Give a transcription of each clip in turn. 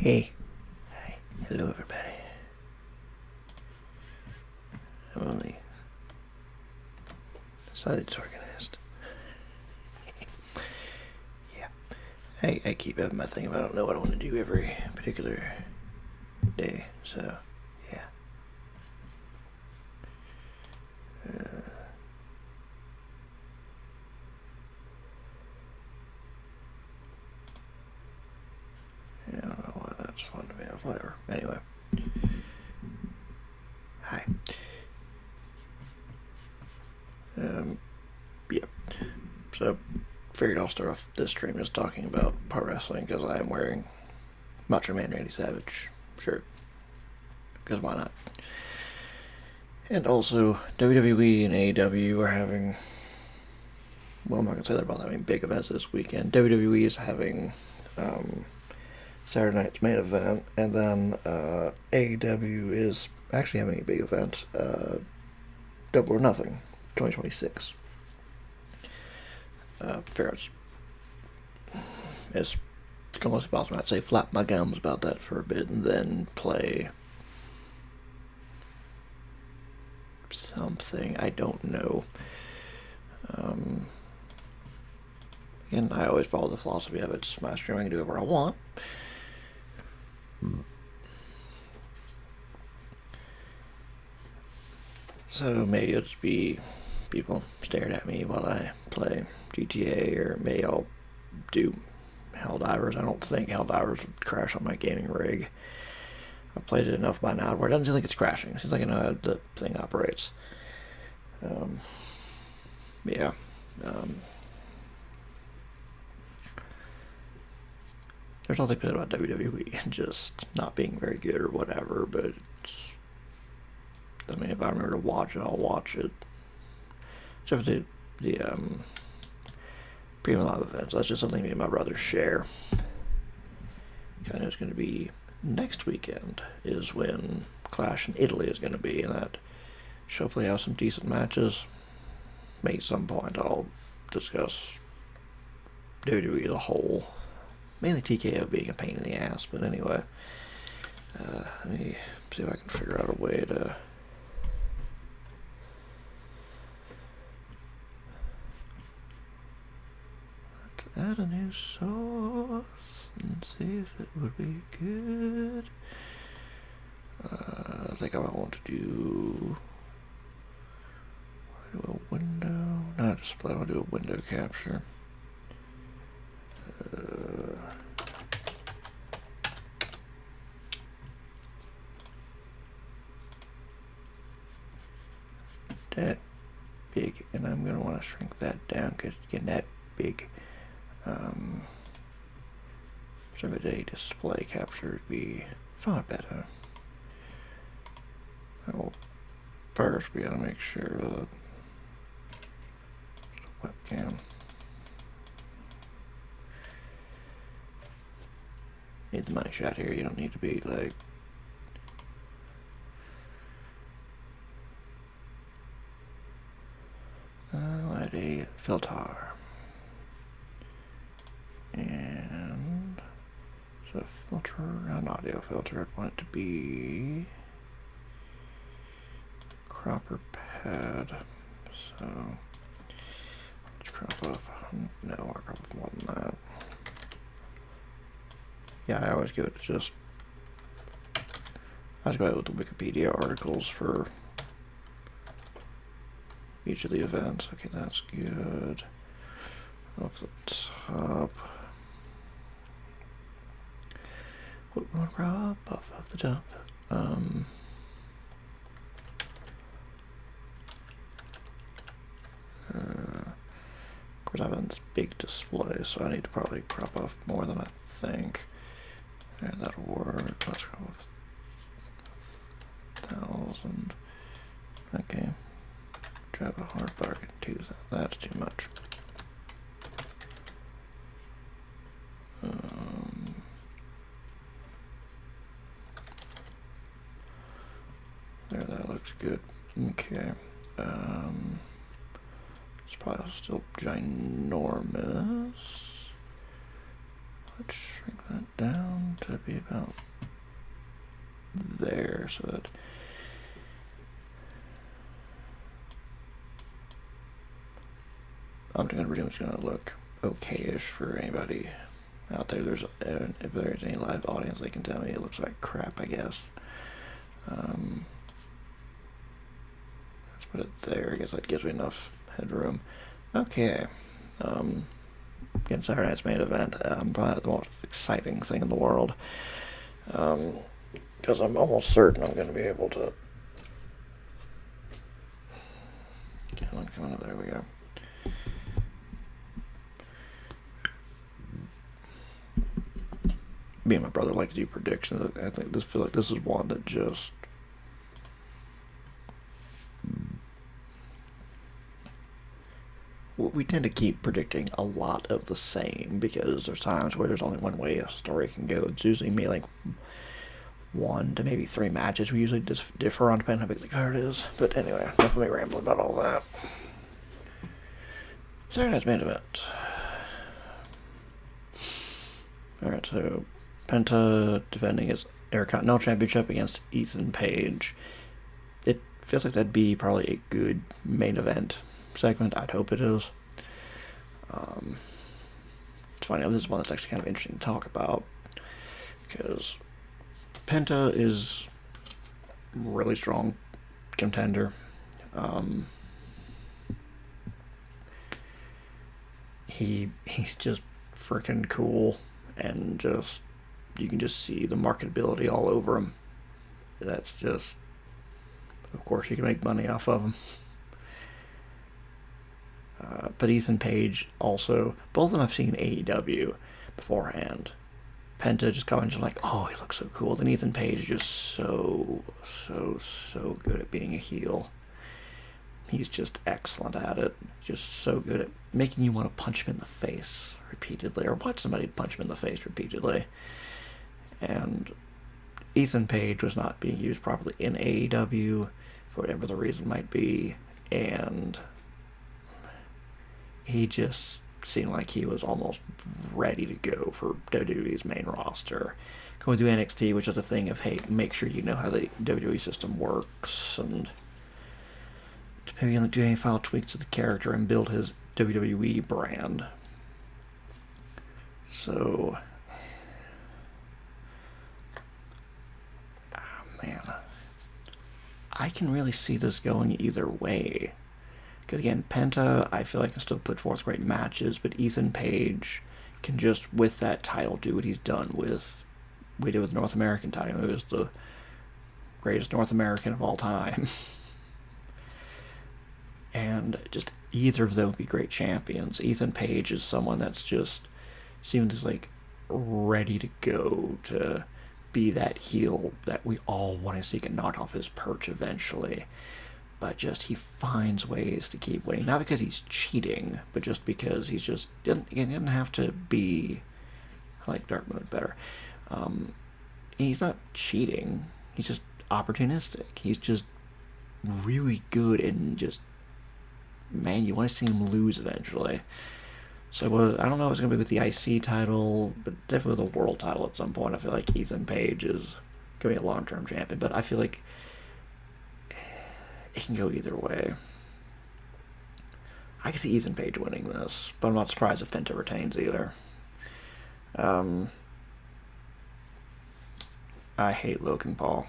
Hey. Hi. Hello, everybody. I'm only slightly disorganized. Yeah. I keep having my thing, but I don't know what I want to do every particular day, so, yeah. I don't know why that's fun to me. Whatever. Anyway. Hi. Yeah. So, figured I'll start off this stream just talking about part wrestling because I am wearing Macho Man Randy Savage shirt. Because why not? And also, WWE and AEW are having, well, I'm not going to say they're both having big events this weekend. WWE is having Saturday night's main event, and then AEW is actually having a big event, Double or Nothing, 2026. Ferris is almost possible. I'd say flap my gums about that for a bit and then play something. I don't know. And I always follow the philosophy of it's my stream. I can do whatever I want. So maybe it'll just be people staring at me while I play GTA, or maybe I'll do Helldivers. I don't think Helldivers would crash on my gaming rig. I've played it enough by now where it doesn't seem like it's crashing. It seems like I know how the thing operates. Yeah. There's nothing good about WWE just not being very good or whatever, but it's, I mean, if I remember to watch it, I'll watch it. Except for the premium live events. That's just something me and my brother share. Kind of is going to be next weekend is when Clash in Italy is going to be, and that should hopefully have some decent matches. Maybe at some point I'll discuss WWE as a whole. Mainly TKO being a pain in the ass, but anyway. Let me see if I can figure out a way to add a new source and see if it would be good. I think I want to do a window, not a display, I want to do a window capture. That big, and I'm going to want to shrink that down because getting that big everyday display capture would be far better. Well, first we gotta make sure that the webcam need the money shot here. You don't need to be like let a filter and so filter, an audio filter. I want it to be cropper pad. So let's crop off. No, I'll crop off more than that. Yeah, I always give it just. I just go with the Wikipedia articles for each of the events. Okay, that's good. Off the top. What we want to crop off the top. Of course, I have this big display, so I need to probably crop off more than I think. Yeah, that'll work. Let's crop off 1,000. Okay. Drive a hard bargain too. That's too much. There, that looks good. Okay. It's probably still ginormous. Let's shrink that down to should be about there, so that I'm pretty much gonna look okay-ish for anybody out there. If there's any live audience, they can tell me it looks like crap, I guess. Let's put it there. I guess that gives me enough headroom. Okay. Again, Saturday night's main event. Probably not the most exciting thing in the world. Because I'm almost certain I'm going to be able to. Come on, there we go. Me and my brother like to do predictions. I feel like this is one that just. We tend to keep predicting a lot of the same because there's times where there's only one way a story can go. It's usually maybe like 1 to maybe 3 matches. We usually just differ on depending on how big the card is. But anyway, enough of me rambling about all that. Saturday night's main event. Alright, so Penta defending his Intercontinental Championship against Ethan Page. It feels like that'd be probably a good main event segment. I'd hope it is. It's funny, this is one that's actually kind of interesting to talk about because Penta is a really strong contender. He's just freaking cool, and just you can just see the marketability all over him. That's just, of course, you can make money off of him. But Ethan Page also, both of them I've seen AEW beforehand. Penta just coming just like, oh, he looks so cool. Then Ethan Page is just so good at being a heel. He's just excellent at it. Just so good at making you want to punch him in the face repeatedly, or watch somebody punch him in the face repeatedly. And Ethan Page was not being used properly in AEW, for whatever the reason might be, and he just seemed like he was almost ready to go for WWE's main roster. Going through NXT, which is a thing of, hey, make sure you know how the WWE system works, and to maybe do any file tweaks to the character and build his WWE brand. So, man, I can really see this going either way. Because again, Penta, I feel like can still put forth great matches, but Ethan Page can just, with that title, do what he's done with, we did with the North American title. It was the greatest North American of all time. And just either of them would be great champions. Ethan Page is someone that's just seems like ready to go to be that heel that we all want to see get knocked off his perch eventually. But just he finds ways to keep winning. Not because he's cheating, but just because he didn't have to be. I like Dark Moon better. He's not cheating. He's just opportunistic. He's just really good and just, man, you want to see him lose eventually. So I don't know if it's going to be with the IC title, but definitely with the world title at some point. I feel like Ethan Page is going to be a long-term champion, but I feel like it can go either way. I can see Ethan Page winning this, but I'm not surprised if Penta retains either. I hate Logan Paul.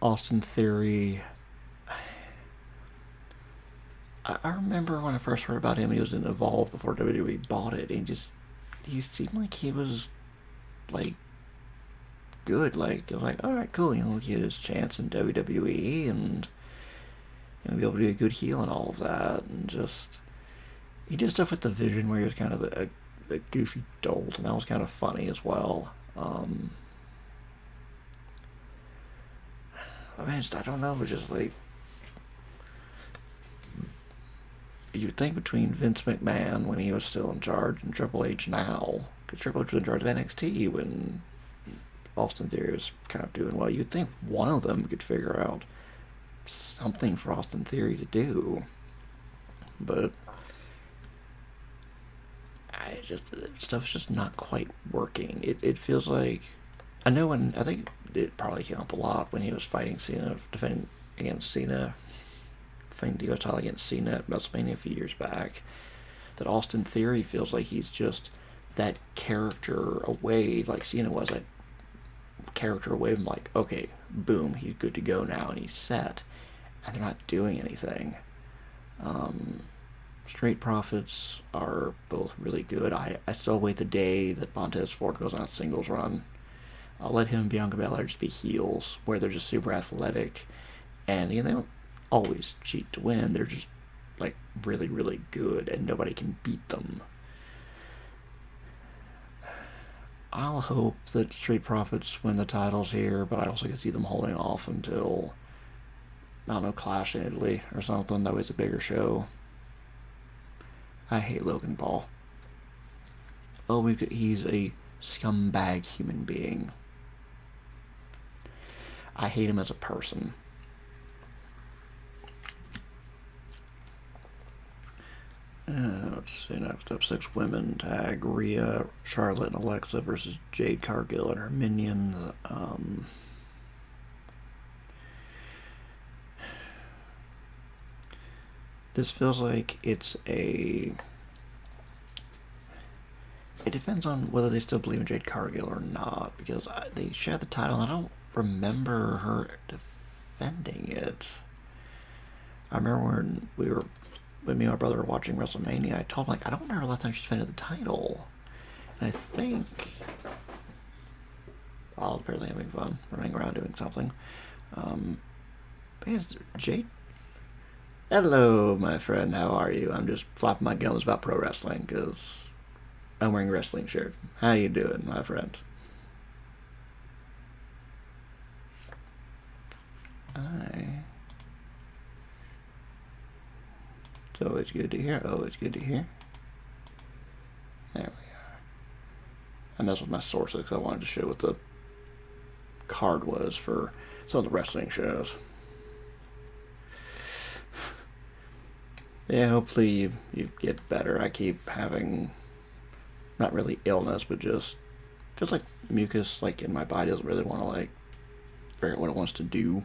Austin Theory. I remember when I first heard about him, he was in Evolve before WWE bought it, and he seemed like he was, like, good. Like, it was like, alright, cool, he'll get his chance in WWE, and he'll be able to be a good heel and all of that, and just, he did stuff with the Vision where he was kind of a goofy dolt, and that was kind of funny as well. I mean, I don't know, it was just like, you would think between Vince McMahon when he was still in charge and Triple H now, because Triple H was in charge of NXT when Austin Theory was kind of doing well, you'd think one of them could figure out something for Austin Theory to do. But stuff's just not quite working. It feels like, I know when, I think it probably came up a lot when he was fighting Cena, defending against Cena, defending the US title against Cena at WrestleMania a few years back, that Austin Theory feels like he's just that character away, like Cena was, that character away from, like, okay, boom, he's good to go now and he's set, and they're not doing anything. Street Profits are both really good. I still wait the day that Montez Ford goes on a singles run. I'll let him and Bianca Belair just be heels, where they're just super athletic, and they don't always cheat to win. They're just like really, really good, and nobody can beat them. I'll hope that Street Profits win the titles here, but I also can see them holding off until, I don't know, Clash in Italy or something. That was a bigger show. I hate Logan Paul. Oh, he's a scumbag human being. I hate him as a person. Let's see, next up, 6 women tag. Rhea, Charlotte, and Alexa versus Jade Cargill and her minions. This feels like it's a... It depends on whether they still believe in Jade Cargill or not, because they shared the title and I don't remember her defending it. I remember when me and my brother were watching WrestleMania, I told him, like, I don't remember the last time she defended the title. And I think... I was apparently having fun, running around doing something. But yes, Jade... Hello, my friend, how are you? I'm just flopping my gums about pro wrestling, because I'm wearing a wrestling shirt. How you doing, my friend? It's always good to hear. Always good to hear. There we are. I messed with my sources because I wanted to show what the card was for some of the wrestling shows. Yeah, hopefully you get better. I keep having, not really illness, but just feels like mucus like in my body doesn't really want to like figure out what it wants to do.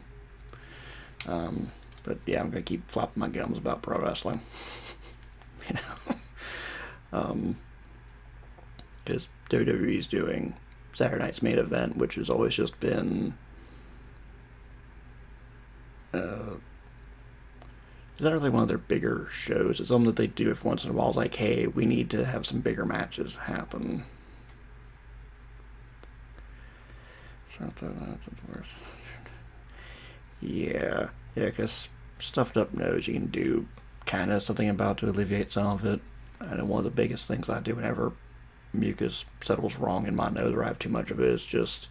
But yeah, I'm gonna keep flopping my gums about pro wrestling. You know, because WWE's doing Saturday Night's Main Event, which has always just been it's not really one of their bigger shows. It's something that they do every once in a while. It's like, hey, we need to have some bigger matches happen. Yeah, because stuffed up nose you can do kind of something about to alleviate some of it. I know one of the biggest things I do whenever mucus settles wrong in my nose or I have too much of it is just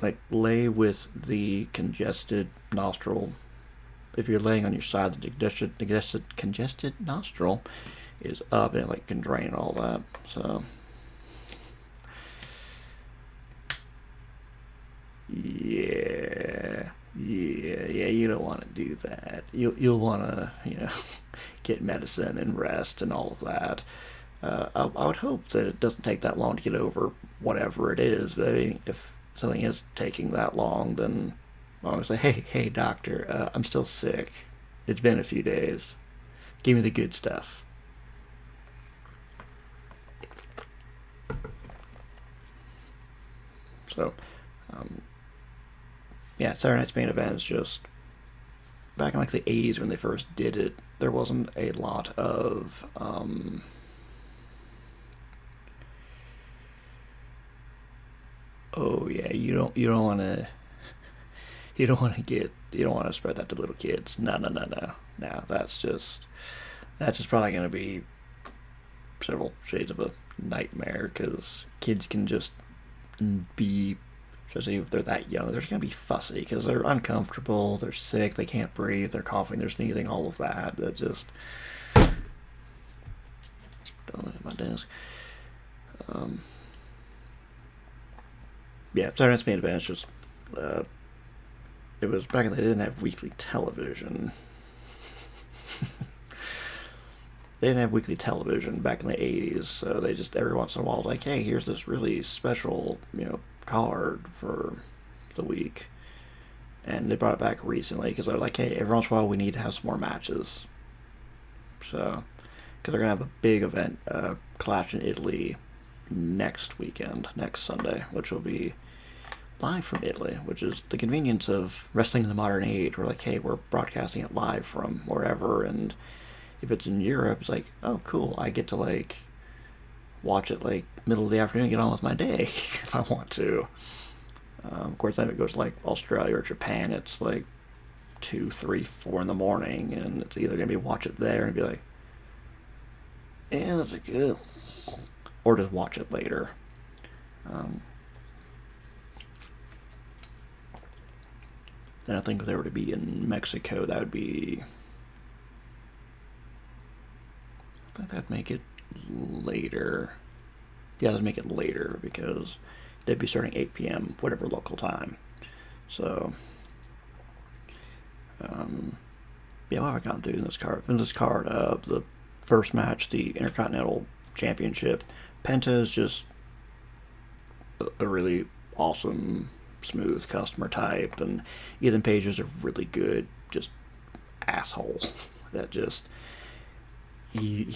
like lay with the congested nostril. If you're laying on your side, the congested nostril is up and it like can drain all that. So yeah, you don't want to do that. You'll want to, get medicine and rest and all of that. I would hope that it doesn't take that long to get over whatever it is. But I mean, if something is taking that long, then I would say, hey, doctor, I'm still sick. It's been a few days. Give me the good stuff. So, yeah, Saturday Night's Main Event is just back in like the 80s when they first did it. There wasn't a lot of oh yeah, you don't want to spread that to little kids. No. That's just probably going to be several shades of a nightmare because kids can just be, especially if they're that young, they're going to be fussy because they're uncomfortable, they're sick, they can't breathe, they're coughing, they're sneezing, all of that. That just don't hit my desk. Yeah, Saturday Night's Main Event is just it was back in the day, they didn't have weekly television. they didn't have weekly television back in the 80s, so they just every once in a while like, hey, here's this really special, card for the week. And they brought it back recently because they're like, hey, every once in a while we need to have some more matches. So, because they're going to have a big event, Clash in Italy, next weekend, next Sunday, which will be live from Italy, which is the convenience of wrestling in the modern age. We're like, hey, we're broadcasting it live from wherever, and if it's in Europe, it's like, oh, cool, I get to, like, watch it, like, middle of the afternoon and get on with my day if I want to. Of course, then if it goes to, like, Australia or Japan, it's, like, 2, 3, 4 in the morning, and it's either going to be watch it there and be like, yeah, that's good, or just watch it later. Then I think if they were to be in Mexico, that would be, I think that'd make it later. Yeah, that'd make it later because they'd be starting 8 p.m. whatever local time. So, yeah, what have I gone through in this card? The first match, the Intercontinental Championship, Penta is just a really awesome, smooth customer type, and Ethan Page is a really good, just asshole that just he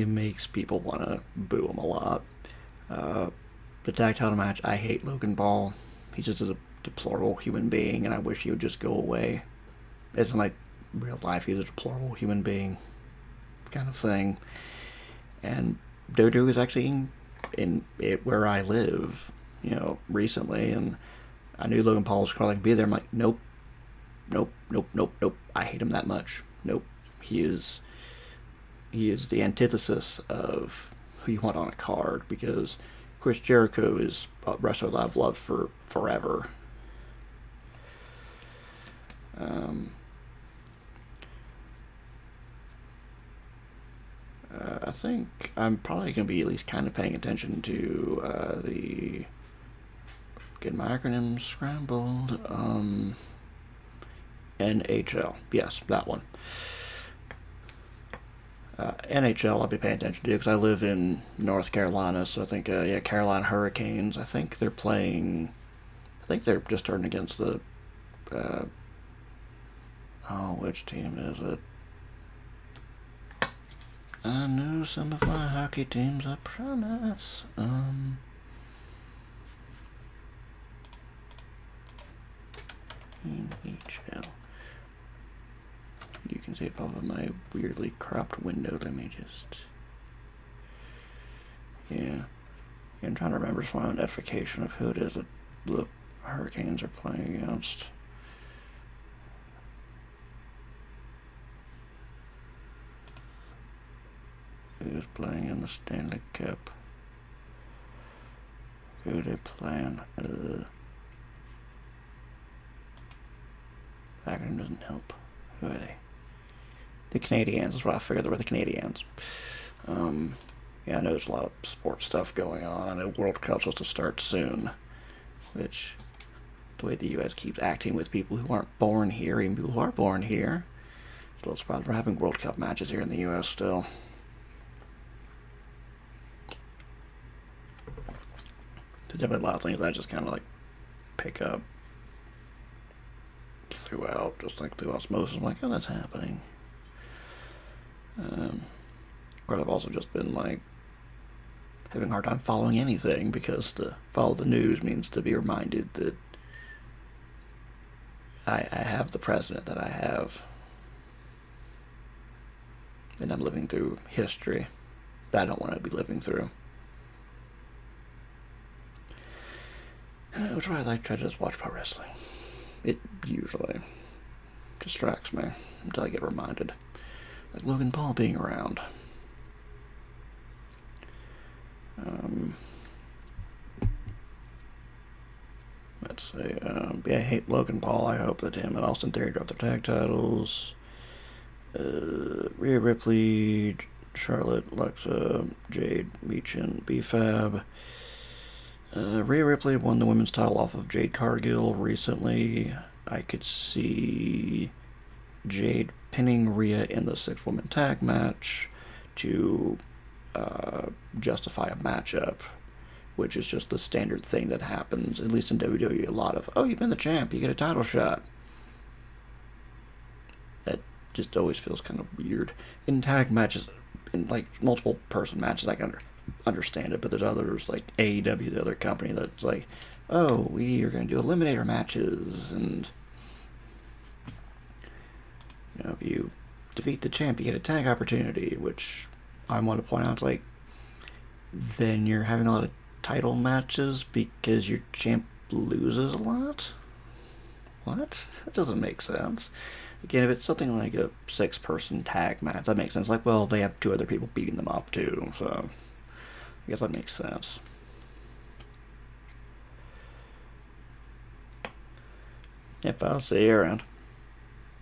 makes people want to boo him a lot. The tag title match, I hate Logan Paul. He's just a deplorable human being, and I wish he would just go away. It's like real life, he's a deplorable human being kind of thing. And Dodo is actually in it where I live, recently, and I knew Logan Paul was going to like be there. I'm like, nope. I hate him that much. Nope. He is the antithesis of who you want on a card, because Chris Jericho is a wrestler that I've loved for forever. I think I'm probably going to be at least kind of paying attention to getting my acronyms scrambled. NHL. Yes, that one. NHL I'll be paying attention to because I live in North Carolina, so I think, Carolina Hurricanes. I think they're just starting against the, which team is it? I know some of my hockey teams, I promise. NHL. You can see it above my weirdly cropped window. Let me just... Yeah. I'm trying to remember just my own notification of who it is that the Hurricanes are playing against. Who's playing in the Stanley Cup? Who are they playing? Acronym doesn't help. Who are they? The Canadiens is what I figured. They were the Canadiens. Yeah, I know there's a lot of sports stuff going on. I know World Cup's supposed to start soon, which, the way the U.S. keeps acting with people who aren't born here, even people who are born here, it's a little surprised we're having World Cup matches here in the U.S. still. There's definitely a lot of things that I just kind of like pick up throughout, just like through osmosis. I'm like, oh, that's happening. Of course, I've also just been like having a hard time following anything, because to follow the news means to be reminded that I have the president that I have, and I'm living through history that I don't want to be living through. Which is why I like to just watch pro wrestling. It usually distracts me until I get reminded. Like Logan Paul being around. Let's see. I hate Logan Paul. I hope that him and Austin Theory drop their tag titles. Rhea Ripley, Charlotte, Alexa, Jade, Meechin, B-Fab. Rhea Ripley won the women's title off of Jade Cargill recently. I could see Jade pinning Rhea in the 6-woman tag match. to justify a matchup, which is just the standard thing that happens, at least in WWE, a lot of, oh, you've been the champ, you get a title shot. That just always feels kind of weird. In tag matches, in like multiple person matches, I can understand it, but there's others like AEW, the other company, that's like, oh, we are going to do eliminator matches, and if you defeat the champ, you get a tag opportunity, which I want to point out, like, then you're having a lot of title matches because your champ loses a lot? What? That doesn't make sense. Again, if it's something like a 6-person tag match, that makes sense. Like, well, they have 2 other people beating them up, too, so I guess that makes sense. Yep, I'll see you around.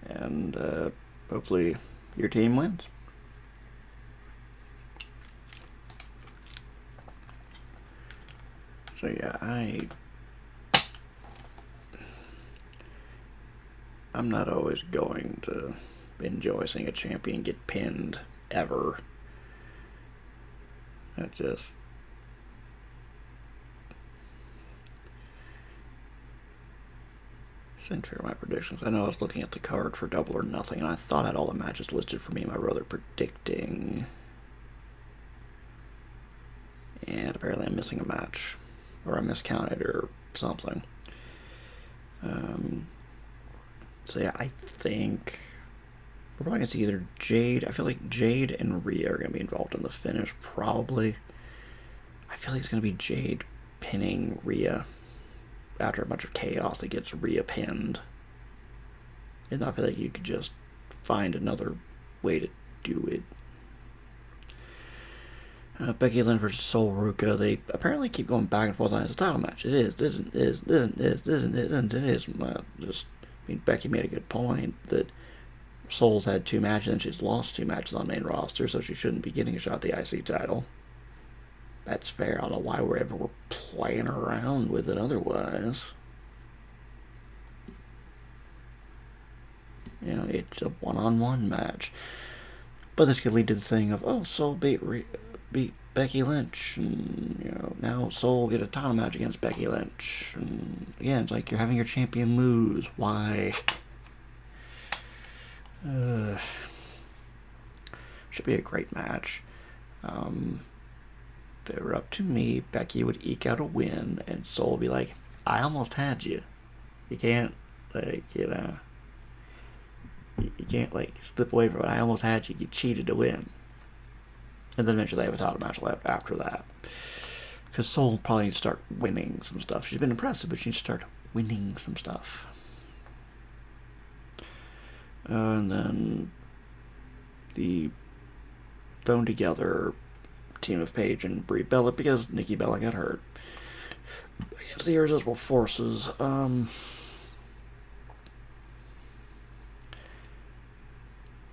And hopefully your team wins. So yeah, I'm not always going to enjoy seeing a champion get pinned, ever. That just... Send for my predictions. I know I was looking at the card for Double or Nothing, and I thought I had all the matches listed for me and my brother predicting. And apparently I'm missing a match. Or I miscounted or something. So yeah, I think we're probably going to see either Jade. I feel like Jade and Rhea are going to be involved in the finish, probably. I feel like it's going to be Jade pinning Rhea. After a bunch of chaos, that gets Rhea pinned. And I feel like you could just find another way to do it. Becky Lynch versus Sol Ruka. They apparently keep going back and forth on the title match. It is. I mean, Becky made a good point that Sol's had 2 matches and she's lost 2 matches on the main roster, so she shouldn't be getting a shot at the IC title. That's fair. I don't know why we're playing around with it otherwise. It's a one-on-one match. But this could lead to the thing of, oh, Sol beat Becky Lynch, and now Sol will get a title match against Becky Lynch. And again, it's like you're having your champion lose. Why? Should be a great match. If it were up to me, Becky would eke out a win, and Sol would be like, I almost had you. You can't, you can't, slip away from it. I almost had you. You cheated to win. And then eventually they have a title match left after that. Because Sol probably needs to start winning some stuff. She's been impressive, but she needs to start winning some stuff. And then the thrown together team of Paige and Brie Bella, because Nikki Bella got hurt. The Irresistible Forces.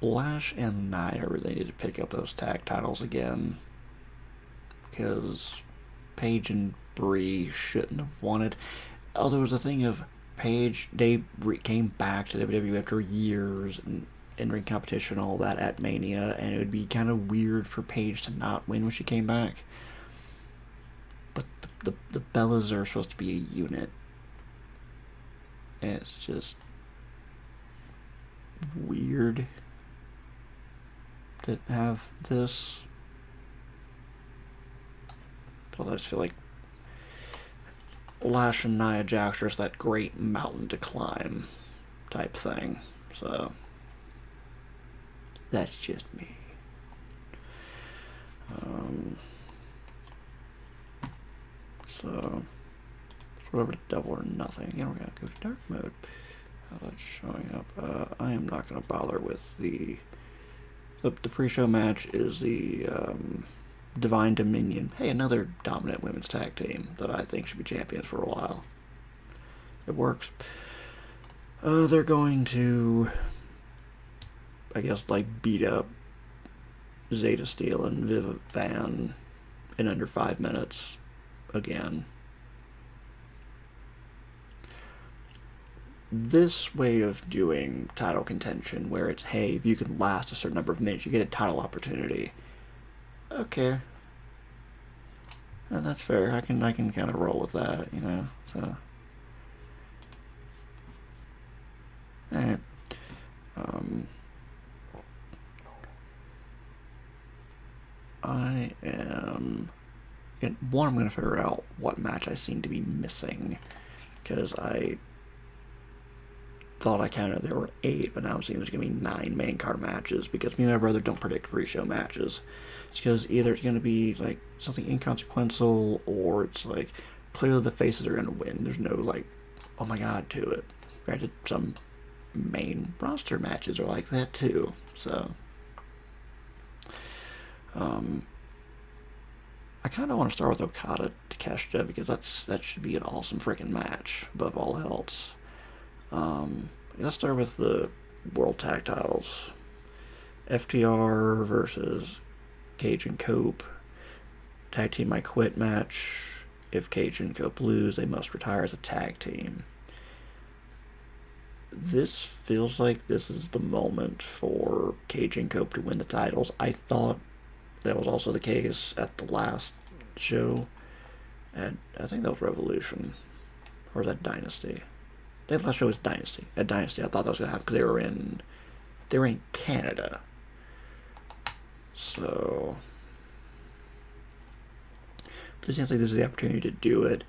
Lash and Nia really need to pick up those tag titles again, because Paige and Brie shouldn't have won it. Although there was a thing of Paige, they came back to WWE after years and in-ring competition, all that at Mania, and it would be kind of weird for Paige to not win when she came back. But the Bellas are supposed to be a unit, and it's just weird to have this. So I just feel like Lash and Nia Jax are just that great mountain to climb type thing. So that's just me. So whatever, Double or Nothing. Again, we're gonna go to dark mode. How that's showing up. I am not gonna bother with the pre-show match is the Divine Dominion. Hey, another dominant women's tag team that I think should be champions for a while. It works. They're going to, I guess, beat up Zeta Steel and Viv Van in under 5 minutes again. This way of doing title contention, where it's, hey, if you can last a certain number of minutes, you get a title opportunity, Okay. And that's fair. I can kind of roll with that, you know. So, alright. I am. One, I'm going to figure out what match I seem to be missing, because I thought I counted there were 8, but now I'm seeing there's going to be 9 main card matches, because me and my brother don't predict pre-show matches. It's because either it's going to be like something inconsequential, or it's like clearly the faces are going to win. There's no like, oh my god to it. Granted, some main roster matches are like that too. So, I kind of want to start with Okada Takeshita, because that should be an awesome freaking match above all else. Let's start with the World Tag Titles. FTR versus Cage and Cope. Tag Team I Quit match. If Cage and Cope lose, they must retire as a tag team. This feels like this is the moment for Cage and Cope to win the titles. I thought that was also the case at the last show. And I think that was Revolution. Or was that Dynasty? I think the last show was Dynasty. At Dynasty, I thought that was going to happen because they were in Canada. So, this seems like this is the opportunity to do it.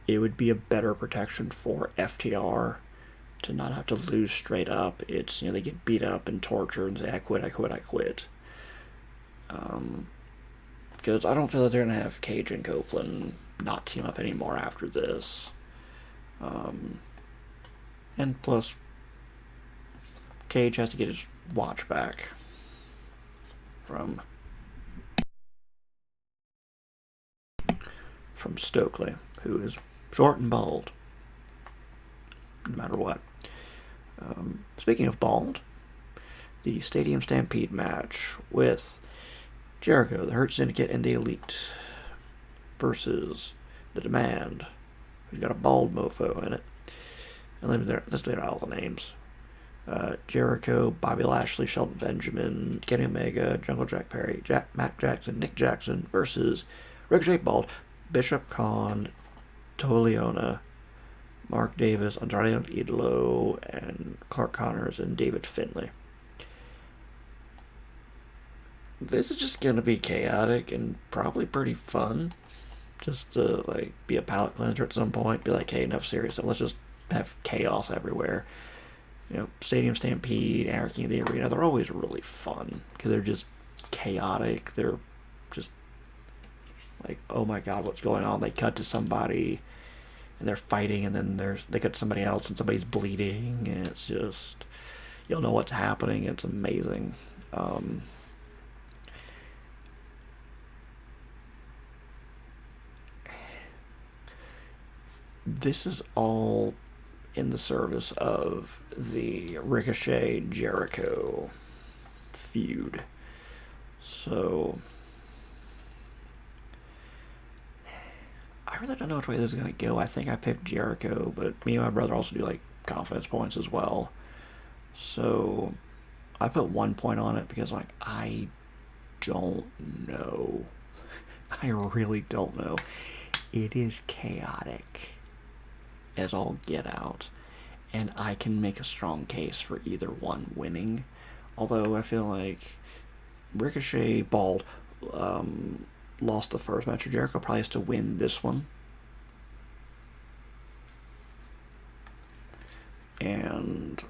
It would be a better protection for FTR to not have to lose straight up. It's, they get beat up and tortured and say, I quit. Because I don't feel that they're going to have Cage and Copeland not team up anymore after this. And plus, Cage has to get his watch back from Stokely, who is short and bald, no matter what. Speaking of bald, the Stadium Stampede match with Jericho, the Hurt Syndicate, and the Elite versus the Demand, who's got a bald mofo in it. And let's leave out all the names. Jericho, Bobby Lashley, Shelton Benjamin, Kenny Omega, Jungle Jack Perry, Matt Jackson, Nick Jackson versus Ricochet Bald, Bishop Khan, Toliona, Mark Davis, Andrade Idolo, and Clark Connors, and David Finlay. This is just going to be chaotic and probably pretty fun. Just to be a palate cleanser at some point. Be like, hey, enough serious stuff. Let's just have chaos everywhere. Stadium Stampede, Anarchy in the Arena, they're always really fun because they're just chaotic. They're just like, oh my god, what's going on? They cut to somebody and they're fighting, and then they cut to somebody else and somebody's bleeding, and it's just, you'll know what's happening. It's amazing. This is all in the service of the Ricochet Jericho feud. So, I really don't know which way this is going to go. I think I picked Jericho, but me and my brother also do confidence points as well. So, I put 1 point on it because I don't know. I really don't know. It is chaotic as all get out, and I can make a strong case for either one winning, although I feel like Ricochet Bald lost the first match. Jericho probably has to win this one, and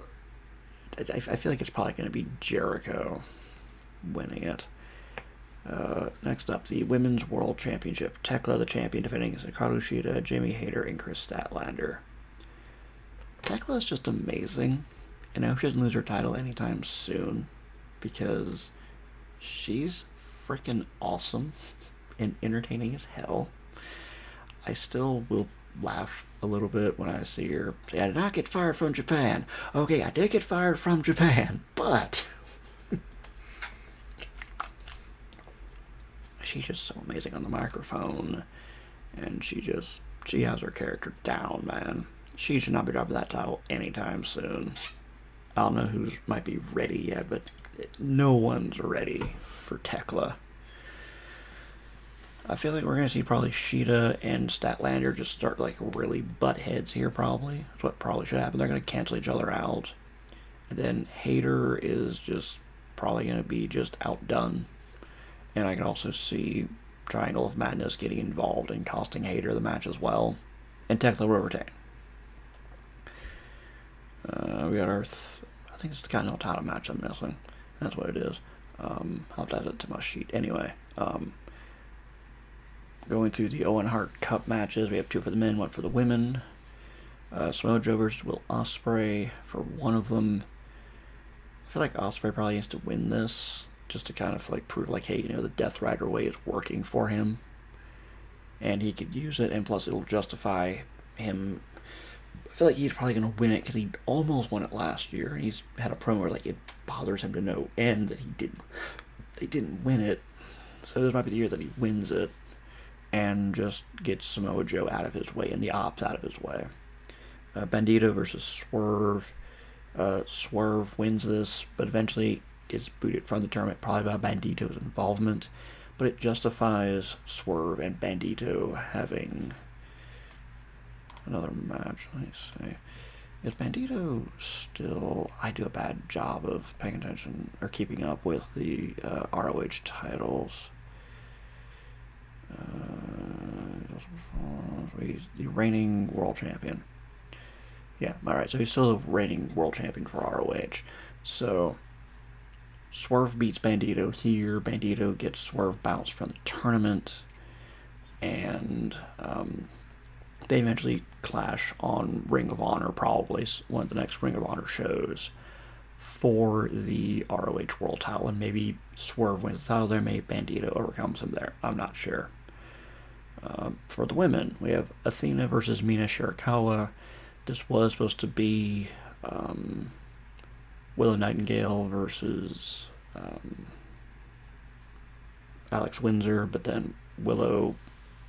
I feel like it's probably going to be Jericho winning it. Next up, the Women's World Championship. Tekla, the champion, defending against Hikaru Shida, Jamie Hayter, and Chris Statlander. Tekla is just amazing. And I hope she doesn't lose her title anytime soon, because she's freaking awesome and entertaining as hell. I still will laugh a little bit when I see her say, I did not get fired from Japan. Okay, I did get fired from Japan, but she's just so amazing on the microphone, and she has her character down, man. She should not be dropping that title anytime soon. I don't know who might be ready yet, but no one's ready for Tekla. I feel like we're going to see probably Sheeta and Statlander just start like really butt heads here probably. That's what probably should happen. They're going to cancel each other out. And then Hayter is just probably going to be just outdone. And I can also see Triangle of Madness getting involved and costing Hayter the match as well. And Tekla will retain. We got our, I think it's the Continental title match I'm missing. That's what it is. I'll have to add it to my sheet. Anyway, going through the Owen Hart Cup matches, we have 2 for the men, 1 for the women. Samoa Joe versus Will Ospreay for one of them. I feel like Ospreay probably needs to win this just to kind of like prove like, hey, the Death Rider way is working for him, and he could use it, and plus it'll justify him. I feel like he's probably going to win it because he almost won it last year, and he's had a promo where like it bothers him to no end that they didn't win it. So this might be the year that he wins it and just gets Samoa Joe out of his way and the Ops out of his way. Bandito versus Swerve. Swerve wins this, but eventually gets booted from the tournament, probably by Bandito's involvement. But it justifies Swerve and Bandito having another match. Let me see. Is Bandito still... I do a bad job of paying attention or keeping up with the ROH titles. He's the reigning world champion. Yeah, alright, so he's still the reigning world champion for ROH. So, Swerve beats Bandito here. Bandito gets Swerve bounced from the tournament. And they eventually clash on Ring of Honor, probably one of the next Ring of Honor shows, for the ROH World title. And maybe Swerve wins the title there, maybe Bandito overcomes him there. I'm not sure. For the women, we have Athena versus Mina Shirakawa. This was supposed to be Willow Nightingale versus Alex Windsor, but then Willow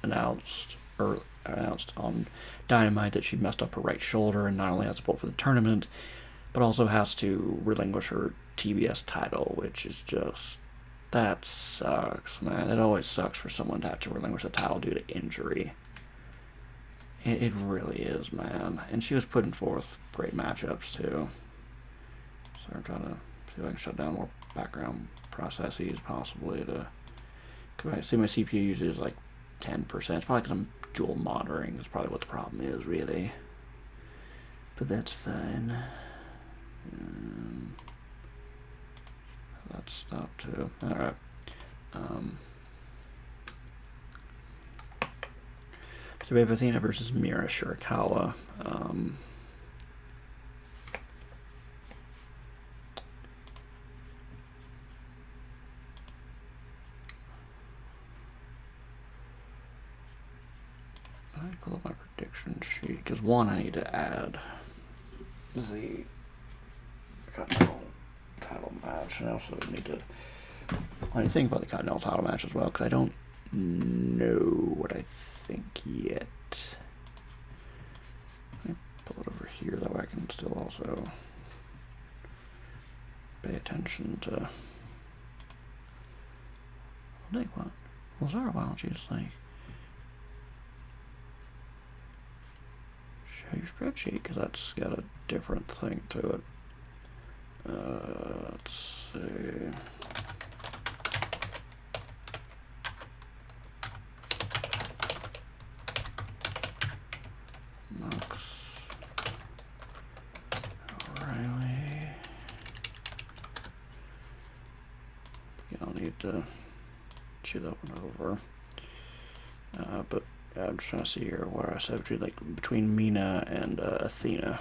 announced on Dynamite that she messed up her right shoulder and not only has to pull for the tournament, but also has to relinquish her TBS title, which is just... that sucks, man. It always sucks for someone to have to relinquish a title due to injury. It really is, man. And she was putting forth great matchups, too. So I'm trying to see if I can shut down more background processes, possibly, to... Cause I see my CPU usage is like 10%. It's probably because I'm dual monitoring. That's probably what the problem is, really. But that's fine. That stopped, too. Alright. So we have Athena versus Mira Shirakawa. Let me pull up my prediction sheet, because one, I need to add the Continental title match, and I also need to think about the Continental title match as well, because I don't know what I think yet. Let me pull it over here, that way I can still also pay attention to... I'll take what? Well, Zara, why don't you just like show your spreadsheet, because that's got a different thing to it. Let's see. Knox, O'Reilly. You don't need to chew that one over. But I'm just trying to see here where I said between Mina and Athena.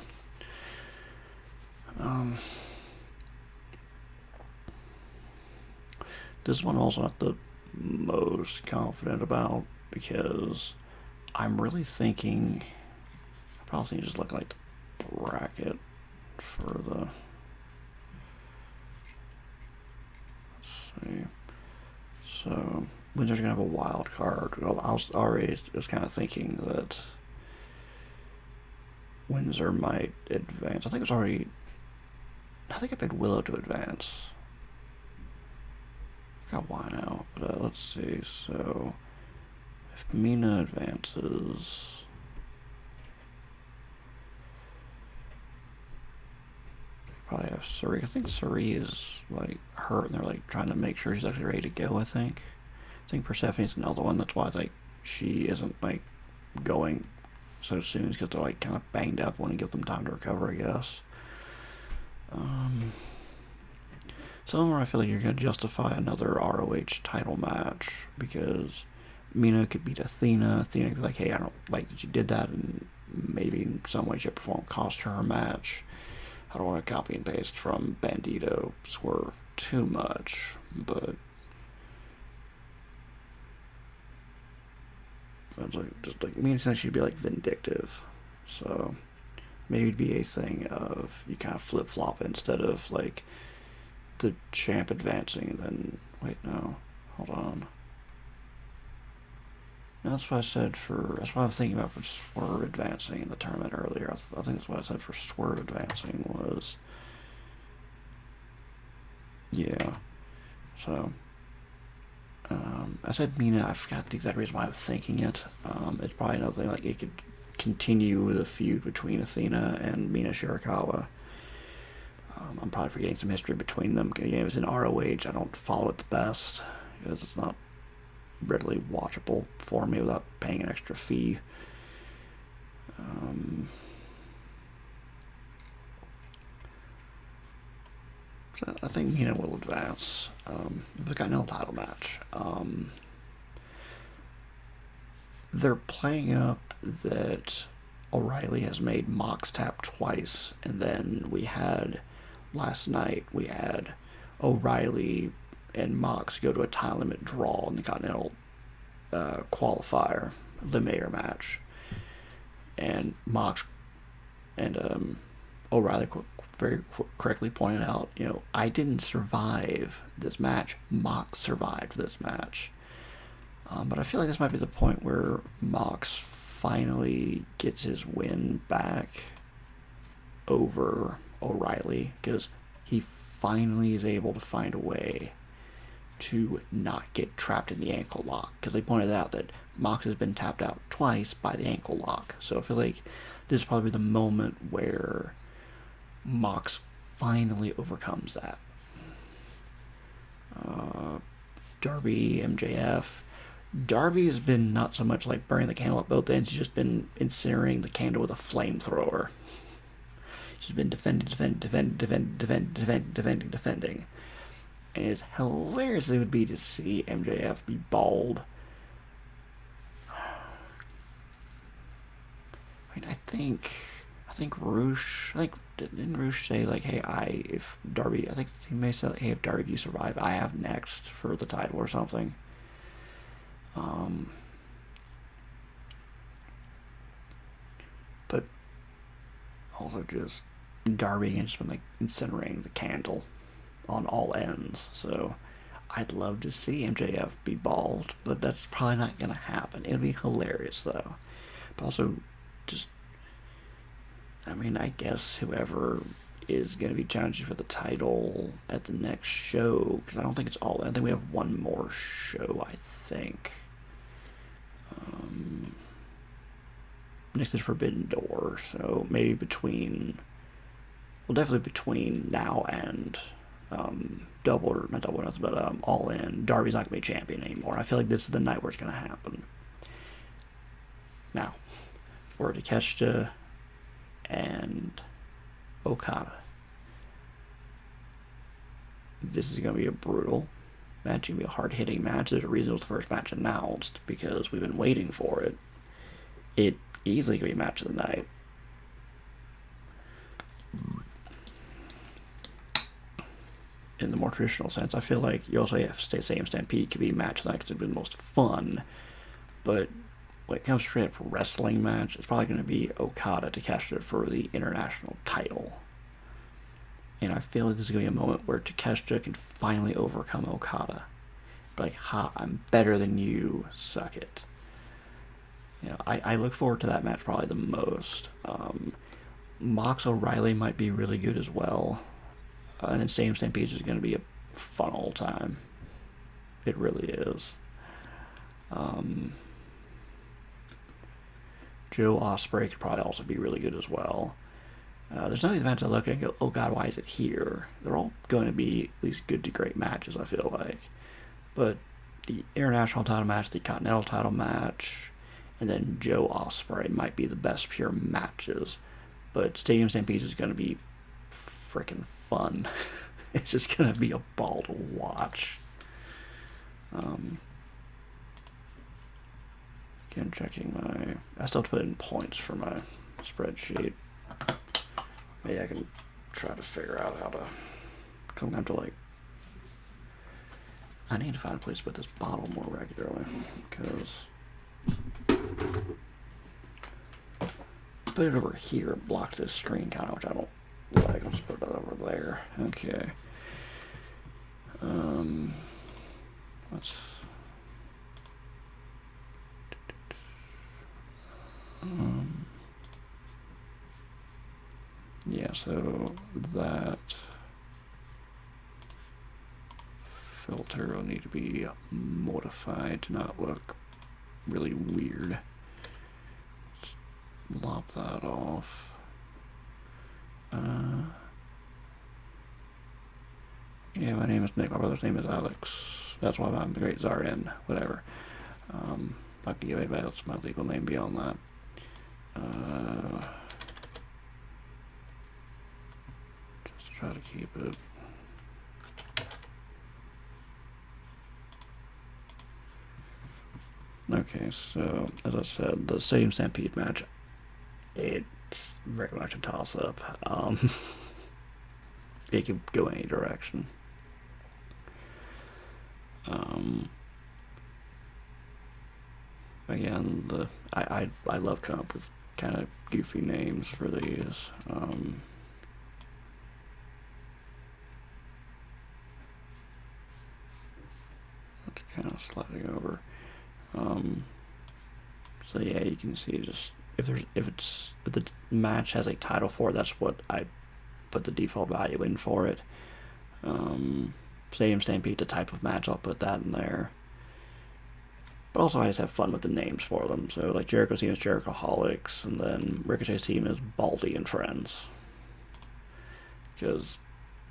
This one I'm also not the most confident about, because I'm really thinking I probably need to just look like the bracket for the... Let's see. So Windsor's gonna have a wild card. Well, I was already just kind of thinking that Windsor might advance. I think I picked Willow to advance. I forgot why now, but let's see. So If Mina advances, they probably have Suri. I think Suri is like hurt, and they're like trying to make sure she's actually ready to go. I think Persephone's another one. That's why like she isn't like going so soon, because they're like kind of banged up. Want to give them time to recover, I guess. Somewhere I feel like you're going to justify another ROH title match, because Mina could beat Athena. Athena could be like, hey, I don't like that you did that, and maybe in some way, shape, or form cost her match. I don't want to copy and paste from Bandito Swerve too much, but it's like, just like Mina she'd be like vindictive. So maybe it'd be a thing of you kind of flip flop instead of like the champ advancing and then wait, no, hold on. No, that's what I said for. That's what I'm thinking about for Swerve advancing in the tournament earlier. I think that's what I said for Swerve advancing was. Yeah. So. I said Mina. I forgot the exact reason why I was thinking it. It's probably another thing like it could continue the feud between Athena and Mina Shirakawa. I'm probably forgetting some history between them. Again, it was in ROH. I don't follow it the best because it's not readily watchable for me without paying an extra fee. So I think Mina will advance. They've got no title match. They're playing up that O'Reilly has made Mox tap twice, and then last night we had O'Reilly and Mox go to a time limit draw in the Continental qualifier, the mayor match, and Mox and O'Reilly very correctly pointed out, I didn't survive this match. Mox survived this match. But I feel like this might be the point where Mox finally gets his win back over O'Reilly, because he finally is able to find a way to not get trapped in the ankle lock, because they pointed out that Mox has been tapped out twice by the ankle lock. So I feel like this is probably the moment where Mox finally overcomes that. Darby, MJF. Darby has been not so much like burning the candle at both ends, he's just been incinerating the candle with a flamethrower. He's been defending. And as hilarious as it would be to see MJF be bald. I mean, I think Roosh, didn't Roosh say like, hey, if Darby, I think he may say, like, hey, if Darby, you survive, I have next for the title or something. But also just Darby has just been like incinerating the candle on all ends. So I'd love to see MJF be bald, but that's probably not gonna happen. It'll be hilarious though. But also, just, I mean, I guess whoever is going to be challenging for the title at the next show, because I don't think it's all in. I think we have one more show, I think. Next is Forbidden Door, so maybe definitely between now and not Double or Nothing, but All In, Darby's not going to be champion anymore. I feel like this is the night where it's going to happen. Now, for Takeshita and Okada, this is going to be a brutal match. It's going to be a hard-hitting match. There's a reason it was the first match announced, because we've been waiting for it. It easily could be match of the night. In the more traditional sense, I feel like you also have to say Stampede could be match of the night because it's been the most fun. But when it comes to straight up wrestling match, it's probably going to be Okada to Takeshita for the international title. And I feel like this is going to be a moment where Takeshita can finally overcome Okada. Like, ha, I'm better than you, suck it. I look forward to that match probably the most. Mox O'Reilly might be really good as well. And then Stampede is going to be a fun old time. It really is. Joe Ospreay could probably also be really good as well. There's nothing that I look at and go, oh god, why is it here? They're all going to be at least good to great matches, I feel like. But the international title match, the continental title match, and then Joe Ospreay might be the best pure matches. But Stadium Stampede is going to be freaking fun. It's just going to be a ball to watch. Again, checking my... I still have to put in points for my spreadsheet. Maybe I can try to figure out how to... I'm going to have to, like... I need to find a place to put this bottle more regularly, because... Put it over here, block this screen kind of, which I don't like. I'll just put it over there. Okay. Let's... yeah, so that filter will need to be modified to not look really weird. Let's lop that off. Yeah, my name is Nick. My brother's name is Alex. That's why I'm the Great Czar N. Whatever. I can give anybody else my legal name beyond that. Just to try to keep it. Okay, so as I said, the Stadium Stampede match, it's very much a toss-up. It could go any direction. Again, I love coming up with kind of goofy names for these. It's kind of sliding over. So yeah, you can see just if the match has a title for it, that's what I put the default value in for it. Stadium Stampede, the type of match, I'll put that in there. But also I just have fun with the names for them. So like Jericho's team is Jerichoholics, and then Ricochet's team is Baldy and Friends. Because,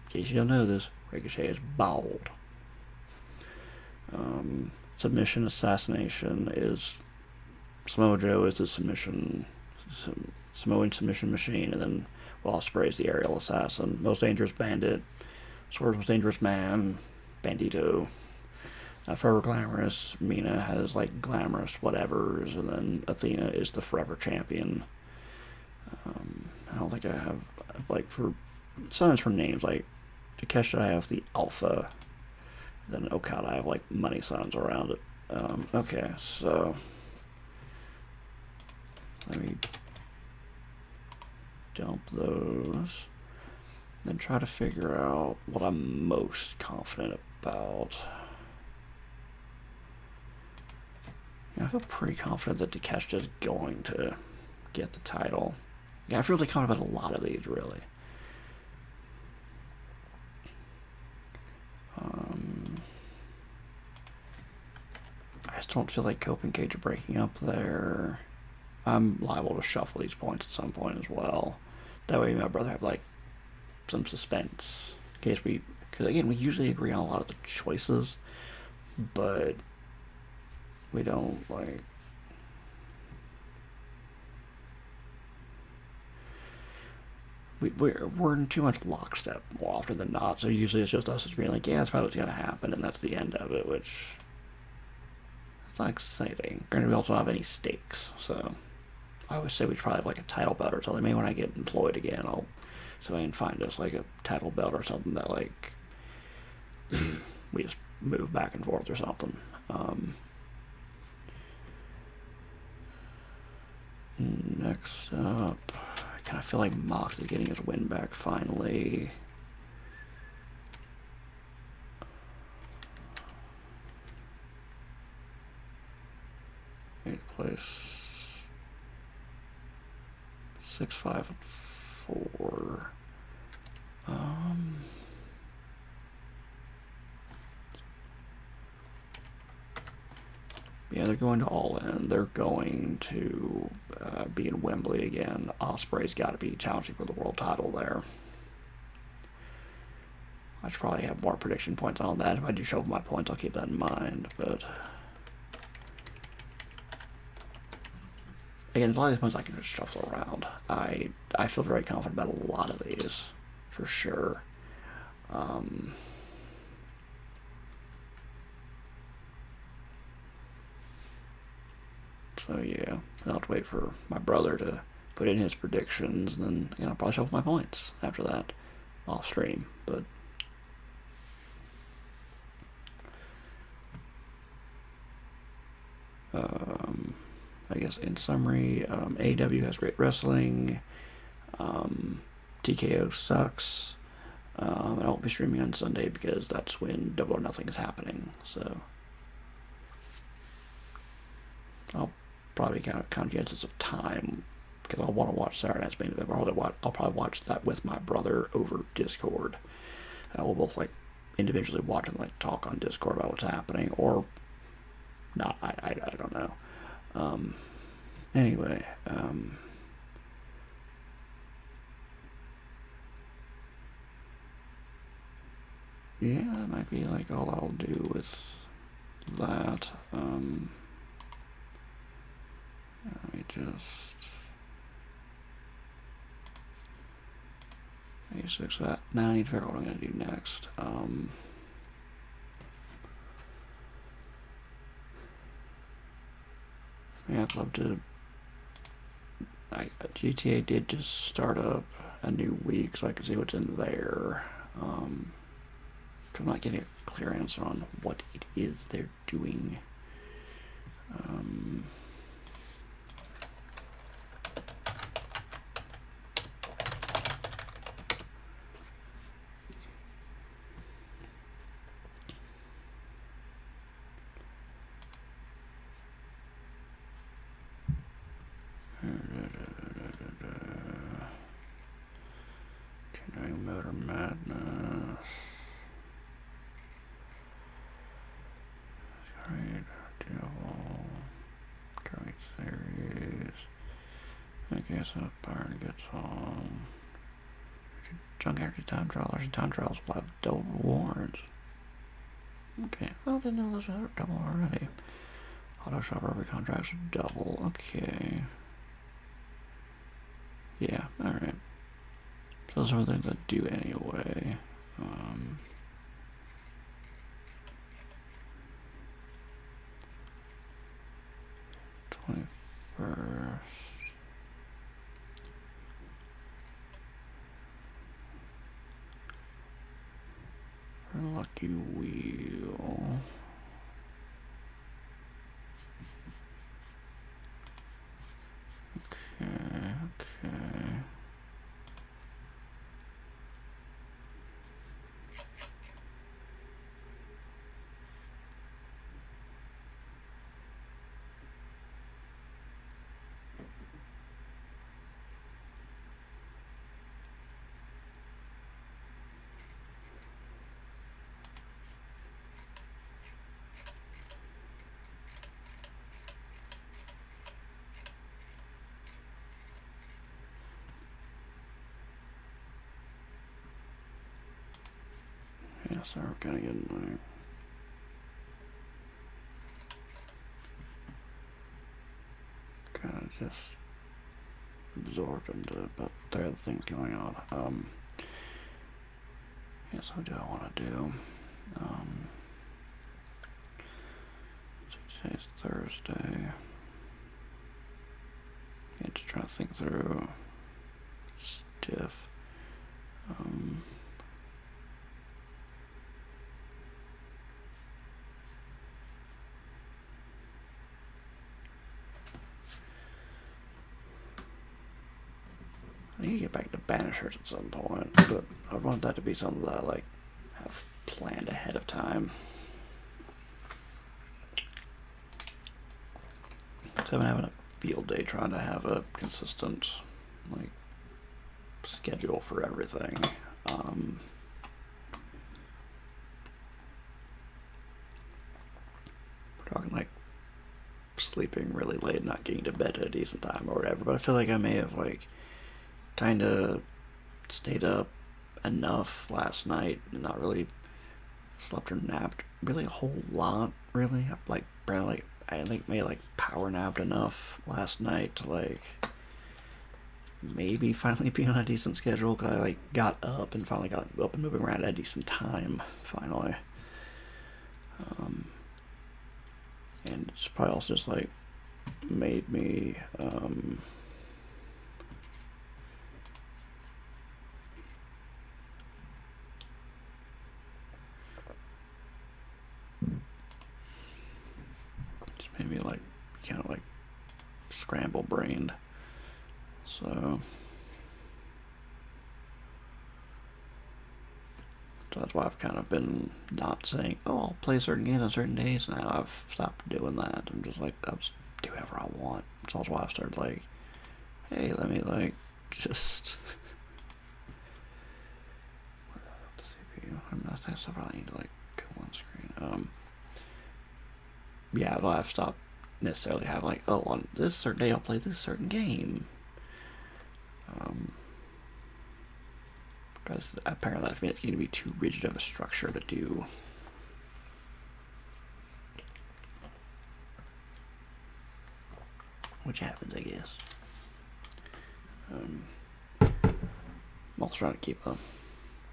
in case you don't know this, Ricochet is bald. Submission Assassination is Samoa Joe is the Samoan submission machine, and then Ospreay is the aerial assassin. Most Dangerous Bandit, Swords Most Dangerous Man, Bandito. Forever Glamorous, Mina has like glamorous whatevers, and then Athena is the forever champion. I don't think I have, like, for sometimes for names, like Takeshita I have the Alpha, then Okada I have like money signs around it. Okay, so let me dump those, then try to figure out what I'm most confident about. I feel pretty confident that Takeshita is going to get the title. Yeah, I feel really confident about a lot of these, really. I just don't feel like Cope and Cage are breaking up there. I'm liable to shuffle these points at some point as well. That way, my brother have like some suspense in case we. Because again, we usually agree on a lot of the choices, but we don't like. We're in too much lockstep more often than not, so usually it's just us agreeing like, yeah, that's probably what's gonna happen, and that's the end of it, which it's not exciting. Granted, we also don't have any stakes, so I always say we probably have like a title belt or something. Maybe when I get employed again, I'll so I can find us like a title belt or something that like we just move back and forth or something. Next up, I kind of feel like Mox is getting his win back finally. Eighth place, 6, 5, and 4. Yeah, they're going to All In. They're going to be in Wembley again. Ospreay's got to be challenging for the world title there. I should probably have more prediction points on that. If I do show up my points, I'll keep that in mind. But again, a lot of these points I can just shuffle around. I feel very confident about a lot of these, for sure. So yeah, I'll have to wait for my brother to put in his predictions, and then I'll probably shuffle my points after that, off stream. But I guess in summary, AEW has great wrestling. TKO sucks. And I won't be streaming on Sunday because that's when Double or Nothing is happening. So I'll probably count conscientious of time because I'll want to watch Saturday night's main event. I'll probably watch that with my brother over Discord. We'll both individually watch and talk on Discord about what's happening, or not. I don't know. Anyway, yeah, that might be all I'll do with that. Let me just fix that. Now I need to figure out what I'm going to do next. Yeah, I'd love to. GTA did just start up a new week, so I can see what's in there. I'm not getting a clear answer on what it is they're doing. Continuing Motor Madness. Great Devil. Great Series. I guess Byron gets on. Junk Energy Time Trials and Time Trials will have double rewards. Okay, well, I didn't know those were double already. Auto shopper every contract's double. Okay. Yeah, alright. So those are things that do anyway. 21st. Lucky Wheel. Okay. Yeah, so we're kind of getting kind of just absorbed into it, but there are other things going on. Yes, what do I want to do? Today's Thursday. Yeah, just trying to think through. Stiff. I need to get back to Banishers at some point, but I want that to be something that I have planned ahead of time. So I've been having a field day trying to have a consistent schedule for everything. We're talking sleeping really late, not getting to bed at a decent time or whatever. But I feel like I may have like kind of stayed up enough last night and not really slept or napped really a whole lot. Really, like barely. I think maybe like power napped enough last night to like maybe finally be on a decent schedule. Cause I like got up and finally got up and moving around at a decent time finally. And it's probably also just like made me just made me like kind of like scramble brained. So that's why I've kind of been not saying, oh, I'll play certain games on certain days. Now I've stopped doing that. I'm just like, I'll just do whatever I want. So that's why I've started like, hey, let me like just. The CPU. I'm not saying stuff. I need to like go on screen. Yeah, well, I've stopped necessarily having like, oh, on this certain day I'll play this certain game. Because apparently that it's going to be too rigid of a structure to do. Which happens, I guess. I'm also trying to keep up.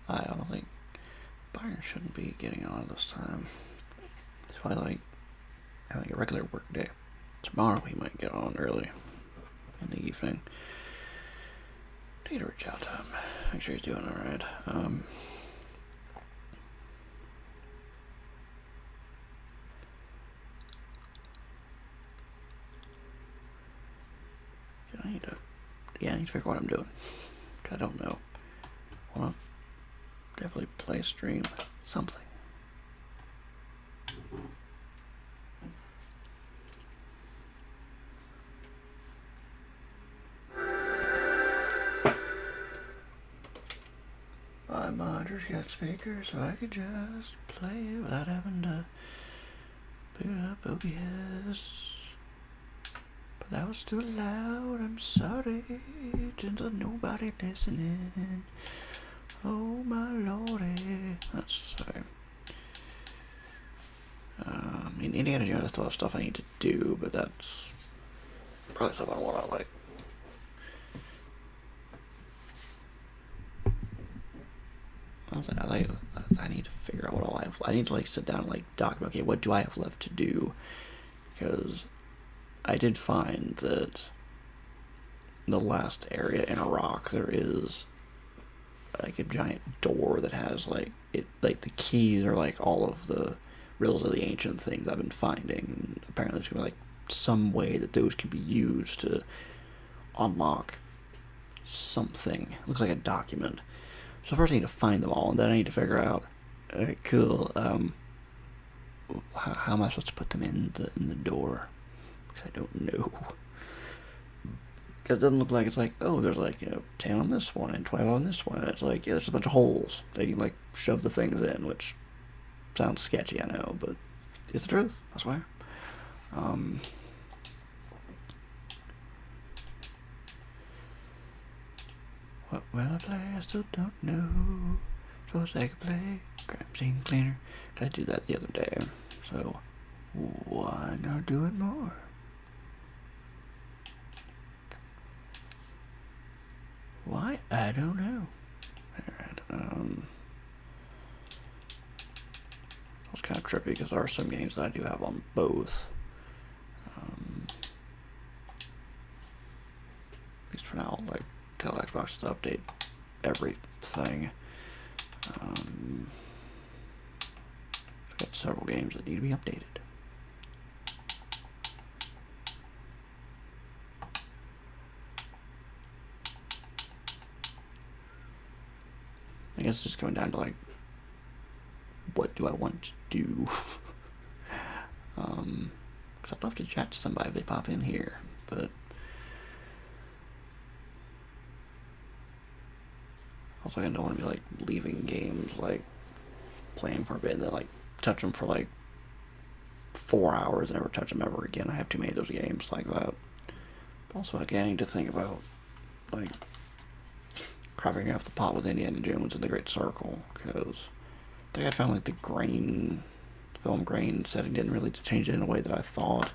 I don't think Byron shouldn't be getting on this time. It's probably like having a regular work day. Tomorrow he might get on early in the evening. Need to reach out to him. Make sure he's doing alright. I need to figure out what I'm doing. I don't know. I want to definitely play, stream, something. My monitor's got speakers, so I could just play it without having to boot up OBS. But that was too loud, I'm sorry. To nobody listening. Oh my lordy. That's sorry. Indiana Jones, that's a lot of stuff I need to do, but that's probably something I want to like. I need to figure out what all I have. I need to like sit down and like document. Okay, what do I have left to do? Because I did find that in the last area in Iraq there is like a giant door that has like it like the keys are like all of the riddles of the ancient things I've been finding. Apparently there's gonna be like some way that those can be used to unlock something. It looks like a document. So first I need to find them all, and then I need to figure out, alright, cool, how am I supposed to put them in the door? Because I don't know. Because it doesn't look like it's like, oh, there's like, 10 on this one and 12 on this one. It's like, yeah, there's a bunch of holes. They can like shove the things in, which sounds sketchy, I know, but it's the truth, I swear. What will I play? I still don't know. Suppose I could play Crime Scene Cleaner. I did that the other day, so why not do it more? Why? I don't know. Alright, it was kind of trippy because there are some games that I do have on both. At least for now, like, tell Xbox to update everything. I've got several games that need to be updated. I guess it's just coming down to like, what do I want to do? Because I'd love to chat to somebody if they pop in here, but also I don't want to be like leaving games, like playing for a bit and then like touch them for like 4 hours and never touch them ever again. I have too many of those games like that. But also, again, I need to think about, like, crapping off the pot with Indiana Jones and the Great Circle, because I think I found, like, the film grain setting didn't really change it in a way that I thought.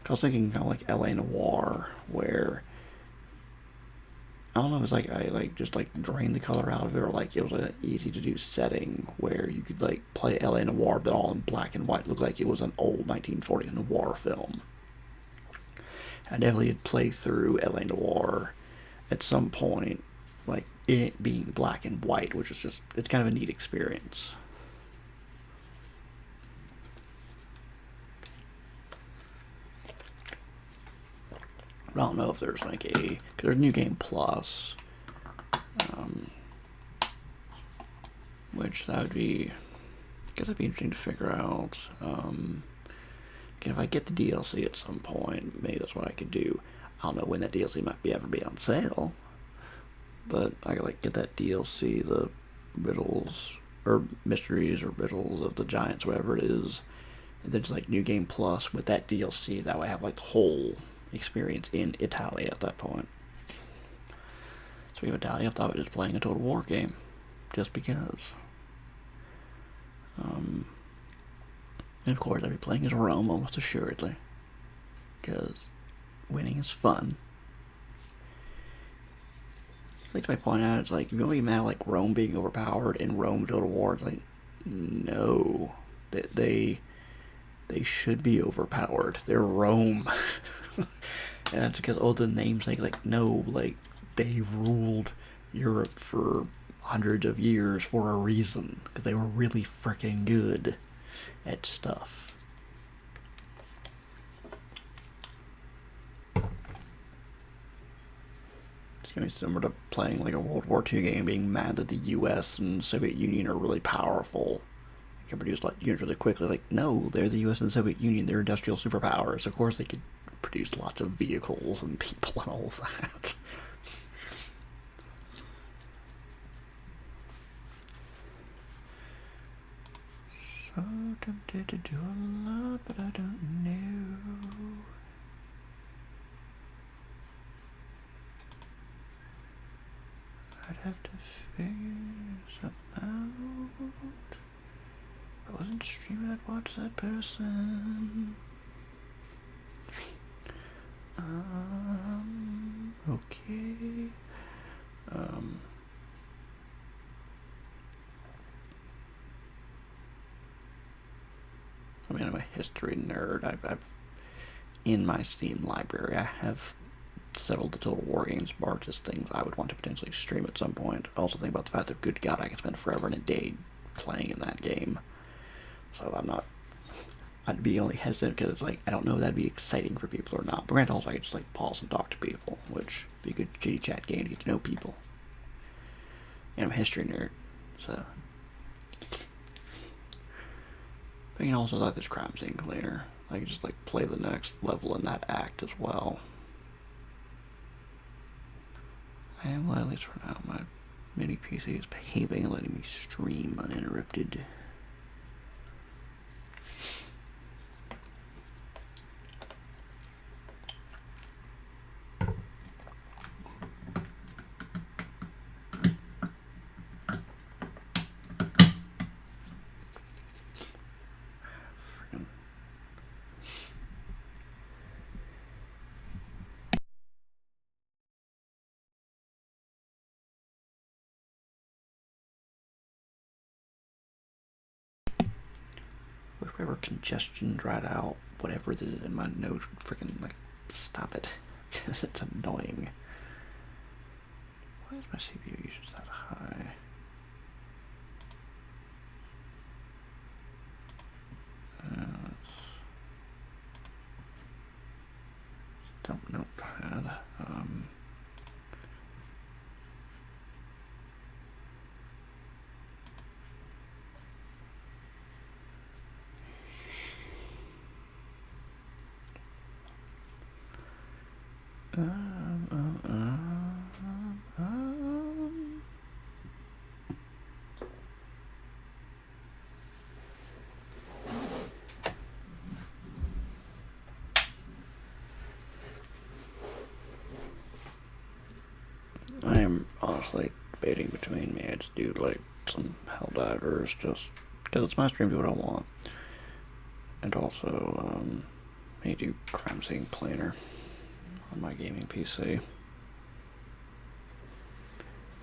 I was thinking kind of like LA Noir, where I don't know, it was like I just drained the color out of it, or like it was an easy to do setting where you could like play LA Noir but all in black and white, look like it was an old 1940s noir film. I definitely did play through LA Noir at some point, like it being black and white, which is just, it's kind of a neat experience. I don't know if there's like because there's New Game Plus, which that would be, I guess that'd be interesting to figure out. If I get the DLC at some point, maybe that's what I could do. I don't know when that DLC might ever be on sale, but I could like get that DLC, the riddles or mysteries or riddles of the giants, whatever it is, and then just like New Game Plus with that DLC. That way I have like the whole experience in Italy at that point. So we have Italy. I thought it was just playing a Total War game, just because. And of course, I'd be playing as Rome almost assuredly, because winning is fun. Like to my point out, it's like if you want to be mad like Rome being overpowered and Rome Total War, it's like no, they should be overpowered. They're Rome. And that's because all the names like no, like they ruled Europe for hundreds of years for a reason, because they were really freaking good at stuff. It's gonna be similar to playing like a World War II game, being mad that the U.S. and Soviet Union are really powerful. They can produce like units really quickly. Like no, they're the U.S. and the Soviet Union. They're industrial superpowers. Of course, they could produce lots of vehicles and people and all of that. So tempted to do a lot, but I don't know. I'd have to figure something out. If I wasn't streaming, I'd watch that person. Okay. I mean, I'm a history nerd. I've in my Steam library, I have several of the Total War games are just things I would want to potentially stream at some point. I also think about the fact that, good God, I can spend forever and a day playing in that game. So I'd be only hesitant because it's like, I don't know if that'd be exciting for people or not. But granted, also I could just like pause and talk to people, which would be a good chitty chat game to get to know people. And I'm a history nerd, so. But you can also like this crime scene cleaner. I can just like play the next level in that act as well. I am glad, at least for now, my mini PC is behaving and letting me stream uninterrupted. Whatever congestion dried out, whatever it is in my nose, freaking like stop it, because it's annoying. Why is my CPU usage that high? Dump notepad. honestly debating between me. I just do like some Helldivers just because it's my stream, do what I want. And also, may do Crime Scene Cleaner on my gaming PC.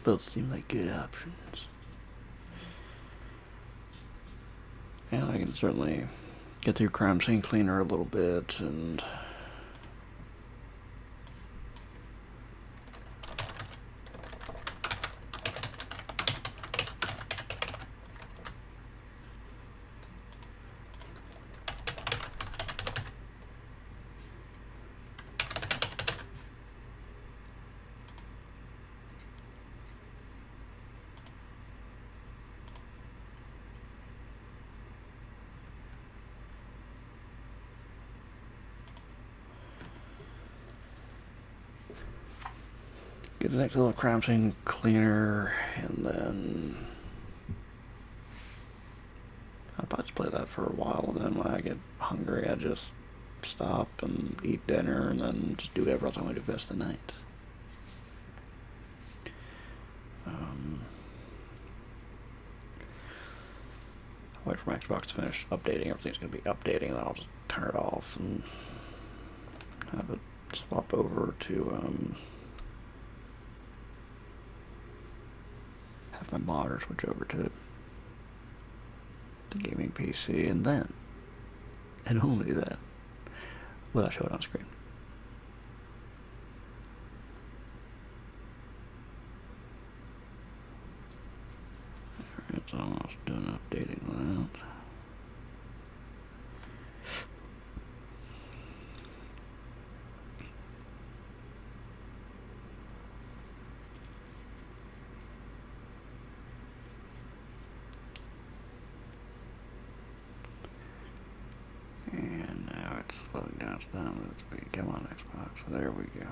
Both seem like good options. And I can certainly get through Crime Scene Cleaner a little bit and get the next little Crime Scene Cleaner, and then I'll probably just play that for a while, and then when I get hungry I just stop and eat dinner and then just do whatever else I want to do the rest of the night. I'll wait for my Xbox to finish updating. Everything's going to be updating, and then I'll just turn it off and have it swap over to have my monitor switch over to the gaming PC, and then, and only then, will I show it on screen. Alright, it's almost done updating that. And now it's slowing down to that move speed. Come on, Xbox. There we go.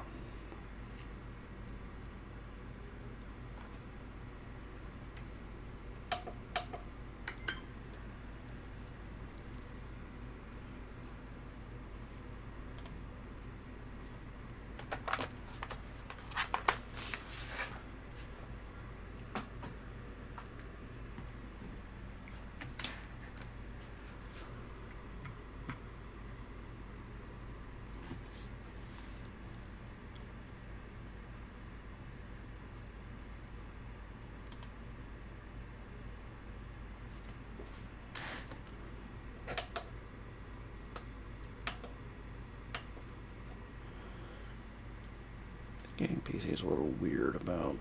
Gaming PC is a little weird about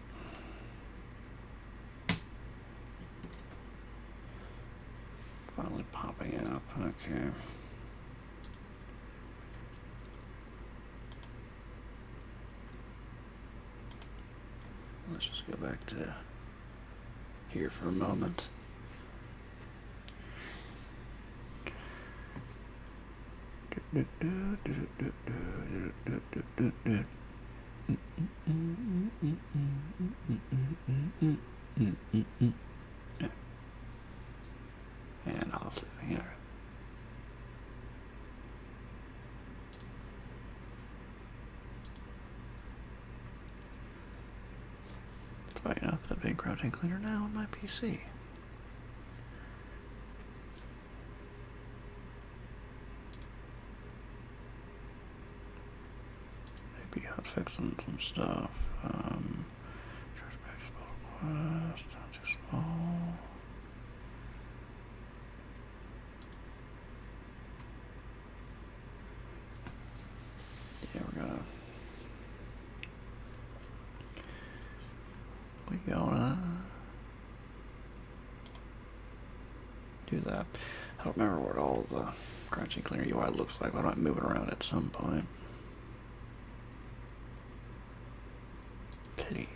finally popping up. Okay. Let's just go back to here for a moment. And I'll leave here. Funny enough, I'm being Crime Scene Cleaner now on my PC. Maybe I'm fixing some stuff. Not too small. Yeah, we gotta do that. I don't remember what all the Crime Scene Cleaner UI looks like, but I might move it around at some point. Please.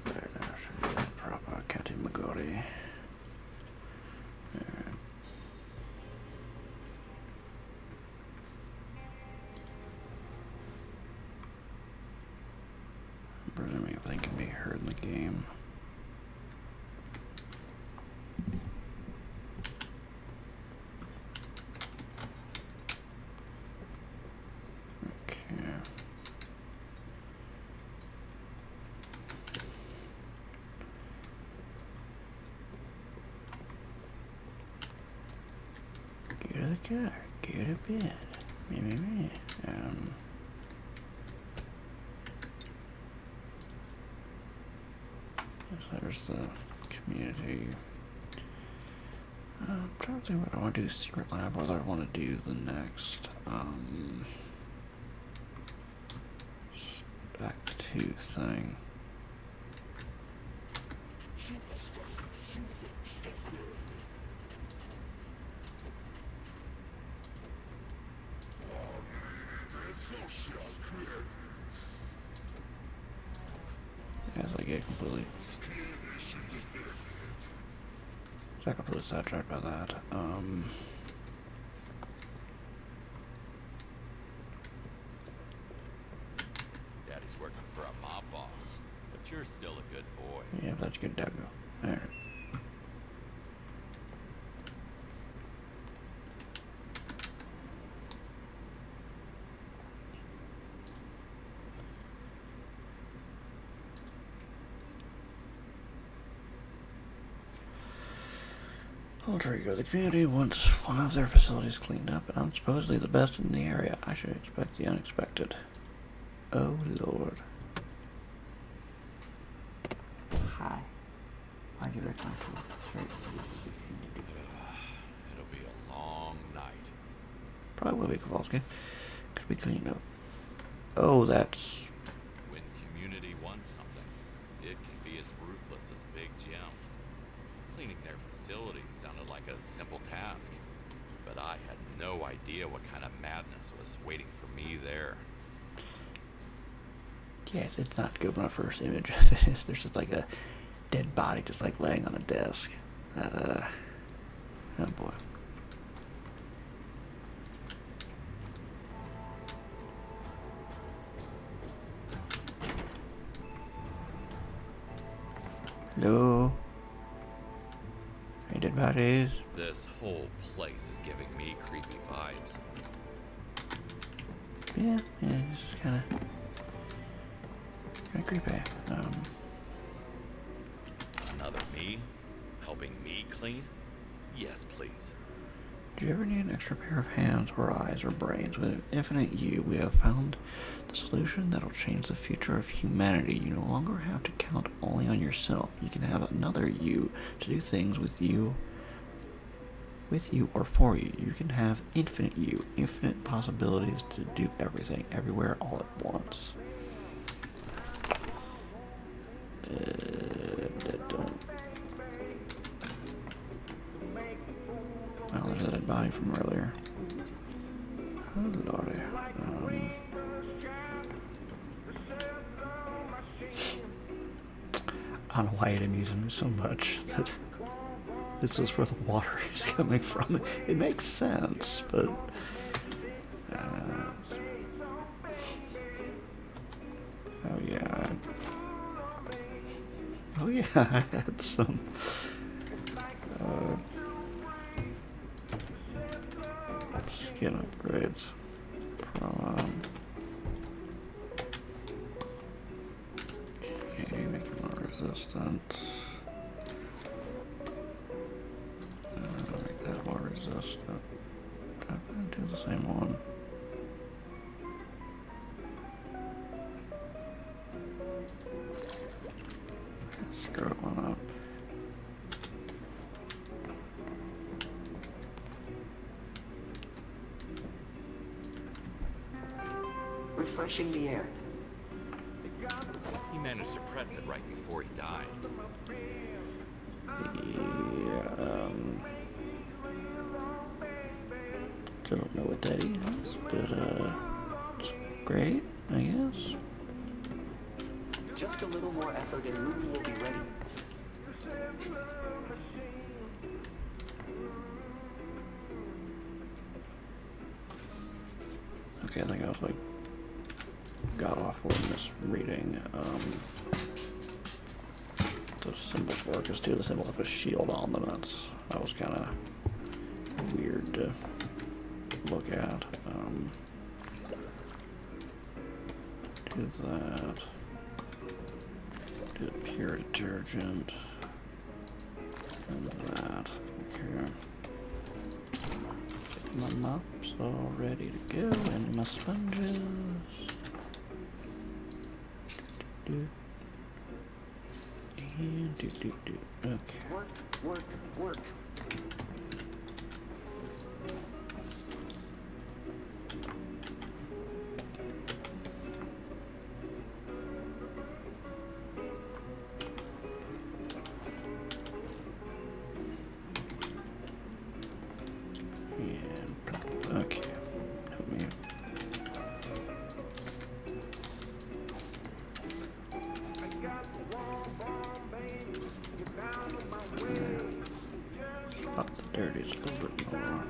There, now should be proper Catty Magori. nothing can be heard in the game. Okay. Go to the car, go to bed. Me. There's the community. I'm trying to think what I want to do secret lab, whether I want to do the next Act 2 thing. As I get completely sidetracked by that. Daddy's working for a mob boss, but you're still a good boy. Yeah, that's good, Doggo. Alright. Alter ego. The community wants one of their facilities cleaned up, and I'm supposedly the best in the area. I should expect the unexpected. Oh, Lord. Hi. Why'd you look like It'll be a long night. Probably will be, Kowalski. Could be cleaned up. Oh, that's... When community wants something, it can be as ruthless as Big Jim. Cleaning their facilities sounded like a simple task, but I had no idea what kind of madness was waiting for me there. Yeah, it's not good when my first image of it is. There's just like a dead body just like laying on a desk. That, oh boy. Hello? Any dead bodies? This whole place is giving me creepy vibes. Yeah, this is kinda creepy. Another me? Helping me clean? Yes, please. Do you ever need an extra pair of hands or eyes or brains? With an infinite you, we have found the solution that'll change the future of humanity. You no longer have to count only on yourself. You can have another you to do things with you or for you. You can have infinite you, infinite possibilities to do everything, everywhere, all at once. Well, there's a dead body from earlier. Oh, lordy. I don't know why it amuses me so much that this is where the water is coming from. It makes sense, but... oh, yeah. Oh, yeah, I had some... skin upgrades from... okay, make it more resistant. Make that more resistant. Tap into the same one. Screw one up. Refreshing the air. He managed to press it right before he died. Yeah, I don't know what that is, but, it's great, I guess. Just a little more effort and Ruby will be ready. Okay, I think I was like got awful in this reading. those symbols work is too. The symbols have a shield on them. That was kind of weird to look at. Do that. Do the pure detergent. And that. Okay. Get my mops all ready to go, and my sponges. Do. And do. Okay. Work. And plop. Okay. Help me. Spot the dirties a little bit more.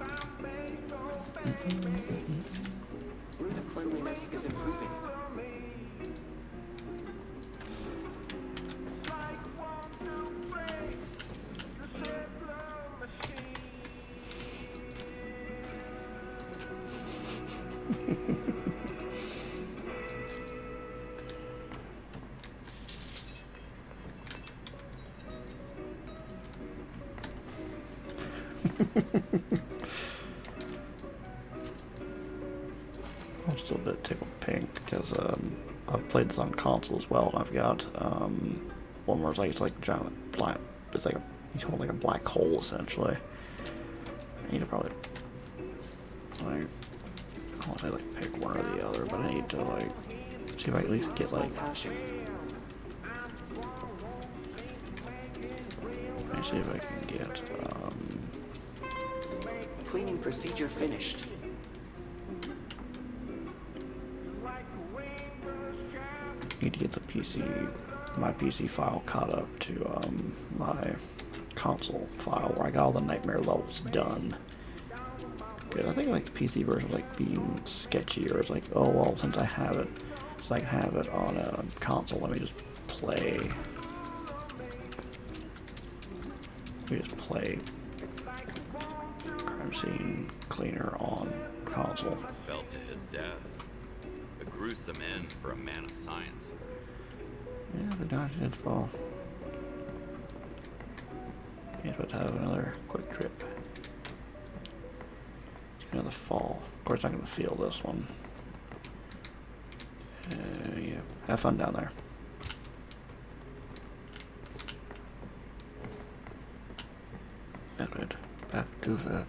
Room cleanliness is improving. I'm still a bit tickled pink because I've played this on console as well, and I've got one where it's like giant black. It's like he's holding like a black hole essentially. I need to probably like I want to like pick one or the other, but I need to like see if I can at least get like. Let me see if I can get. Cleaning procedure finished. Need to get my PC file caught up to my console file where I got all the nightmare levels done. Good. I think like the PC version was like being sketchier. It's like, oh well, since I have it, so I can have it on a console. Let me just play. Crime scene cleaner on console. Fell to his death. A gruesome end for a man of science. Yeah, the doctor did fall. He's about to have another quick trip. Another fall. Of course, not going to feel this one. Yeah. Have fun down there. Alright, back to work.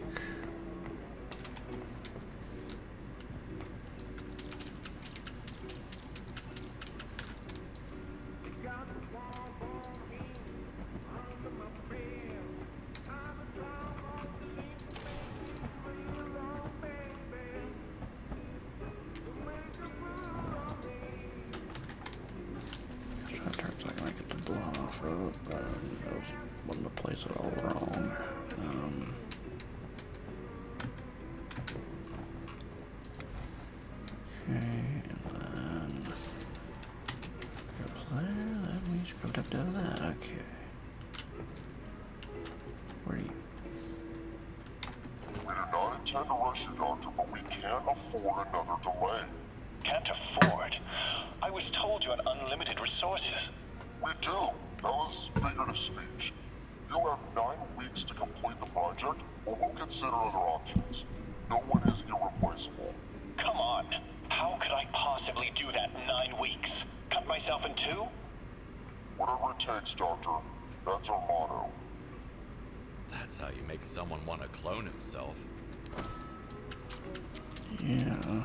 Sometimes I can get the blood off of it, but I was wanting to place it all wrong. Okay, and then there, then we scrubbed up down that. Okay. Where are you? We do not intend to rush you, Doctor, but we can't afford another delay. Can't afford? I was told you had unlimited resources. We do. That was figurative speech. You'll have 9 weeks to complete the project, or we'll consider other options. No one is irreplaceable. Come on. How could I possibly do that in 9 weeks? Cut myself in two? Whatever it takes, Doctor. That's our motto. That's how you make someone want to clone himself. Yeah.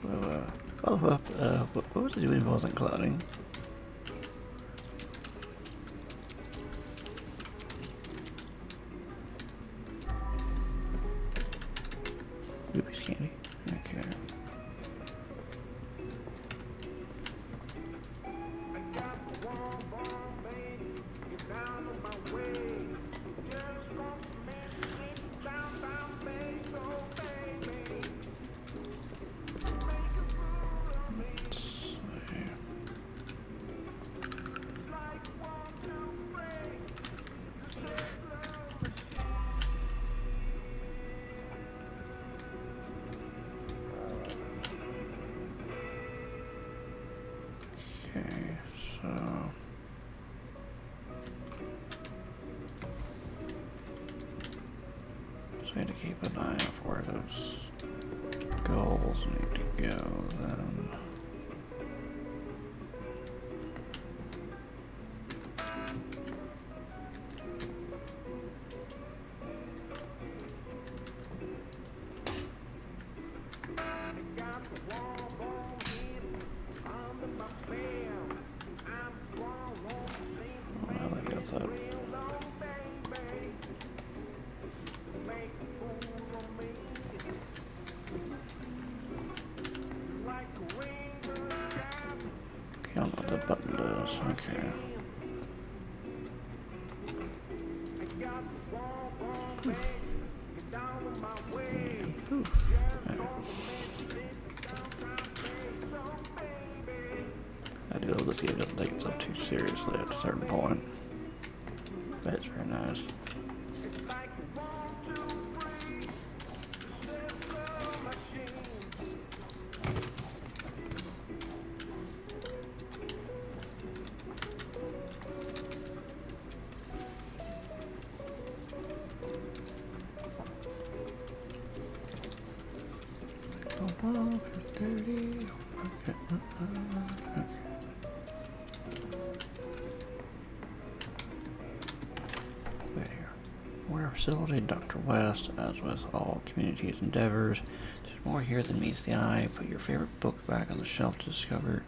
Well, what was it doing if it wasn't clouding? Ruby's candy. Okay. So I need to keep an eye out for where those goals need to go then. Well, I got that. Okay, I don't know what that button does. Okay. I do love this game doesn't take itself too seriously at a certain point. That's very nice. The walls are dirty. Okay. Wait here. We're a facility, Dr. West, as with all community's endeavors. There's more here than meets the eye. Put your favorite book back on the shelf to discover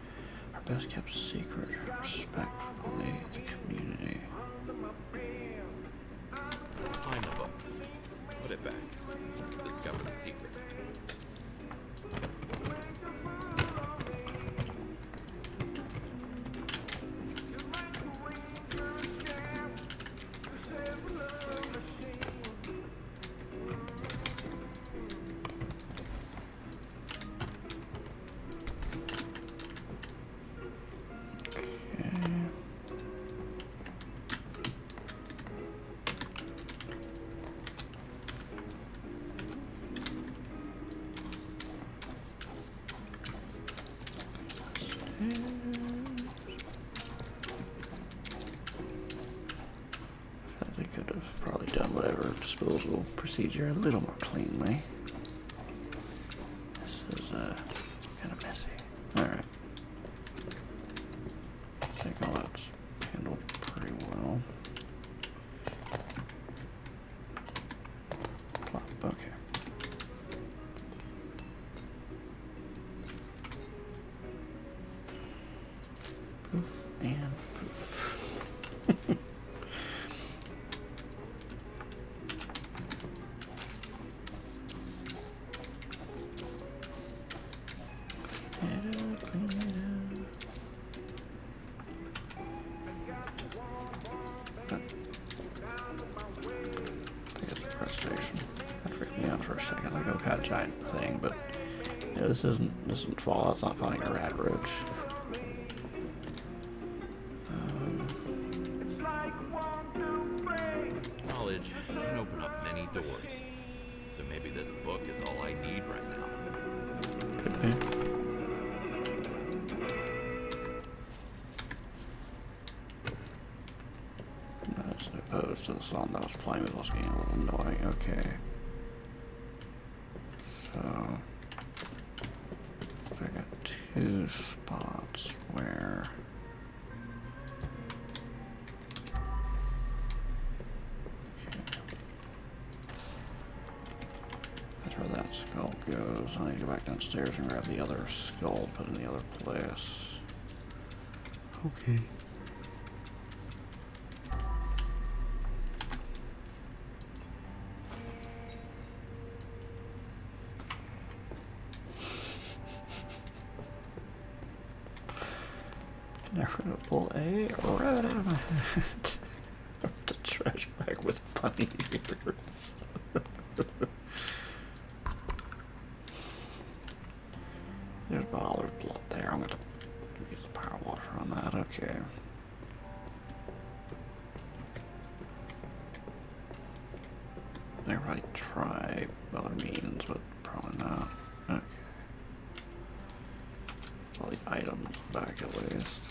our best kept secret. Respectfully, the community. Find the book. Put it back. Discover the secret. They could have probably done whatever disposal procedure a little more cleanly. This is kind of messy. Alright. I think all that's handled pretty well. Plop, okay. Poof and poof. For a second, like, oh god, giant thing, but yeah, this isn't Fallout. It's not finding a rat roach. Knowledge can open up many doors. So maybe this book is all I need right now. Could be. As opposed to the song that was playing, it was getting a little annoying. Okay. So, I got two spots where that's where that skull goes. I need to go back downstairs and grab the other skull, put it in the other place. Okay. Never gonna pull a rabbit out of my hat. The trash bag with bunny ears. There's about all there's blood there. I'm gonna use the power washer on that. Okay. They might try other means, but probably not. Okay. All the items back at least.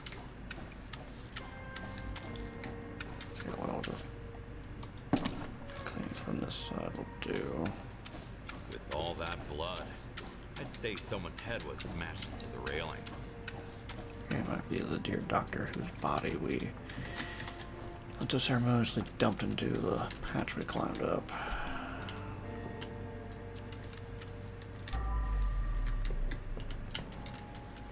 someone's head was smashed into the railing. It might be the dear doctor whose body we unceremoniously dumped into the hatch we climbed up.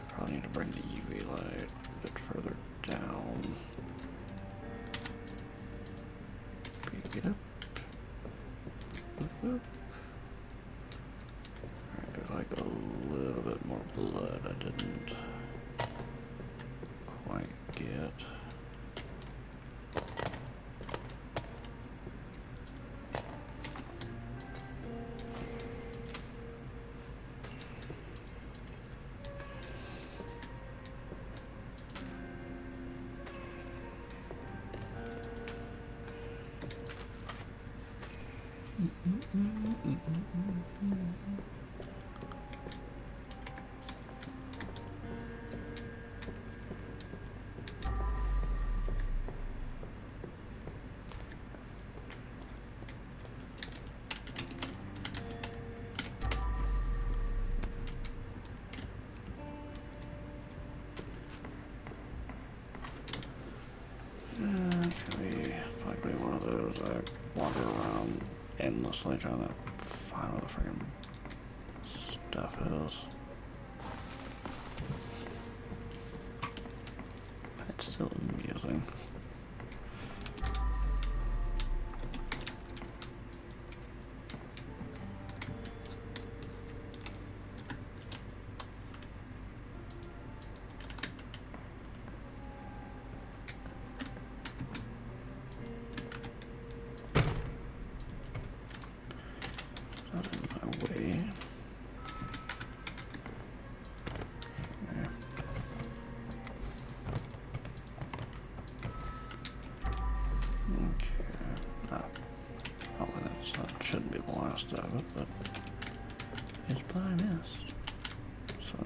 Probably need to bring the UV light a bit further down. Pick it up. Alright, there's like a little bit more blood I didn't quite get. It's gonna be likely one of those I wander around endlessly trying to find what the freaking stuff is. It's still amusing. Not in my way. Okay. Probably that shouldn't be the last of it, but it's what I missed. So.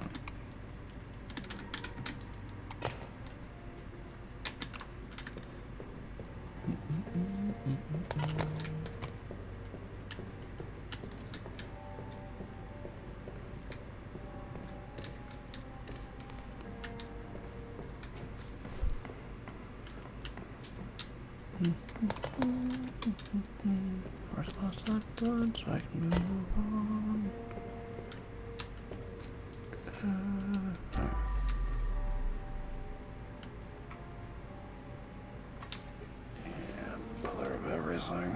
First lost that blood so I can move on. Alright. Yeah, mother of everything.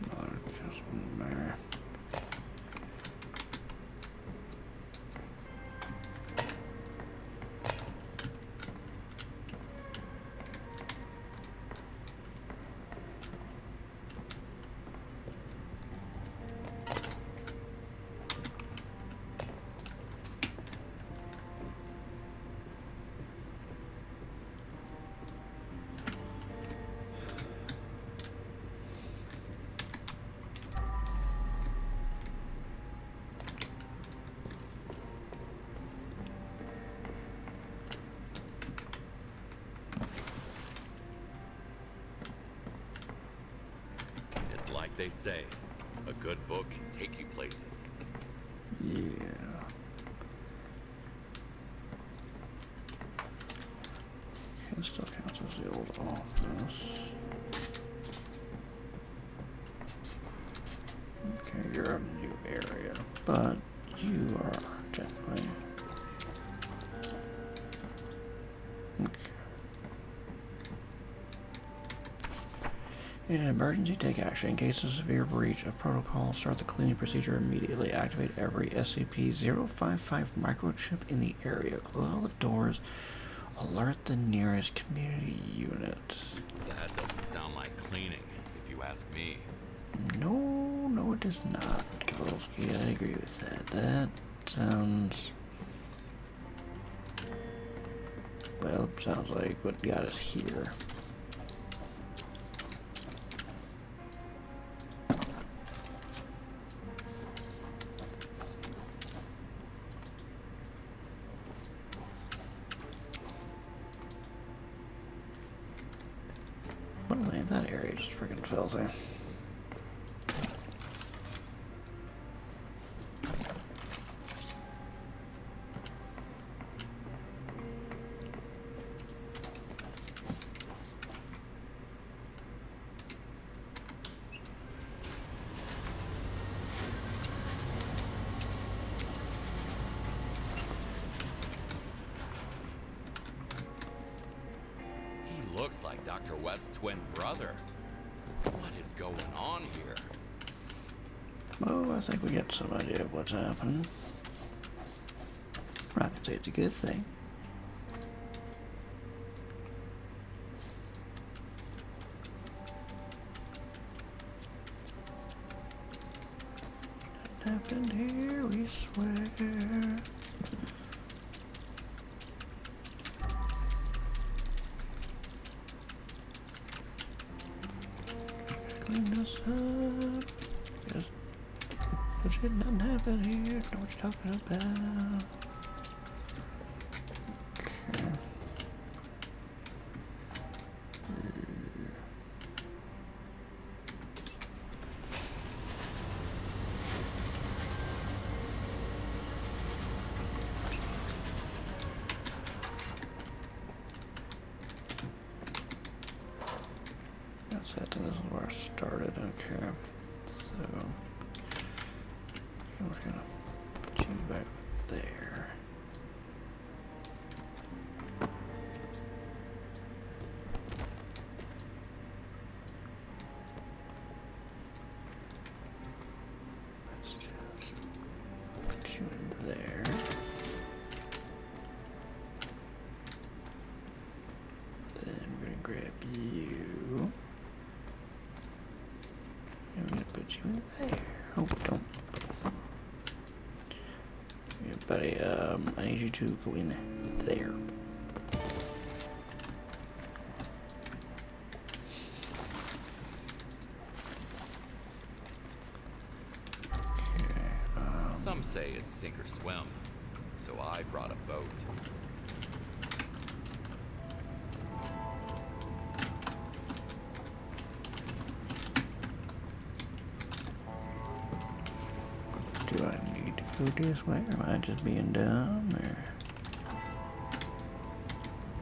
Mother just Mary. It's like they say, a good book can take you places. Yeah. It still counts as the old office. Okay, you're a new area, but you are technically. Okay. In an emergency, take action. In case of severe breach of protocol, start the cleaning procedure immediately. Activate every SCP-055 microchip in the area. Close all the doors. Alert the nearest community unit. That doesn't sound like cleaning, if you ask me. No, it does not, Kowalski. I agree with that. That sounds... well, sounds like what got us here. Well, ain't that area just freaking filthy. looks like Dr. West's twin brother. What is going on here? Oh, I think we got some idea of what's happening. I could say it's a good thing. What happened here, we swear. Clean this up. Yes. What shit doesn't happen here? Know what you're talking about. Okay. That's it. This is where I started. Okay. So, we're gonna put you back there. Let's just put you in there. Then we're gonna grab you. And we're gonna put you in there. Oh, don't. Yeah, buddy, I need you to go in there. Okay, Some say it's sink or swim, so I brought a boat. do I need to go this way, or am I just being dumb, or?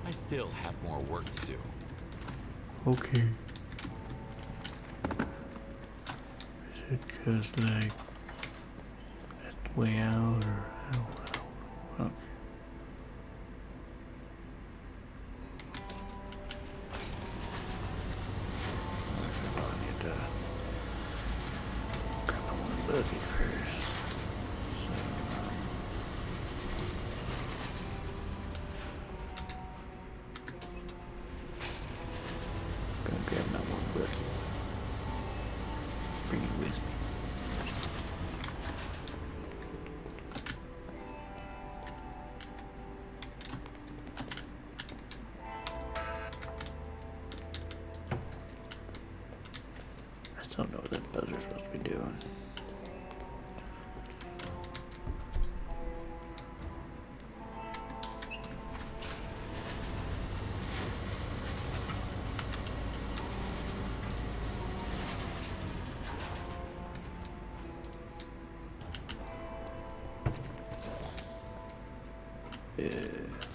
I still have more work to do. Okay. Is it cause, like, that's way out, or how? Okay. I need to grab my one bucket first. So, gonna grab my one bucket. Bring it with me. I still don't know what that buzzer's supposed to be doing.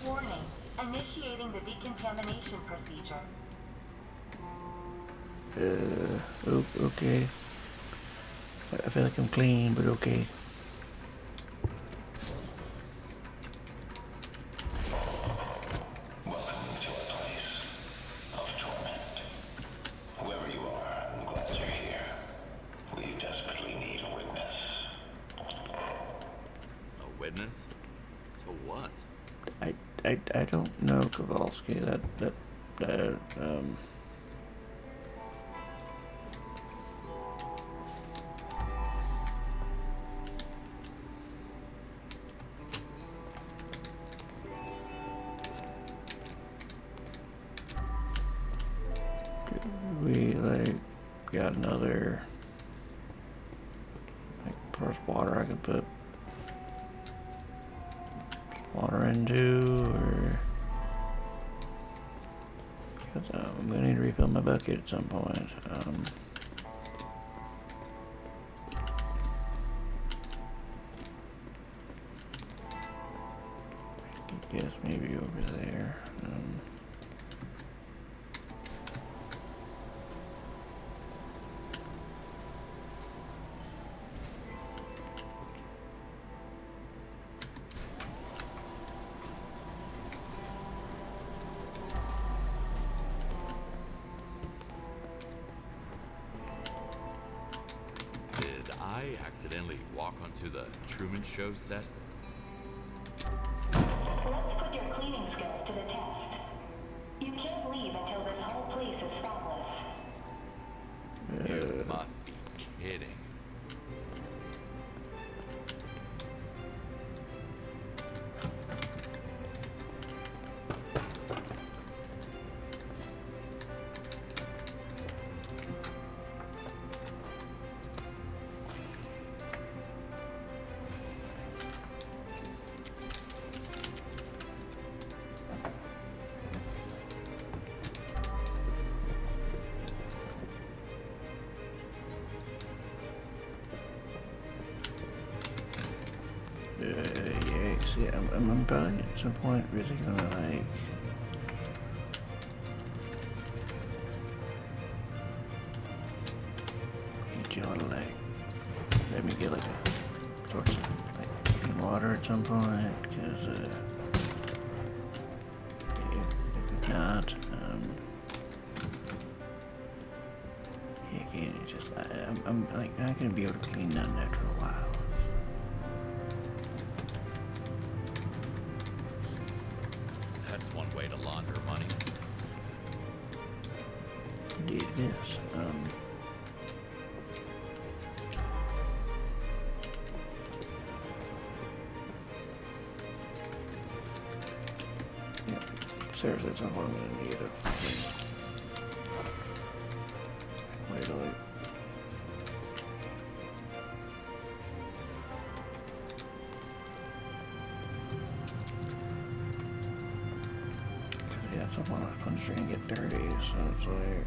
Warning. Initiating the decontamination procedure. Okay. I feel like I'm clean, but okay. Welcome to a place of torment. Whoever you are, I'm glad you're here. We desperately need a witness. A witness? To what? I don't know, Kowalski. We, like, got another, like, first water I could put water into, or, because I'm gonna need to refill my bucket at some point. I guess maybe over there. accidentally walk onto the Truman Show set? Let's put your cleaning skills to the test. You can't leave until this whole place is spotless. You must be kidding. Yeah, see, I'm probably at some point really gonna like need y'all to like let me get like a source of like clean water at some point, because if not, yeah, again, it's just I'm like not gonna be able to clean nothing after a while. That's one way to launder money. Indeed it is. Yeah, seriously, it's not what I'm gonna need of. Wait till it. Yeah, at some point my sponge are gonna get dirty, so it's like.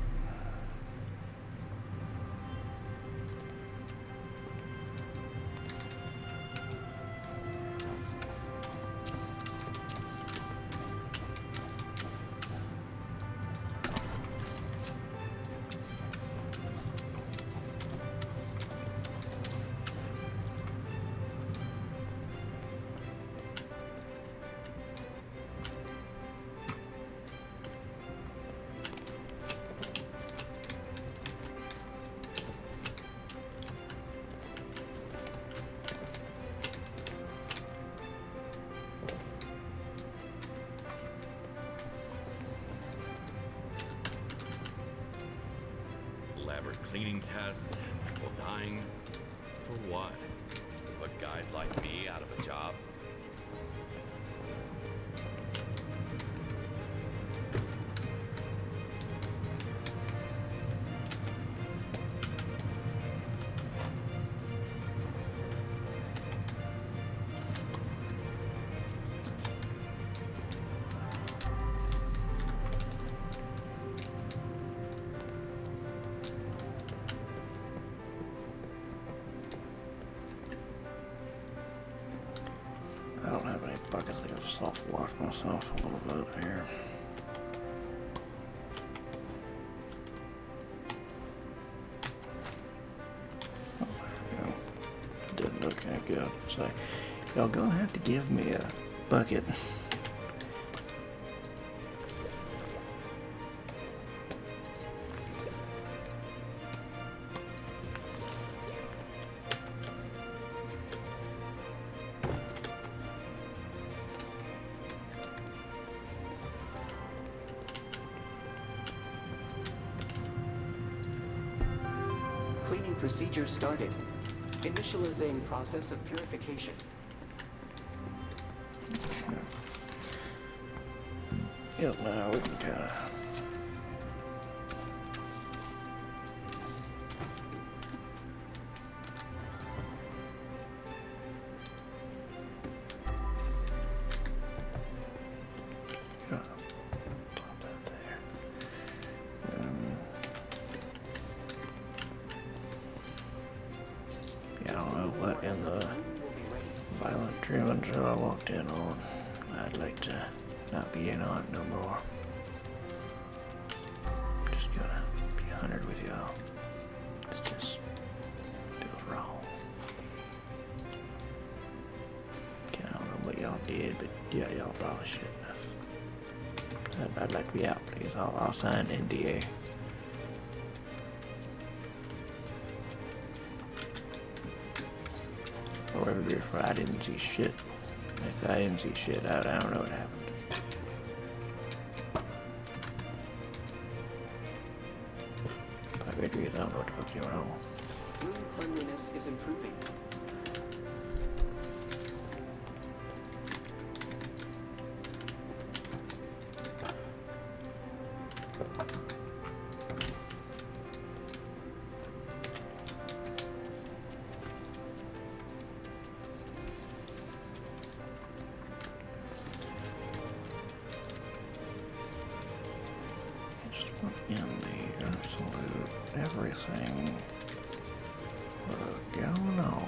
Elaborate cleaning tests, people dying. For what? Put guys like me out of a job? I don't have any buckets. I gotta soft wash myself a little bit here. Oh, there we go. Didn't look that good. It's like, y'all gonna have to give me a bucket. Cleaning procedure started. Initializing process of purification. Yep, now we can kinda. Plop that there. Yeah, I don't know what in the violent Truman show I walked in on. I'd like to not be in on it no more. Just gonna be 100 with y'all. It just feels wrong. I don't know what y'all did, but yeah, y'all probably shouldn't have. I'd like to be out, please. I'll sign NDA. I didn't see shit. I didn't see shit. I don't know what happened. I don't know what the fuck's going on. Room cleanliness is improving. I just want in the absolute everything. But, you know.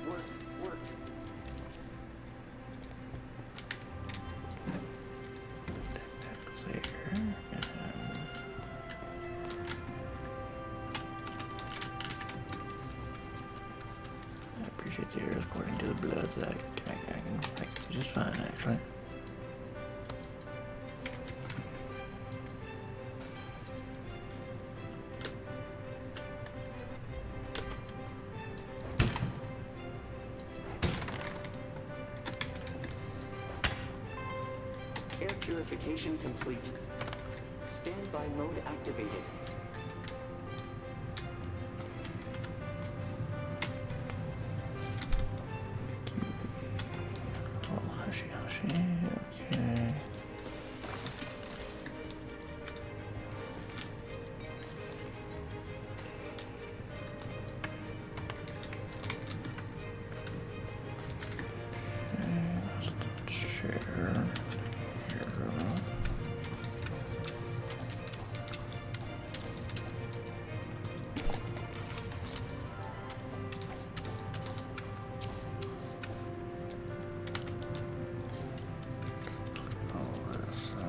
Work. I appreciate the errors according to the blood that I can do just fine, actually. Air purification complete. Standby mode activated. Oh, hushy. Okay. That's the chair. Here. All this up.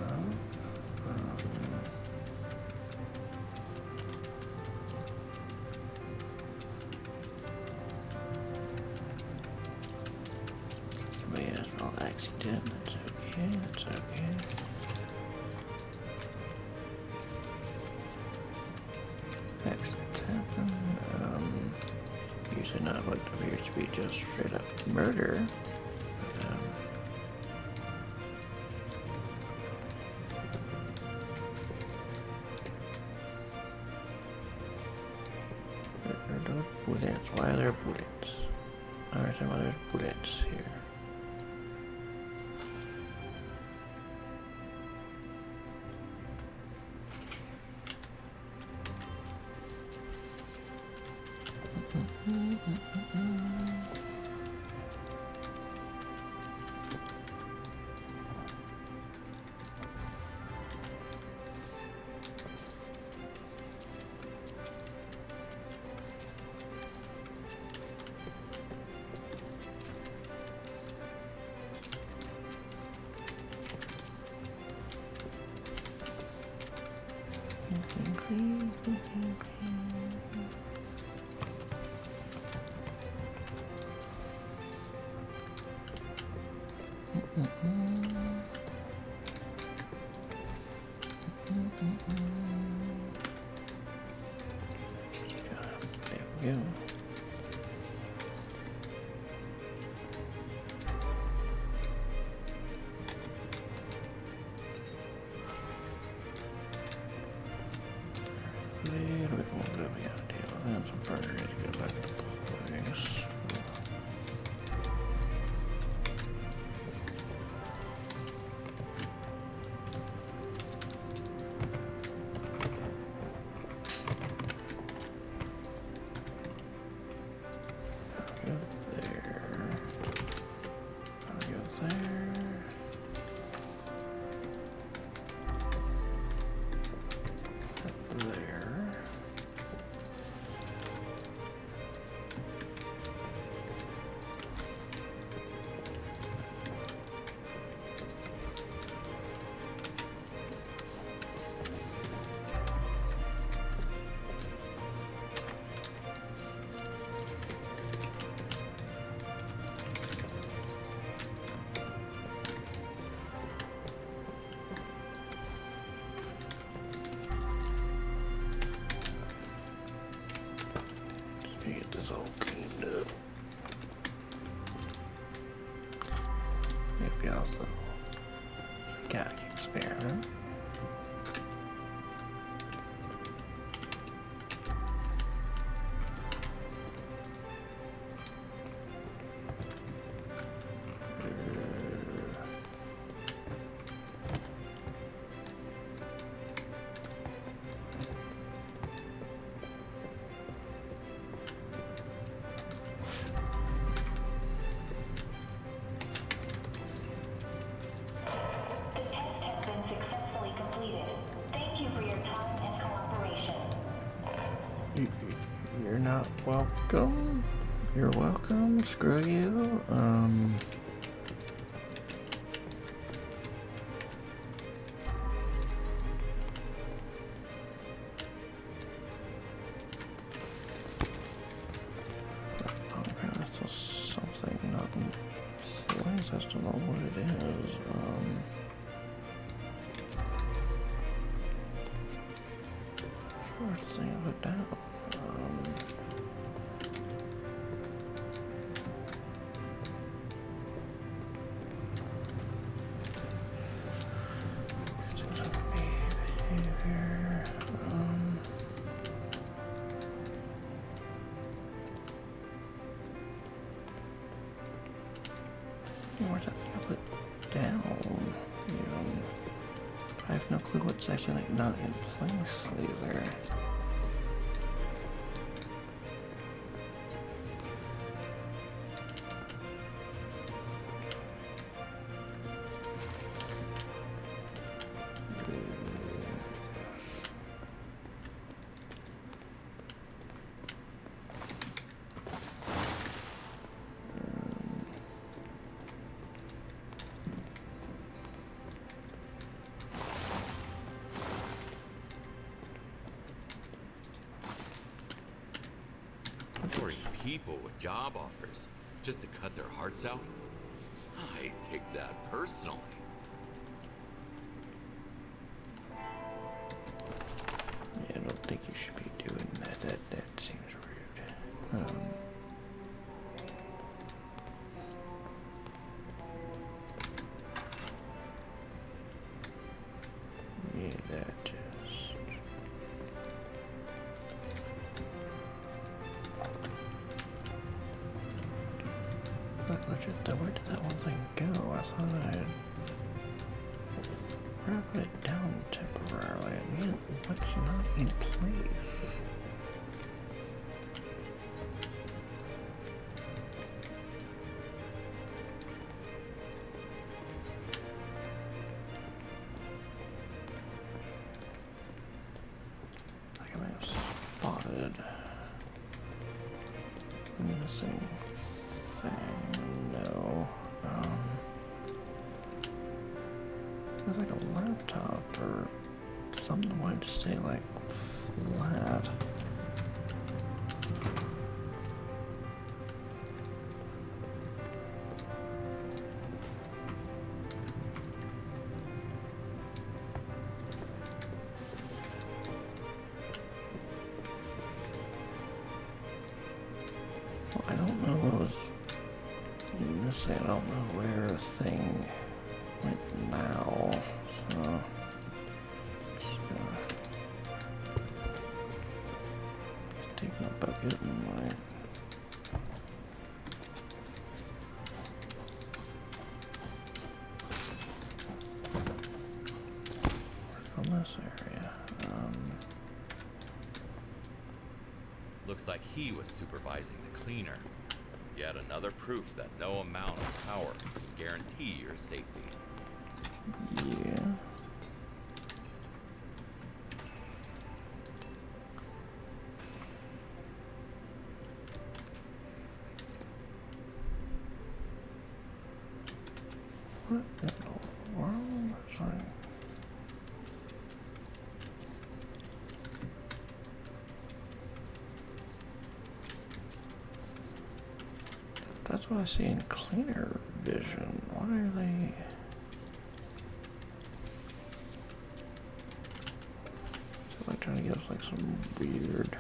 May as well accident. That's okay. Accidents happen. Usually not what appears to be just straight up murder. But, where are those bullets? Why are there bullets? I don't understand why there's bullets here. There we go. A little bit more blood we gotta deal with. And some further to get back in place. Maybe a little psychotic experiment. The test has been successfully completed. Thank you for your time and cooperation. You're not welcome. You're welcome. Screw you. Apparently there's something not in place. I just don't know what it is. First thing I put down. Behavior. Where's that thing I put down? I have no clue what's actually like not in place either. For people with job offers just to cut their hearts out? I take that personally. Yeah, I don't think you should be doing that. That seems rude. Yeah, that just... But legit though, where did that one thing go? I thought I had... Where did I put it down temporarily? Again, what's not in place? Like I may have spotted the missing thing. No. There's like a laptop or something I wanted to say like flat. Well, I don't know what was missing. I don't know where the thing went now. So just gonna take my bucket and like work on this area. Looks like he was supervising the cleaner. Yet another proof that no amount of power can guarantee your safety. Yeah. What in the world? It's like... That's what I see in cleaner vision. What are they? So like trying to give us like some weird,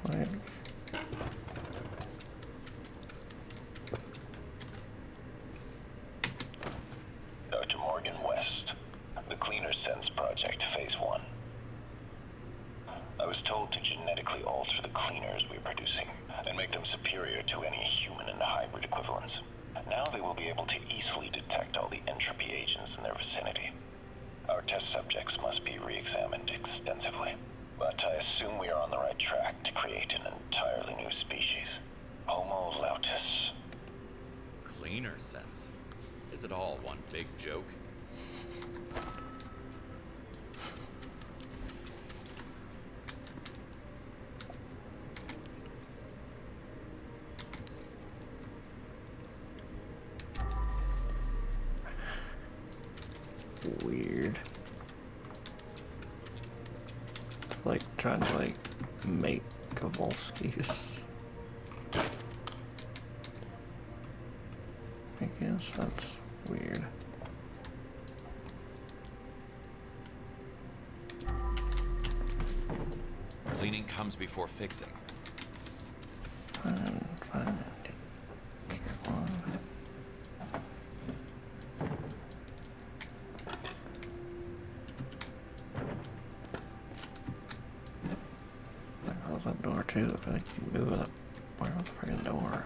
like to any human and hybrid equivalents. Now they will be able to easily detect all the entropy agents in their vicinity. Our test subjects must be re-examined extensively, but I assume we are on the right track to create an entirely new species. Homo lautus. Cleaner sense. Is it all one big joke? Weird. Like trying to like make Kowalski's. I guess that's weird. Cleaning comes before fixing. Fine. Careful. I close that door too. I feel like you move it. Where are the freaking doors?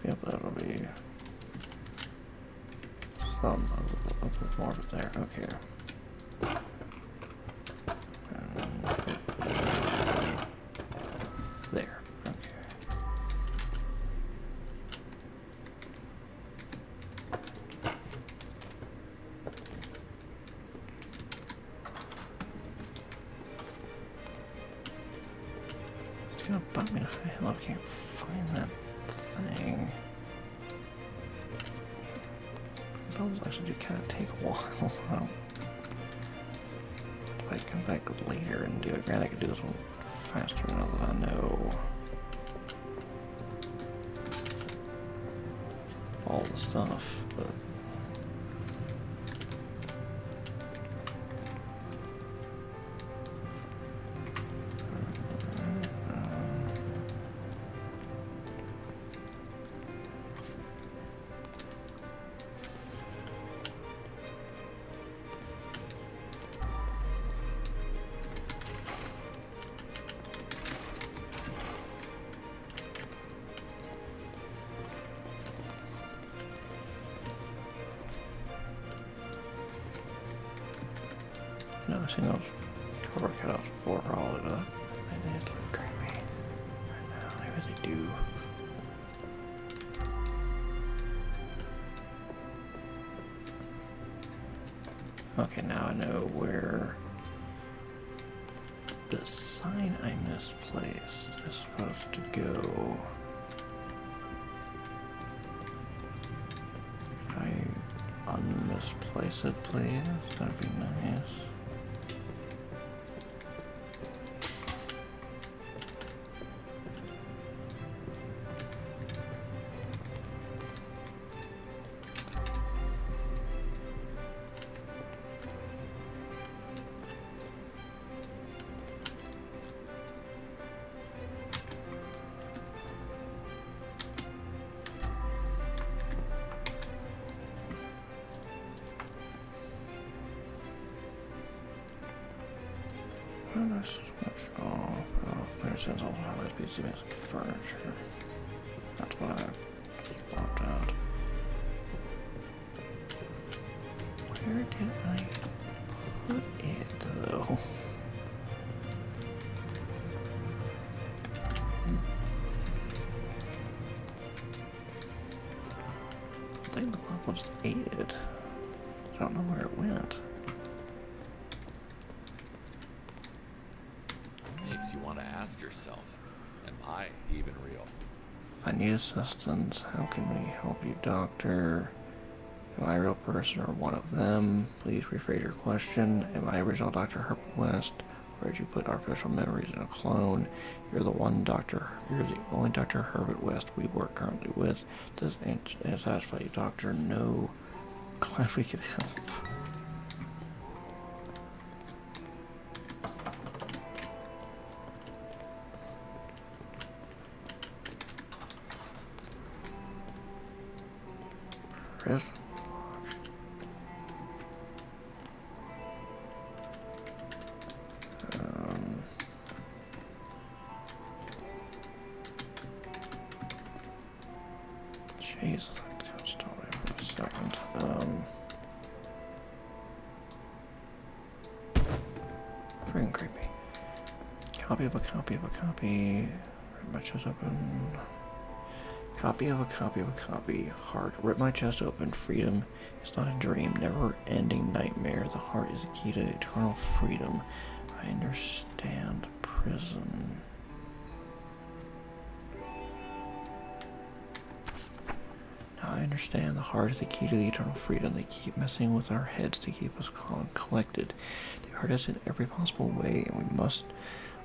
Yep, that'll be some of more of there. Okay. And there. Okay. It's gonna bug me. I can't find that thing. Those actually do kind of take a while. I'd like come back later and do it. Granted, I could do this one faster now that I know all the stuff, but no, I've seen those cardboard cutouts before for all of it. They did look creepy. Right now, they really do. Okay, now I know where the sign I misplaced is supposed to go. Can I unmisplace it, please? That'd be nice. What did I switch off? Oh, clear sense all highways, PC basic furniture. That's what I swapped out. Where did I put it though? I think the level just ate it. I don't know where it went. Makes you want to ask yourself, am I even real? I need assistance. How can we help you, doctor? Am I a real person or one of them? Please rephrase your question. Am I original Dr. Herbert West? Or did you put artificial memories in a clone? You're the only Dr. Herbert West we work currently with. Does it satisfy you, doctor? No. Glad we could help. prison. Jeez, that got started for a second. Freaking creepy. Copy of a copy of a copy. Rip my chest open. Copy of a copy of a copy. Heart. Rip my chest open. Freedom is not a dream. Never-ending nightmare. The heart is the key to eternal freedom. I understand prison. Now I understand the heart is the key to the eternal freedom. They keep messing with our heads to keep us calm and collected. They hurt us in every possible way, and we must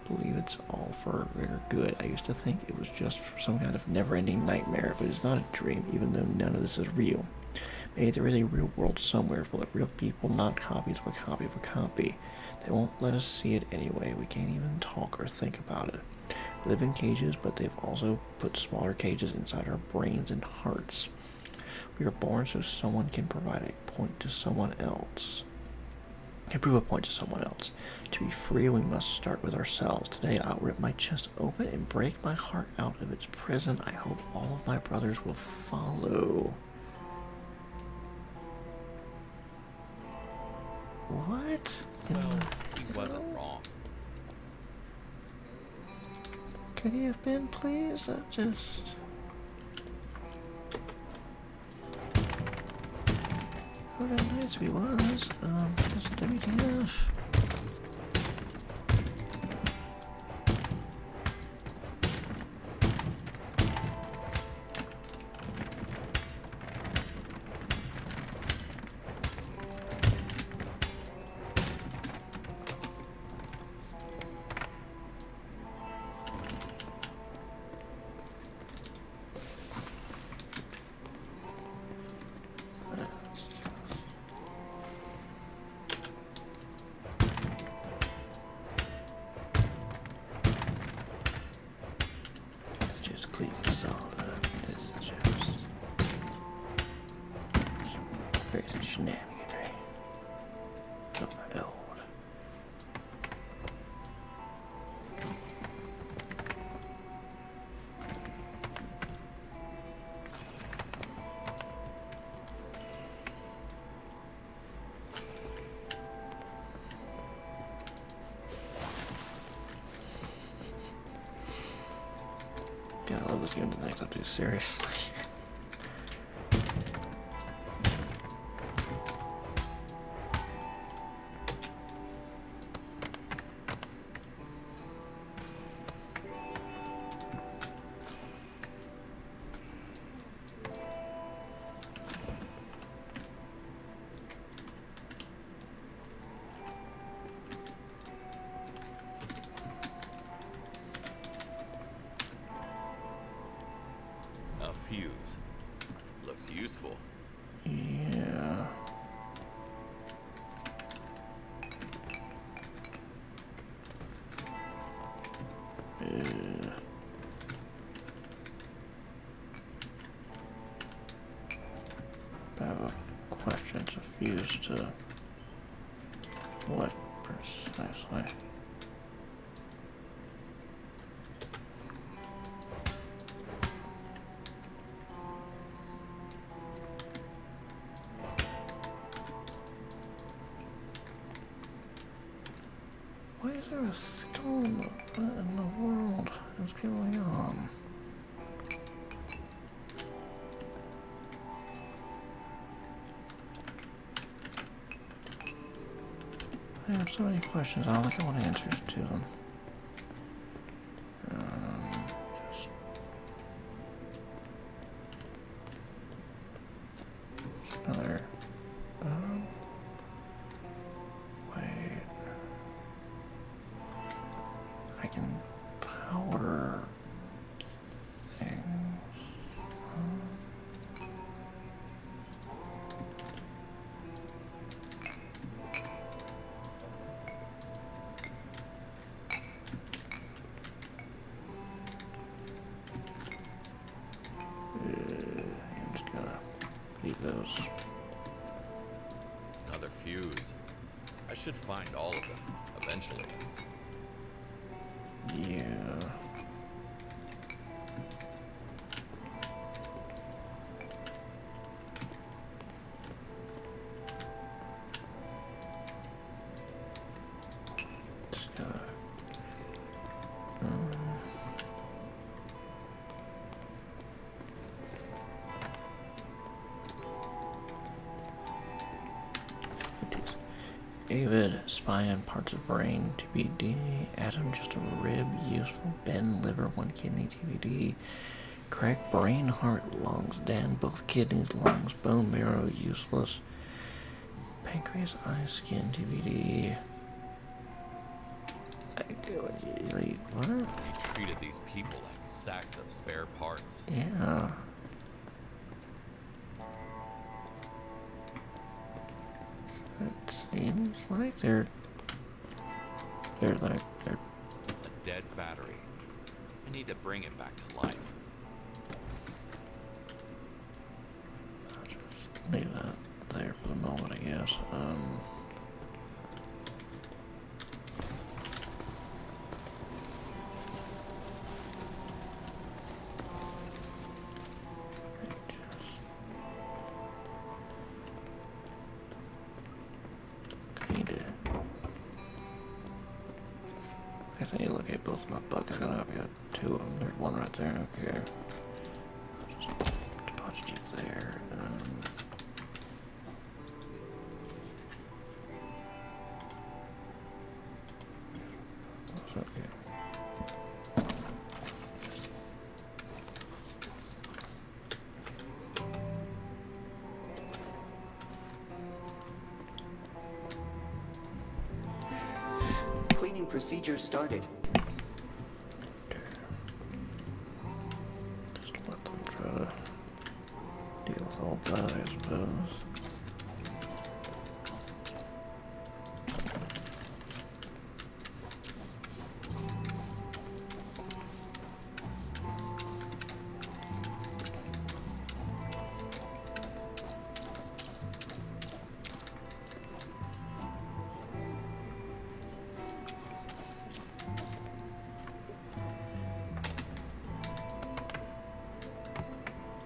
believe it's all for greater good. I used to think it was just some kind of never-ending nightmare, but it's not a dream, even though none of this is real. Maybe there is a real world somewhere full of real people, not copies of a copy of a copy. They won't let us see it anyway. We can't even talk or think about it. We live in cages, but they've also put smaller cages inside our brains and hearts. We are born so someone can provide a point to someone else. Can prove a point to someone else. To be free, we must start with ourselves. Today, I'll rip my chest open and break my heart out of its prison. I hope all of my brothers will follow. What? Well, he wasn't wrong. Could he have been, please? That just... How very nice he was. Just WTF. Clean this all up. This is just some crazy shenaniganry. Oh my lord. God, I love this game tonight. Don't do seriously. Fuse. Looks useful. Yeah. I have a question. It's a fuse to what precisely? Why is there a skull in the world? What's going on? I have so many questions. I don't think I want answers to them. Just another. Wait. I can power things. Leave those. Another fuse. I should find all of them, eventually. Yeah. Just gonna... David, spine and parts of brain, TBD. Adam, just a rib, useful. Ben, liver, 1 kidney, TBD. Craig, brain, heart, lungs. Dan, both kidneys, lungs, bone marrow, useless. Pancreas, eye, skin, TBD. What? They treated these people like sacks of spare parts. Yeah. It seems like they're A dead battery. I need to bring it back to life. I'll just leave that there for the moment, I guess. I need to look at both of my buckets. I've got 2 of them. There's one right there. Okay. I'll just deposit you there. Okay. Cleaning procedure started. Just let them try to deal with all that, I suppose.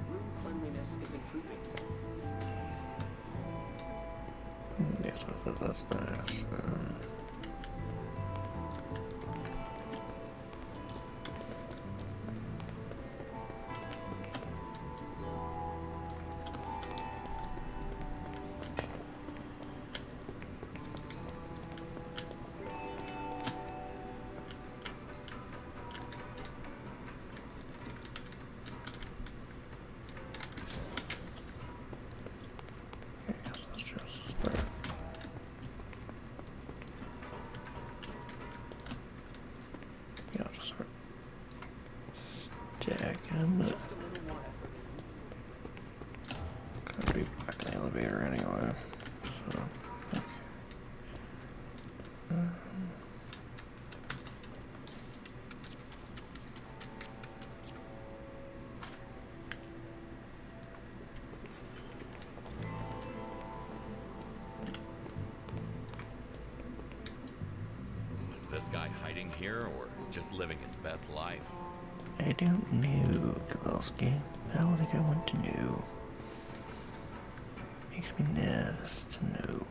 Room cleanliness is improving. Yes, that's nice. Yes, let's just start. Yeah, I'll just start stacking them. Just a little more effort. Gonna be back in the elevator anyway. So, okay. Was this guy hiding here or just living his best life? I don't know, Kowalski. I don't think I want to know. Makes me nervous to know.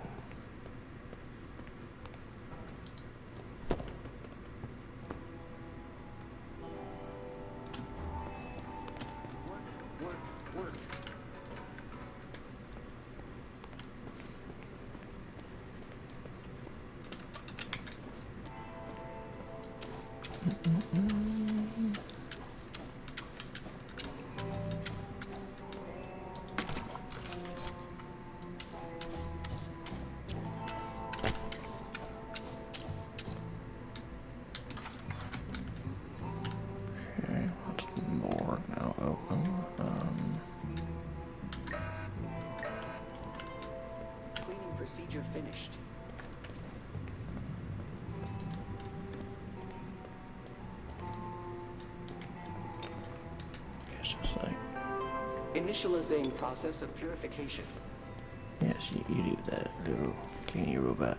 Work, work, work. Okay, what's the morgue now open? Cleaning procedure finished. Guess it's like Initializing process of purification. Yes, you do that, little cleaning robot.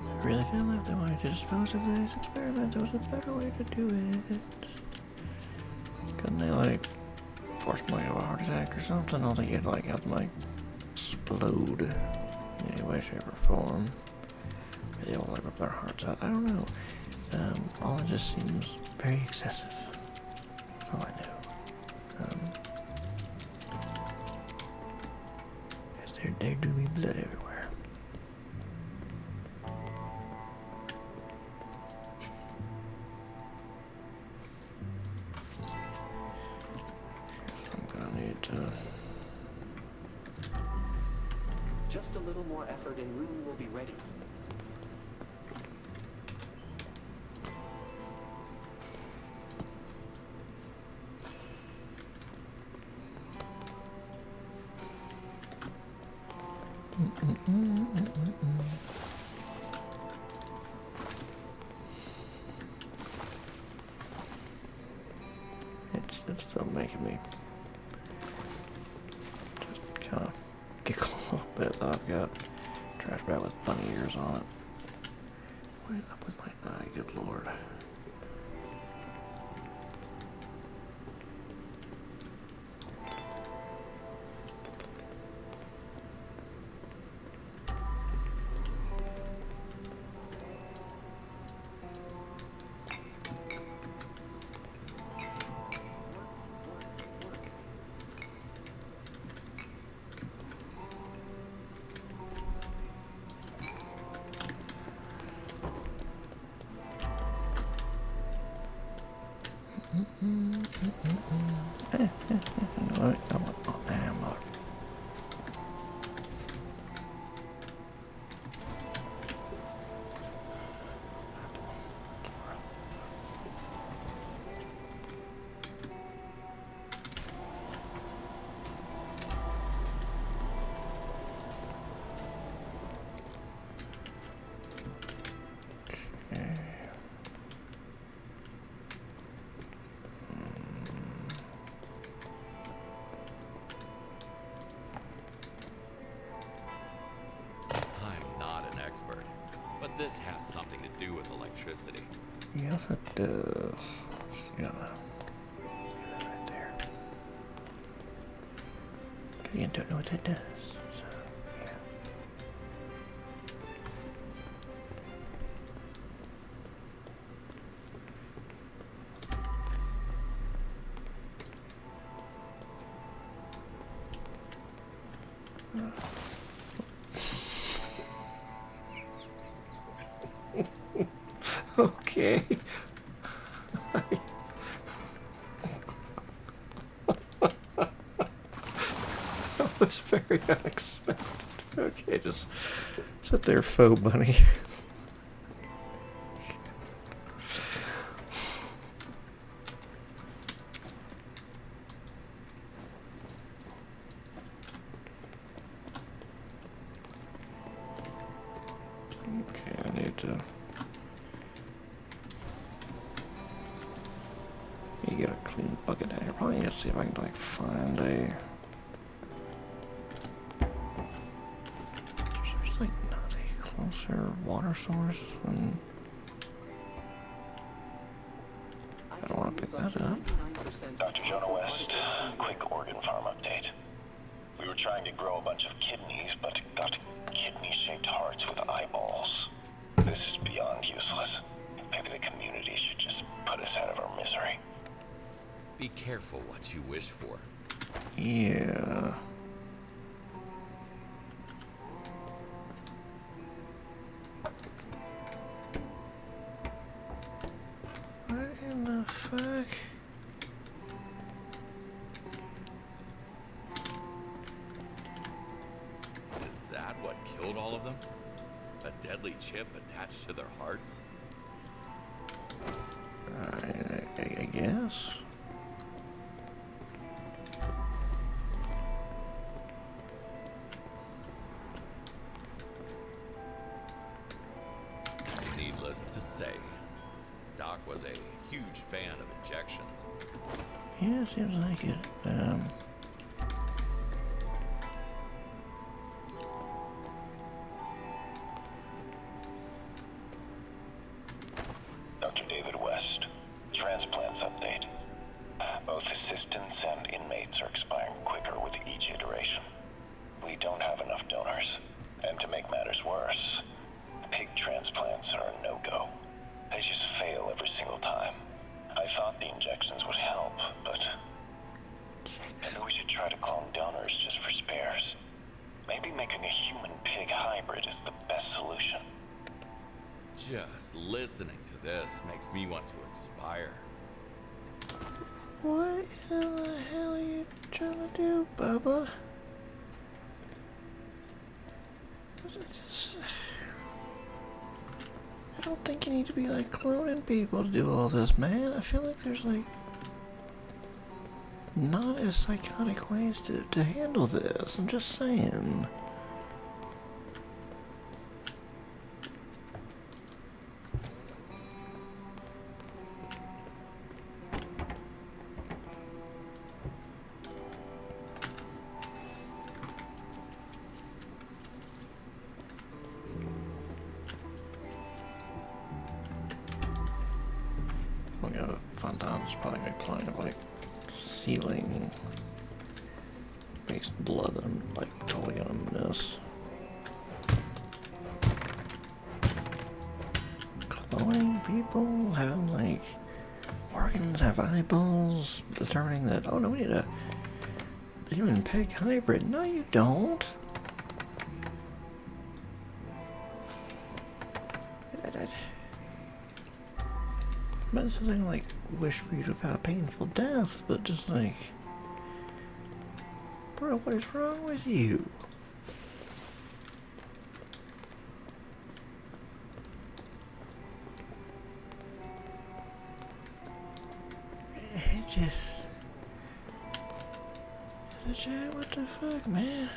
I really feel like they wanted to dispose of this experiment. There was a better way to do it. Couldn't they, like, force me to have a heart attack or something? Or they could, like, help them, like, explode in any way, shape, or form. Maybe they all, like, rip their hearts out. I don't know. All it just seems very excessive. That's all I know. There do be blood everywhere. I'm gonna need to... Just a little more effort and room will be ready. It's still making me just kind of giggle a little bit that I've got a trash bag with bunny ears on it. What is up with my eye? Good lord. I'm not an expert, but this has something to do with electricity. Yes, it does. Just gonna leave that right there. Again, don't know what that does. So, yeah. Okay. That was very unexpected. Okay, just sit there, faux bunny. Okay, I need to... You get a clean bucket down here. Probably need to see if I can, like, find a... There's, like, not a closer water source than... I don't want to pick that up. Dr. Jonah West, quick organ farm update. We were trying to grow a bunch of kidneys, but got kidney-shaped hearts with eyeballs. This is beyond useless. Maybe the community should just put us out of our misery. Be careful what you wish for. Yeah. What in the fuck? Is that what killed all of them? A deadly chip attached to their hearts? Doc was a huge fan of injections. Yeah, seems like it. Dr. David West. Transplants update. Both assistants and inmates are expiring quicker with each iteration. We don't have enough donors. And to make matters worse, pig transplants are a no-go. They just fail every single time. I thought the injections would help, but maybe we should try to clone donors just for spares. Maybe making a human-pig hybrid is the best solution. Just listening to this makes me want to expire. What in the hell are you trying to do, Bubba? I don't think you need to be like cloning people to do all this, man. I feel like there's like not as psychotic ways to handle this. I'm just saying. We'll go fun times, probably make plenty of like ceiling based blood that I'm like totally gonna miss. Cloning people, having like organs have eyeballs, determining that, oh no, we need a human pig hybrid. No, you don't. I'm not saying like wish for you to have had a painful death, but just like, bro, what is wrong with you? It just, what the fuck, man?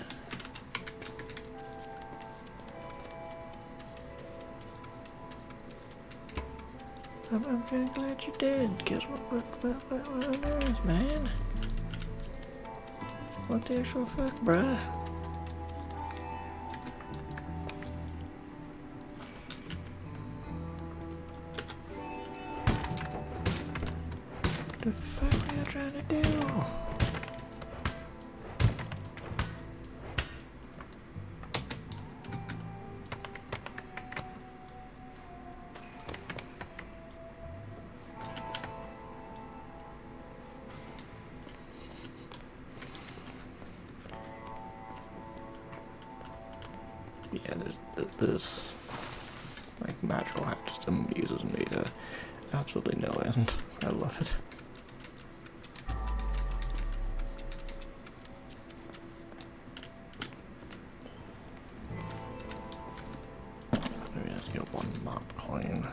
I'm kinda glad you did, cause what on earth, man? What the actual fuck, bruh? The fuck are you trying to do? Yeah, this like magical hack just amuses me to absolutely no end. I love it. Maybe let's get one mop clean.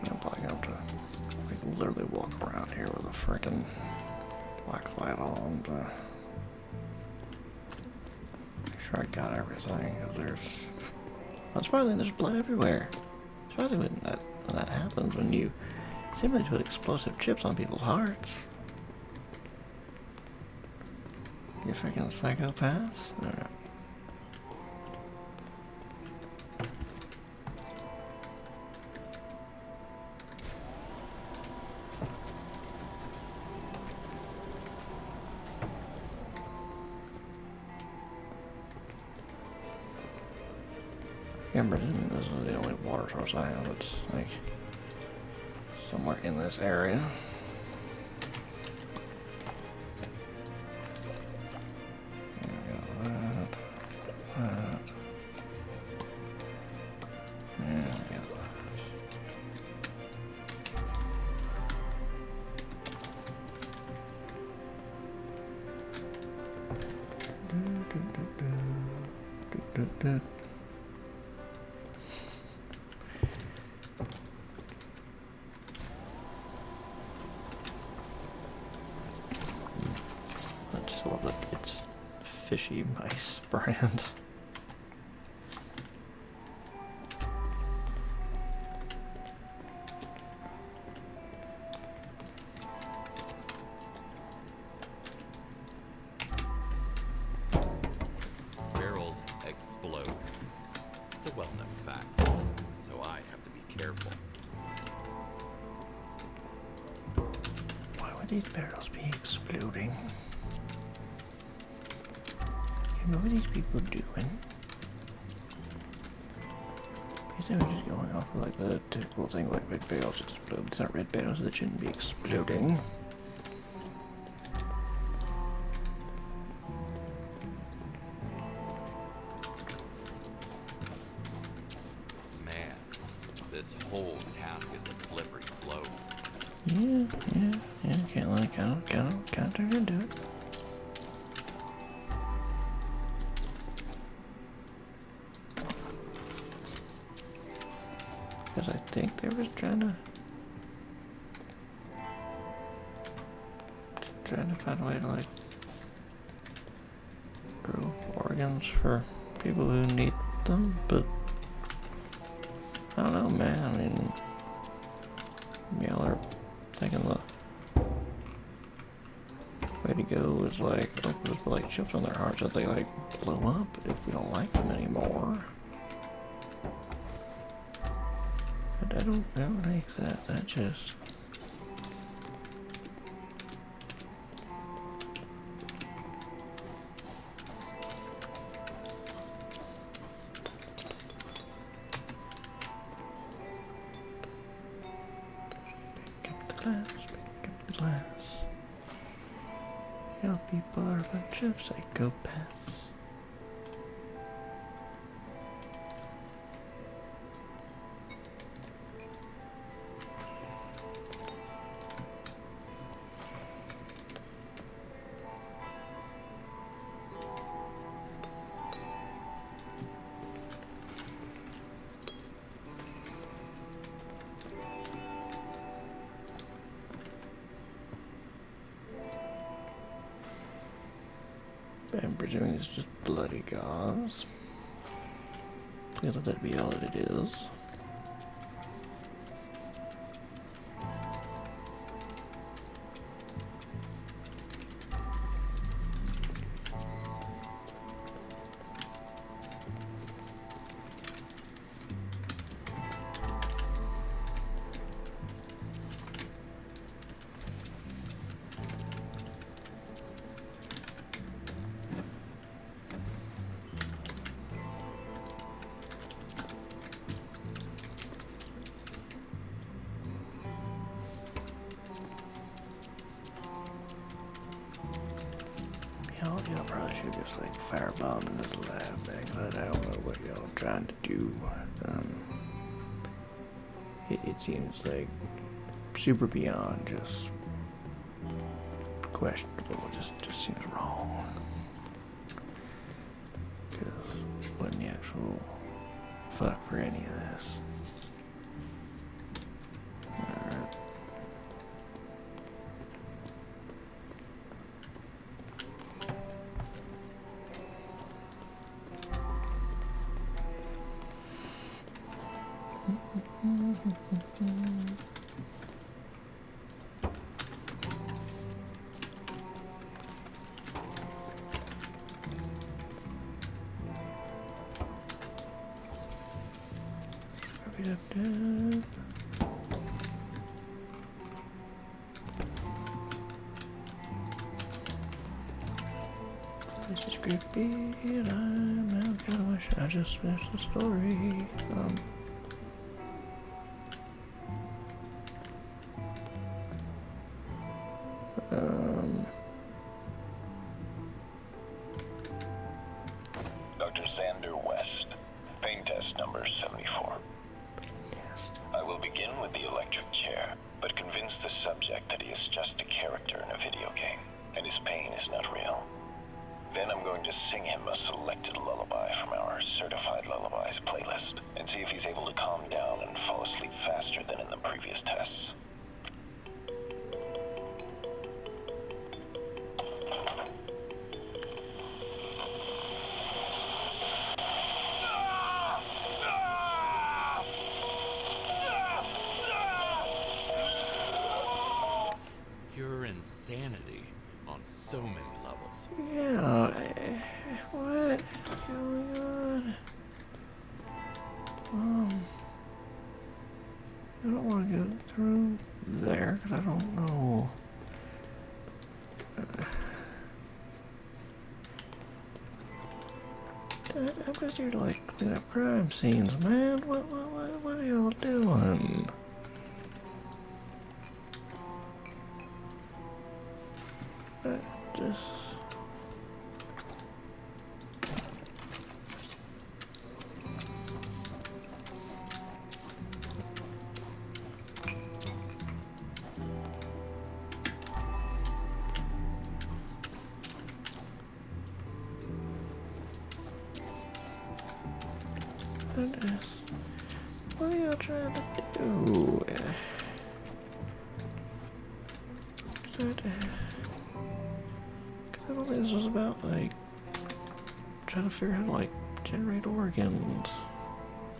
I'm probably going to like literally walk around here with a freaking black light on to make sure I got everything. Cause I'm surprising there's blood everywhere. Especially when that happens, when you seemingly put explosive chips on people's hearts. You freaking psychopaths. Alright. Remember, this is the only water source I have. It's like somewhere in this area. I just love that it's Fishy Mice brand. Barrels explode. It's a well-known fact, so I have to be careful. Why would these barrels be exploding? You know what these people doing? Because they were just going off of like the typical thing like red barrels explode. These aren't red barrels that shouldn't be exploding. Man, this whole task is a slippery slope. Yeah. Can't let it can't turn into it. Because I think they were trying to find a way to like grow organs for people who need them, but I don't know, man. I mean, y'all are thinking the way to go is like, oh, just put like chips on their hearts that they like blow up if we don't like them anymore. But I don't like that. That just... Pick up the glass. Y'all people are a bunch of psychopaths. I'm presuming it's just bloody gauze. Please let that be all that it is. Y'all probably should just like firebomb into the lab thing, but I don't know what y'all are trying to do. It seems like super beyond just questionable. It just seems wrong. Because it wasn't the actual fuck for any of this. Alright. This is creepy, and I'm now kinda wish I just finished the story. Dr. Xander West, pain test number 74. I will begin with the electric chair, but convince the subject that he is just a character in a video game, and his pain is not real. Then I'm going to sing him a selected lullaby from our Certified Lullabies playlist, and see if he's able to calm down and fall asleep faster than in the previous tests. Pure insanity on so many levels. Yeah, what is going on? I don't want to go through there because I don't know. I'm just here to like clean up crime scenes, man. What are y'all doing? Just. What are y'all trying to do? I don't think this was about, like, trying to figure out how to, like, generate organs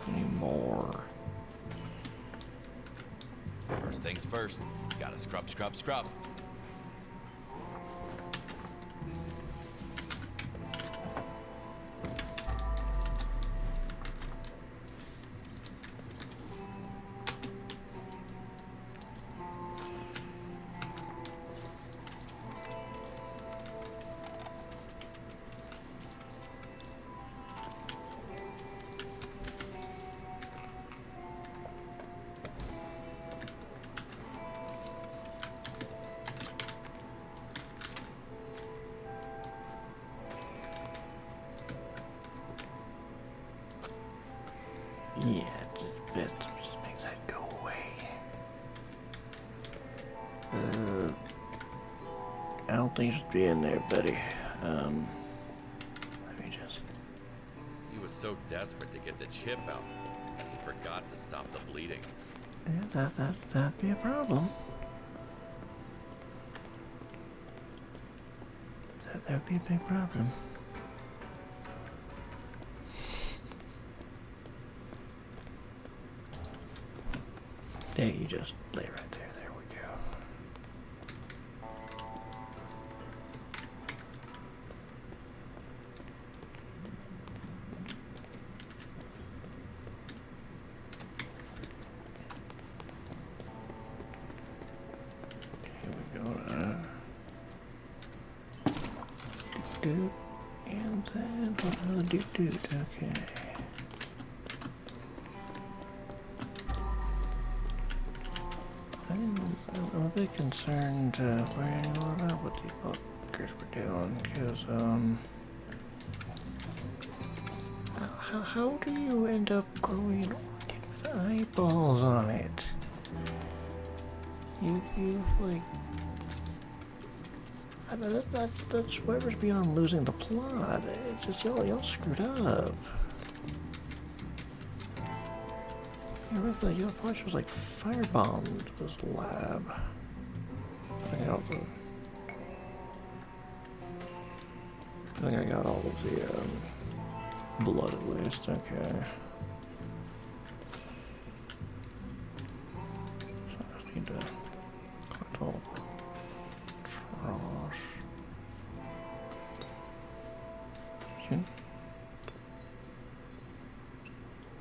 anymore. First things first, gotta scrub, scrub, scrub. Yeah, just makes that go away. I don't think you should be in there, buddy. Let me just. He was so desperate to get the chip out, he forgot to stop the bleeding. Yeah, that'd be a problem. That'd be a big problem. There, you just lay right there. There we go. Here we go. Doot, and then another doot doot. Okay. I'm a bit concerned learning more about what these fuckers were doing, because, how do you end up growing an organ with eyeballs on it? You like, that's whatever's beyond losing the plot. It's just, y'all screwed up. Your punch was like firebombed this lab. I think I got all of the blood at least. Okay. So I just need to collect all the trash. Chin.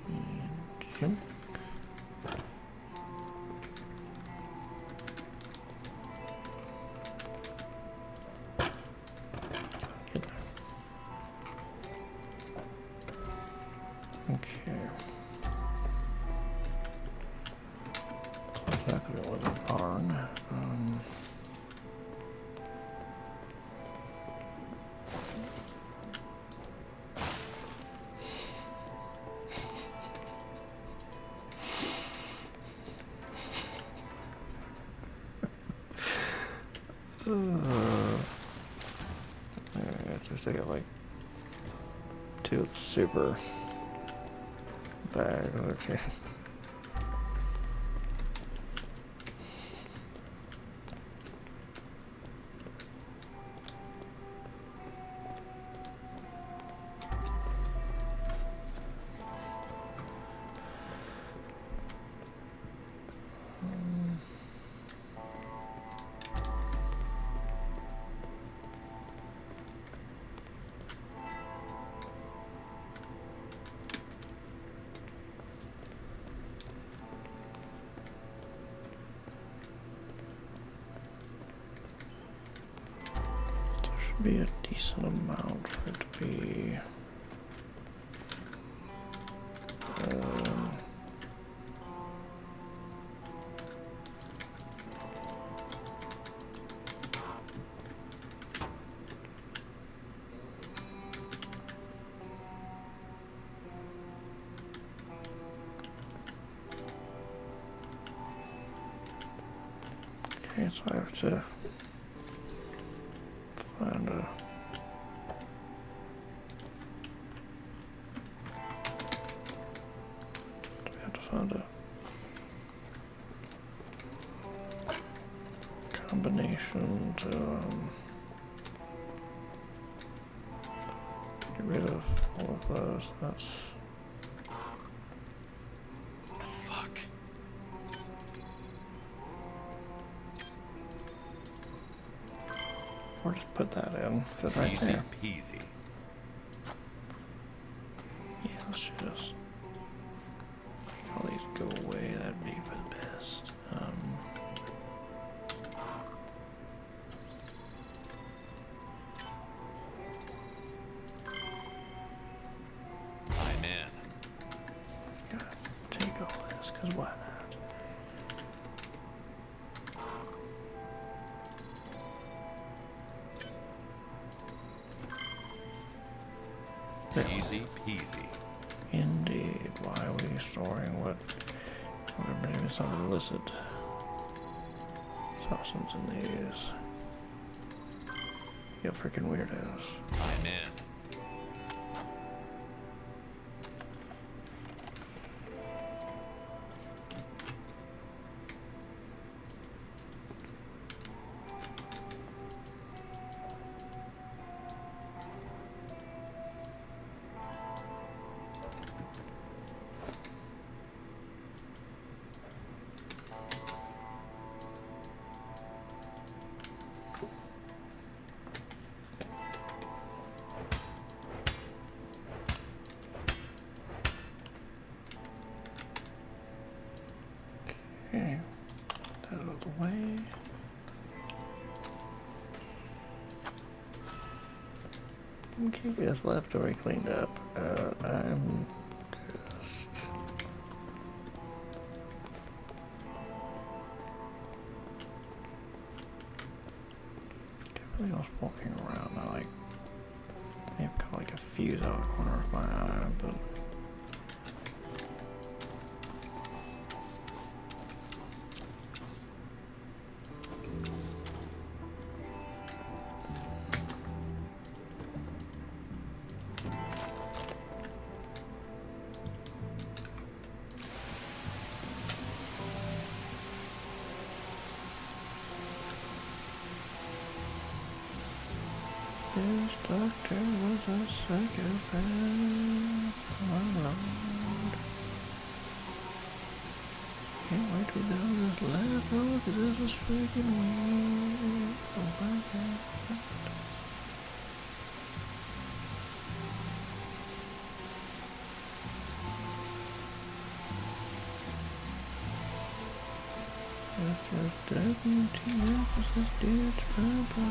And chin. Okay. Close that could go with a barn. Alright. Just I got like 2 of the super bag. Okay. Be a decent amount for it to be okay, so I have to find a combination to get rid of all of those. That's Fuck. or just put that in. Put it right Easy there. peasy. Yeah, let's just make all these go away. That'd be for the best. I'm in. Gotta take all this, cause why not? Easy peasy. Indeed. Why are we storing what we're bringing some illicit substance in these? You freaking weirdos. I'm in. Okay. That out of the way. Okay, guess left already cleaned up. I'm just everything else walking around. I like may have got like a fuse out of the corner of my eye, but this doctor was a psychopath. Oh, Lord. Can't wait to know this last one, 'cause this is freaking weird. Oh my God. It's just empty, it's papa.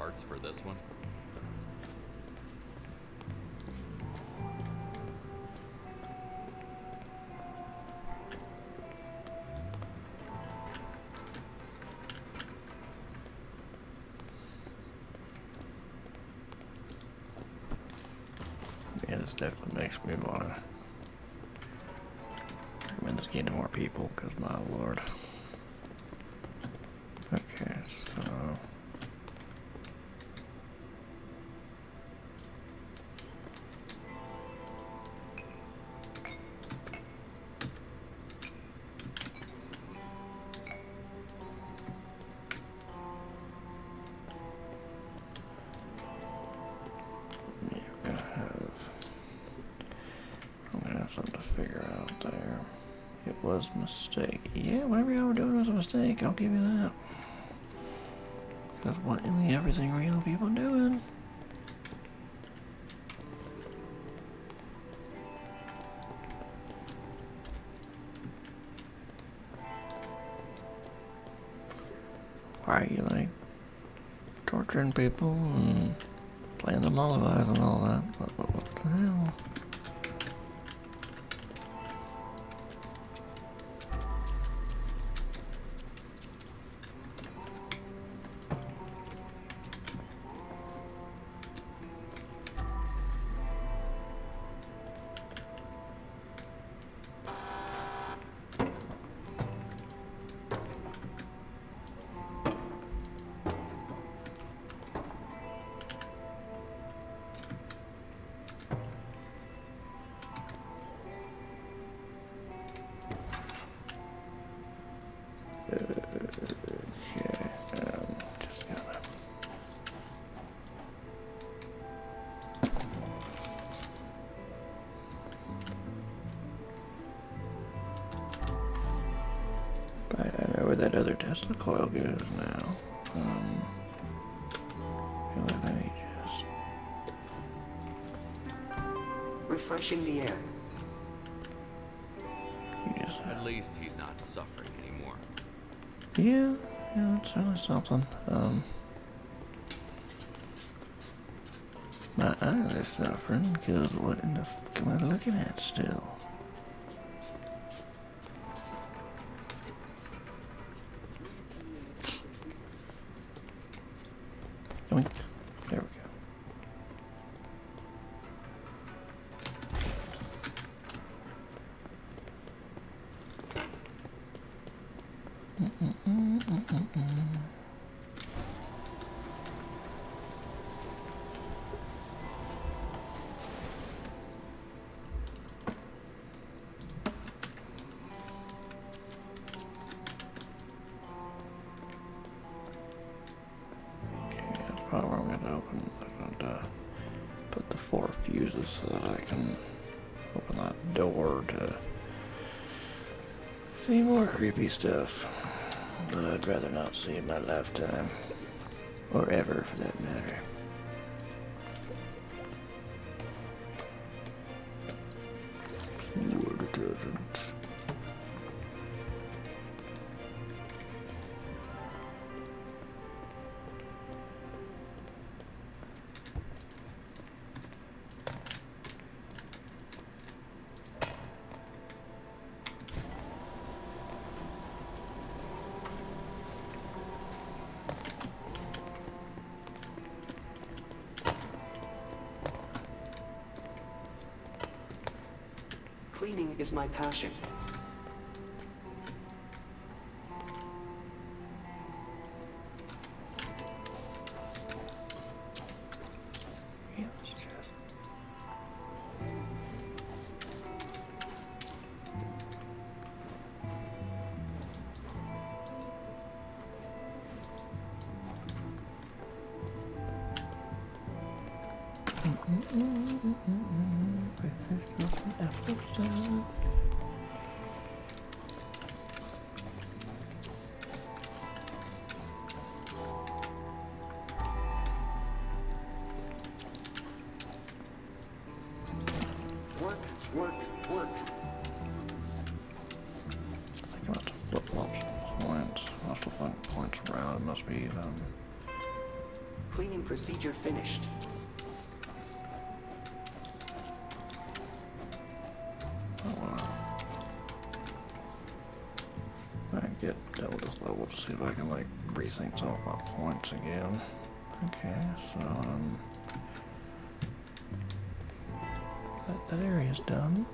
parts for this one? Yeah, this definitely makes me want to recommend this game to more people, because my lord. Okay, so... yeah, I'm gonna have something to figure out there. It was a mistake. Yeah, whatever y'all were doing was a mistake, I'll give you that. Because what in the everything are y'all people doing? Why are you, like, torturing people and playing the lullabies and all that? What the hell? Okay, just gotta... Right, I know where that other Tesla coil goes now. Let me just... Refreshing the air. You just... At least he's not suffering anymore. yeah, that's certainly something. My eyes are suffering because what in the fuck am I looking at still? Yoink. There we go. Probably where I'm going to open. I'm going to put the 4 fuses so that I can open that door to see more creepy stuff that I'd rather not see in my lifetime, or ever for that matter. War detergent. Cleaning is my passion. Yeah, let's just... Work, work, work. I think I'm about to flip-flop some points. I'll have to find points around. It must be, Cleaning procedure finished. I get done with this level to see if I can like rethink some of my points again. Okay, so that area's done.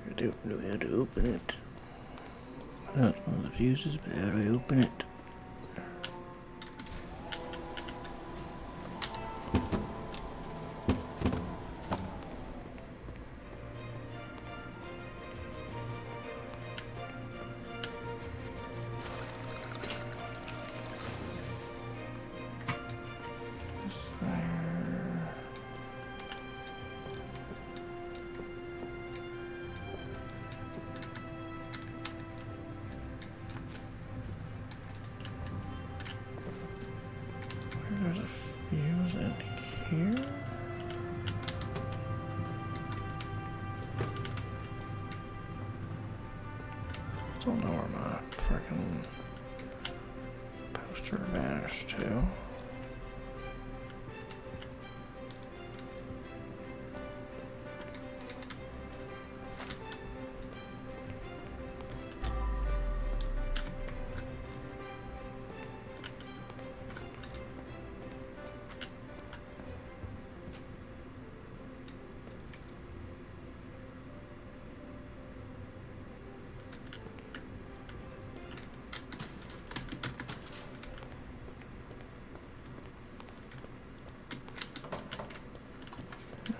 I don't know how to open it. I know it's one of the fuses, but how do I open it? There's a fuse in here. Don't know where my frickin' poster vanished to.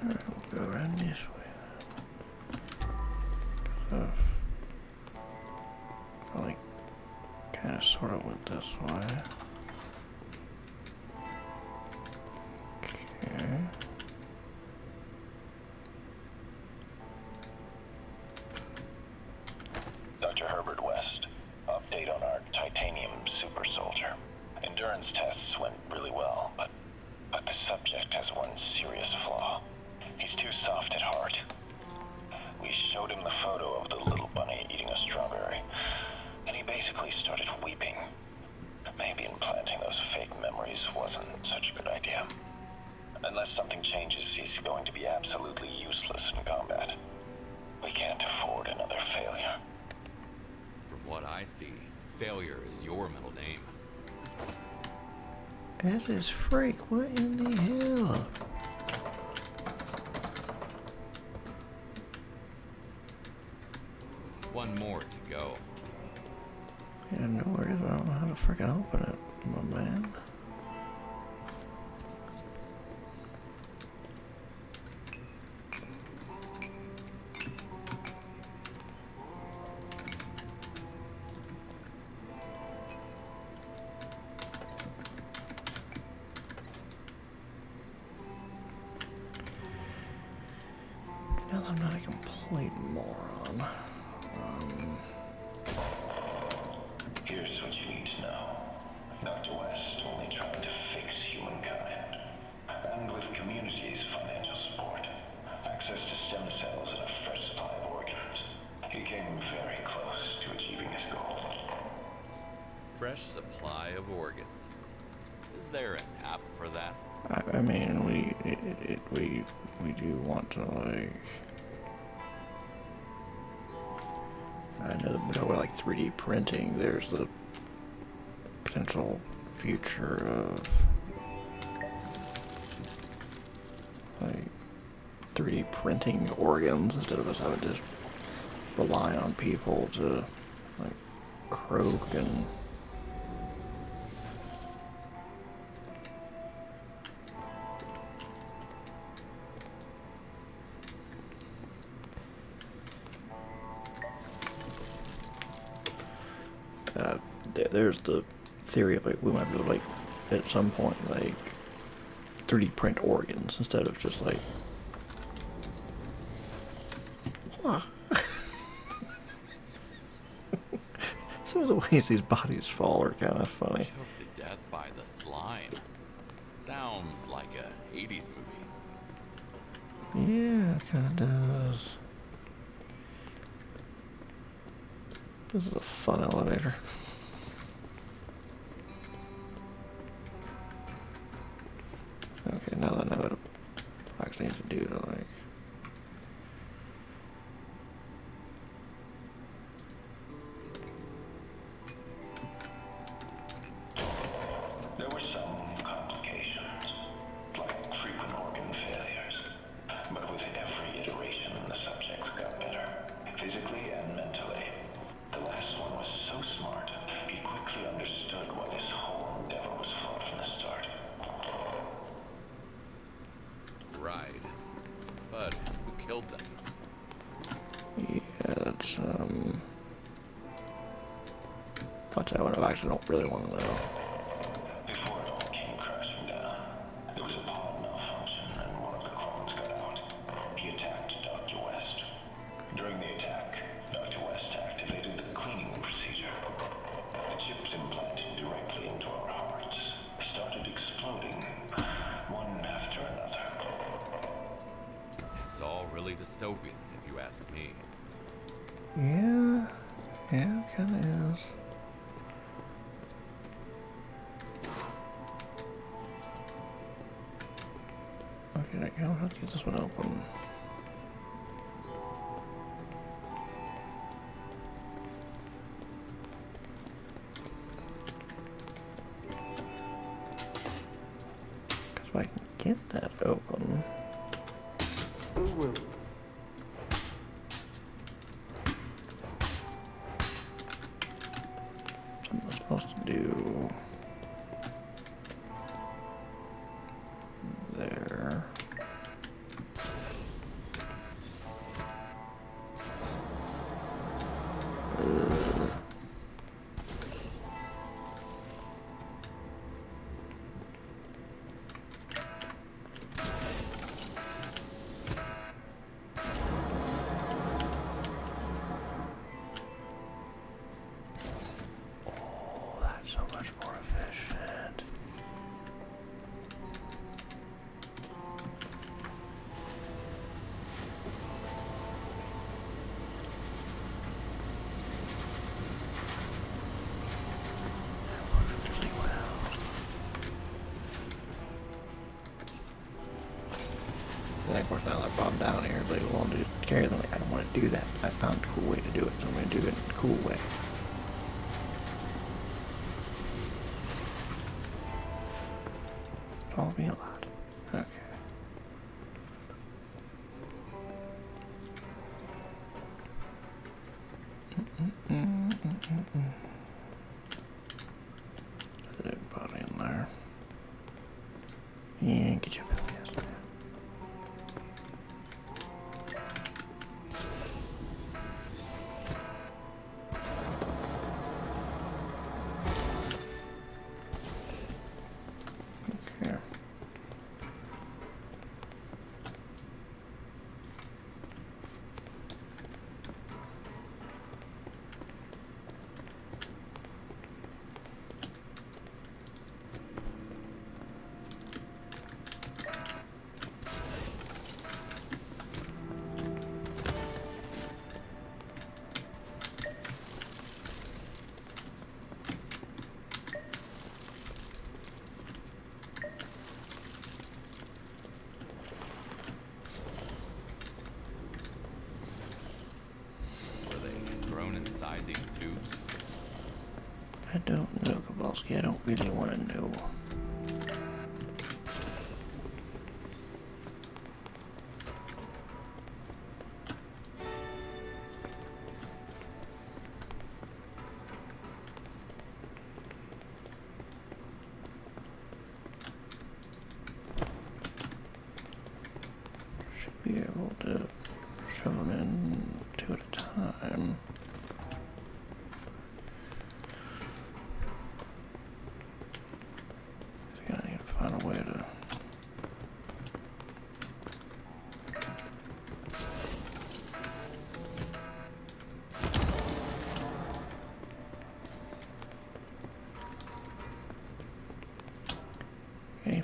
We'll go around this way. I like kind of sort of went this way. Okay. Dr. Herbert West, update on our titanium super soldier. Endurance tests went really well, but the subject has one serious flaw. He's too soft at heart. We showed him the photo of the little bunny eating a strawberry, and he basically started weeping. Maybe implanting those fake memories wasn't such a good idea. Unless something changes, he's going to be absolutely useless in combat. We can't afford another failure. From what I see, failure is your middle name. As is freak, what in the hell? One more to go. Yeah, I know where it is, but I don't know how to freaking open it, my man. Now I'm not a complete moron. Here's what you need to know. Dr. West only tried to fix humankind. And with community's financial support, access to stem cells and a fresh supply of organs, he came very close to achieving his goal. Fresh supply of organs. Is there an app for that? I mean, we do want to, like, I know with like 3D printing, there's the potential future of like 3D printing organs instead of us having to just rely on people to like croak and there's the theory of like we might be able to like at some point like 3D print organs instead of just like. What? Some of the ways these bodies fall are kind of funny. Choked to death by the slime. Sounds like a 80s movie. Yeah, it kind of does. This is a fun elevator. Okay, now that I know what I actually need to do to like. There were some complications, like frequent organ failures. But with every iteration, the subjects got better, physically and mentally. The last one was so smart, he quickly understood why this whole endeavor was flawed from the start. Right. But who killed them? Yeah, that's Watch that one. I actually don't really want to know. Before it all came crashing down, there was a pod malfunction and one of the clones got out. He attacked Dr. West. During the attack, Dr. West activated the cleaning procedure. The chips implanted directly into our hearts started exploding, one after another. It's all really dystopian, if you ask me. Yeah, kind of is. Okay, I kind of have to get this one open. Because if I can get that open. Something I'm supposed to do there. Oh, that's so much more efficient. That works really well. And of course, now that I brought them down here, they want to carry them. Like, I don't want to do that. I found a cool way to do it, so I'm going to do it in a cool way. Follow me a lot. Okay. Put that body in there. Yeah, get your belly ass down. Okay. Were they grown inside these tubes? I don't know, Kowalski. I don't really want to know. Should be able to shove them in two at a time.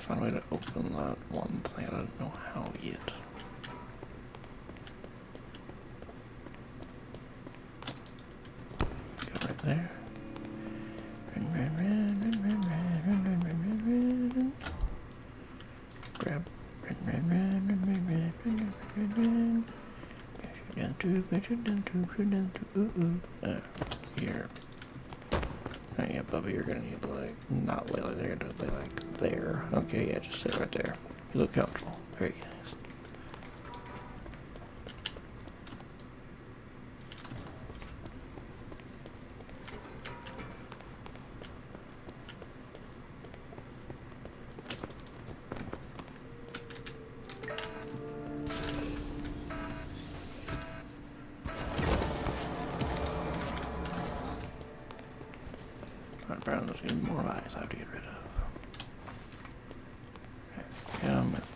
find a way to open that one thing. I don't know how yet. Go right there. Grab. Here. Oh, yeah, Bubba, you're gonna need to, like, not lay like there, don't lay like there. Okay, yeah, just sit right there. You look comfortable. Very nice. Apparently there's even more eyes I have to get rid of. Come with me.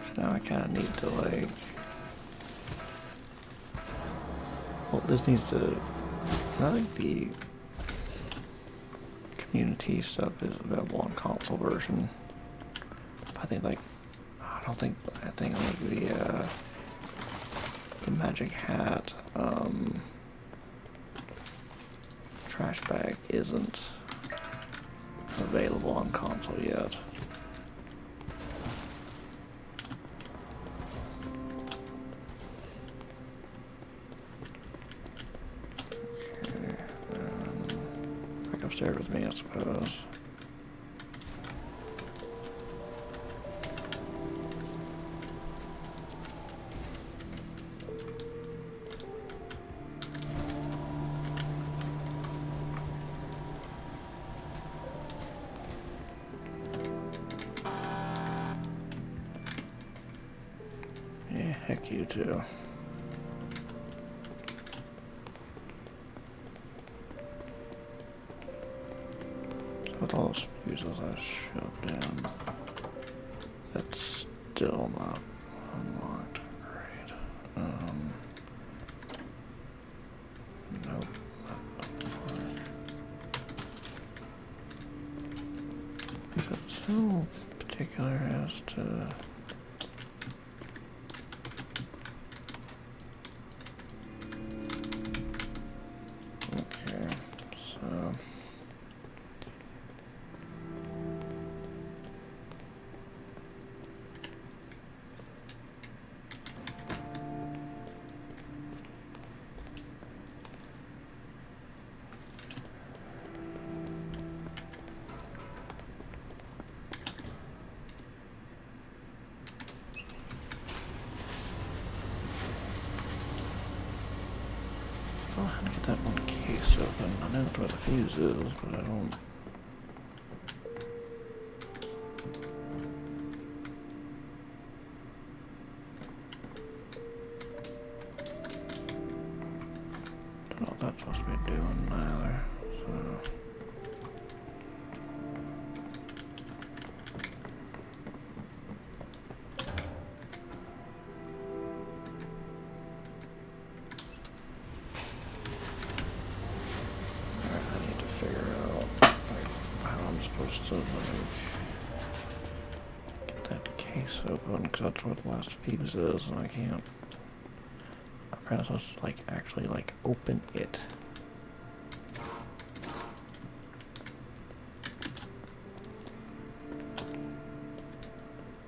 So now I kind of need to, like... Well, this needs to... I think the community stuff is available on console version. I think, like... I think like the magic hat trash bag isn't available on console yet. Okay, back upstairs with me, I suppose. Heck, you too. With all those fuses I shoved in, that's still not unlocked. Great. Nope. Is it so particular as to... Oh, how to get that one case open? I know that's where the fuse is, but I don't... Don't know what that's supposed to be doing either, so... Supposed to, like, get that case open, because that's where the last fuse is, and I can't... I'm probably supposed to, like, actually, like, open it.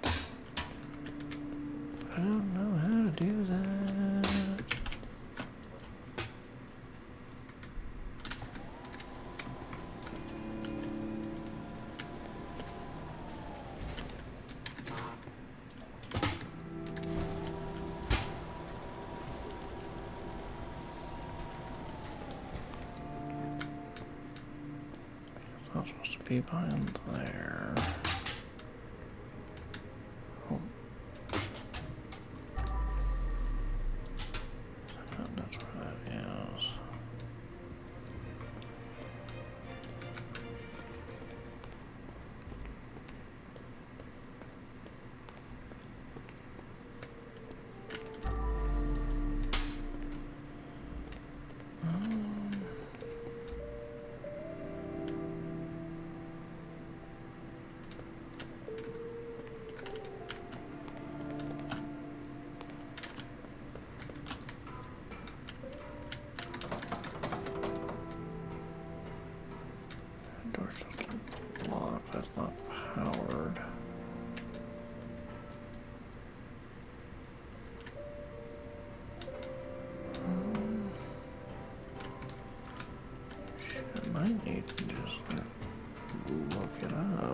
I don't know how to do that. Not supposed to be behind there. Oh. That's where that is.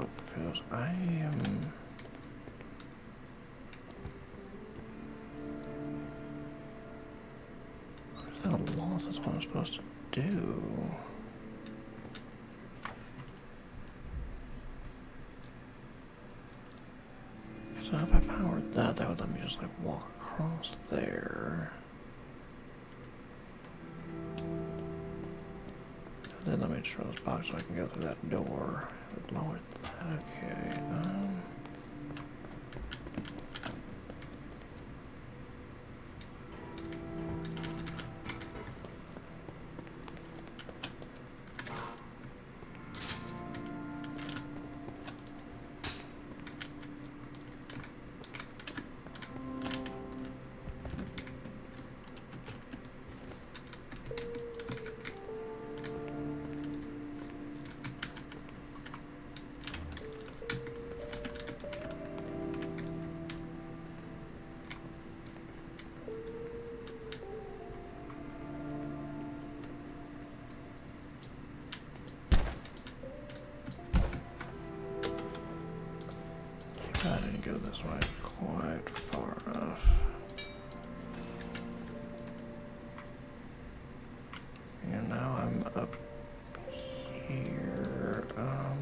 up, because I am... Is that a loss? That's what I'm supposed to do. So if I powered that, that would let me just like walk across there. And then let me just run this box so I can go through that door. It lowered that, okay. I didn't go this way quite far enough. And now I'm up here. I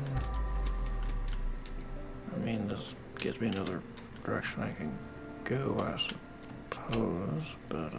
mean, this gives me another direction I can go, I suppose, but,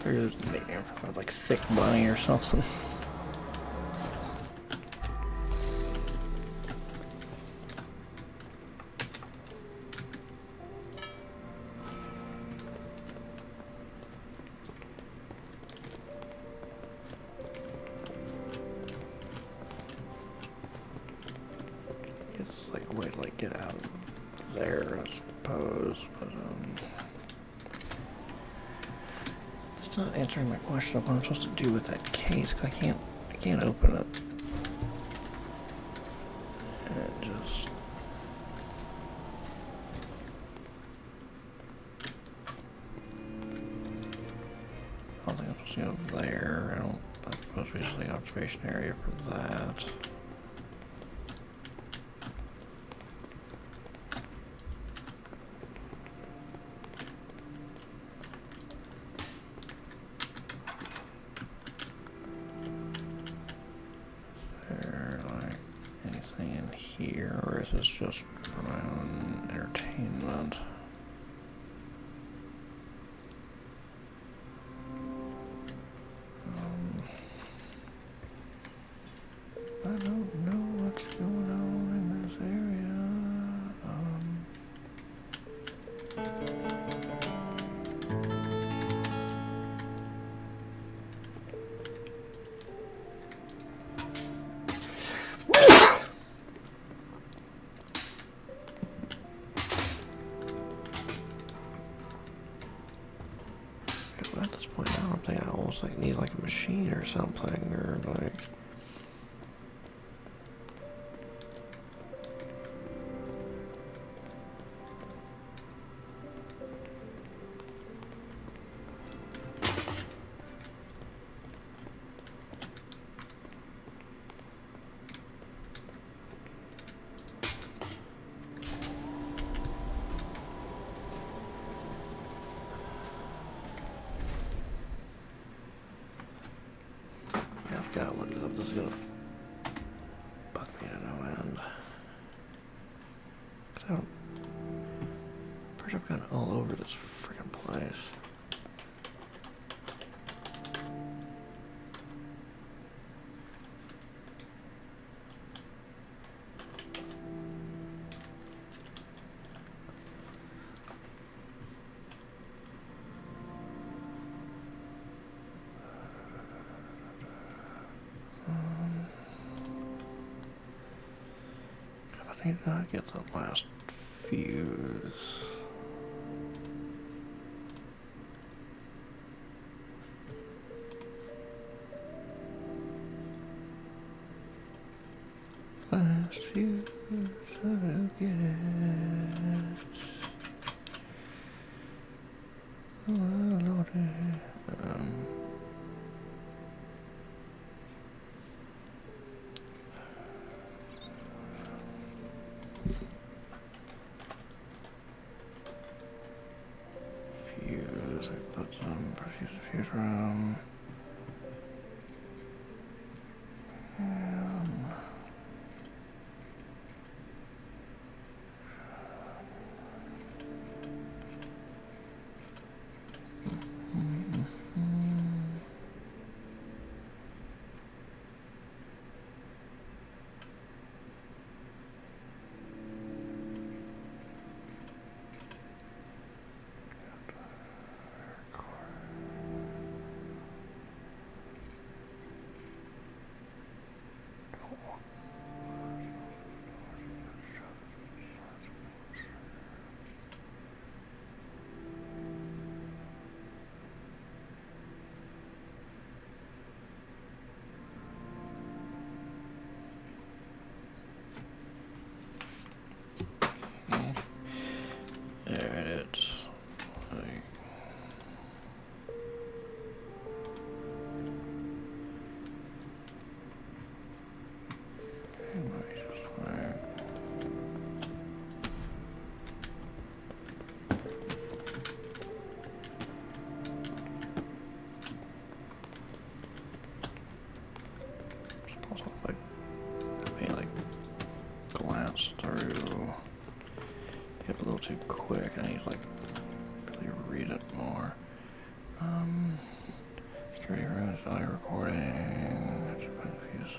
there's like thick bunny or something. It's like a way to like get out of there, I suppose, but it's not answering my question of what I'm supposed to do with that case, because I can't open it. And it just... I don't think I'm supposed to go there. I'm supposed to use the observation area for that. Here, or is this just for my own entertainment? I don't know what's going on in this area. At this point, I don't think I almost like need like a machine or something, or like. gotta look this up. This is gonna bug me to no end. 'Cause I don't. Pretty sure I've gone all over this freaking place. I did not get the last fuse. Last fuse, I will get it. Oh, Lordy. Fuse, I put some fuse room. There it is. Glance through. Get a little too quick. I need to like really read it more. Security rooms, audio recording. Confused.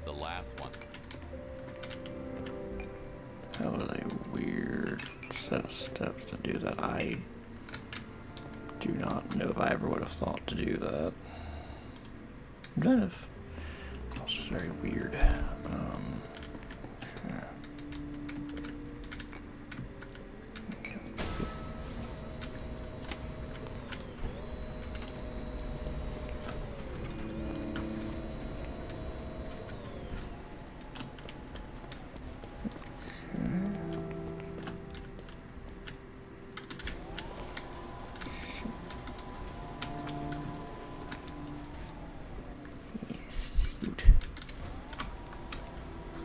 The last one. That was a weird set of steps to do that. I do not know if I ever would have thought to do that. Kind of. It's very weird. Okay.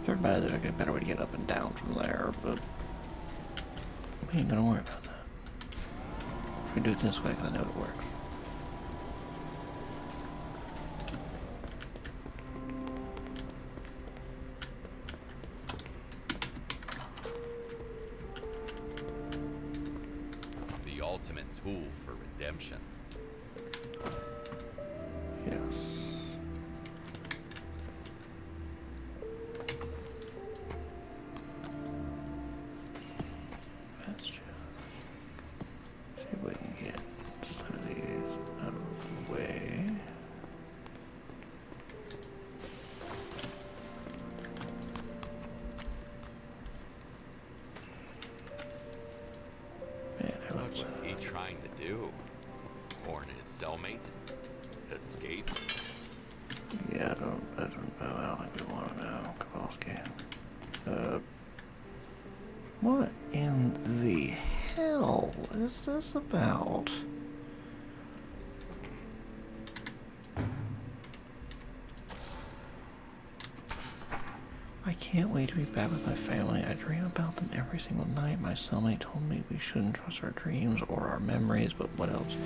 Everybody, there's a better way to get up and down from there, but we ain't gonna worry about that. We do it this way because I know it works. The ultimate tool for redemption. Yes. Let's just see if we can get some of these out of the way. Man, that What looks was he trying to do? Warn his cellmate? Escape? yeah, I don't know. I don't think we want to know, Kowalski. What in the hell is this about? I can't wait to be back with my family. I dream about them every single night. My cellmate told me we shouldn't trust our dreams or our memories, but what else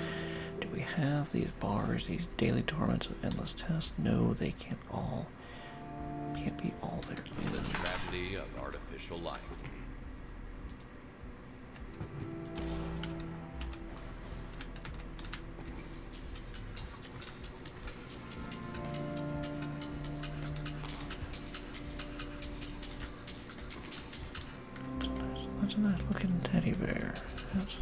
do we have? These bars, these daily torments of endless tests? No, they can't be all there The is. tragedy of artificial life. That's a nice looking teddy bear. Yes.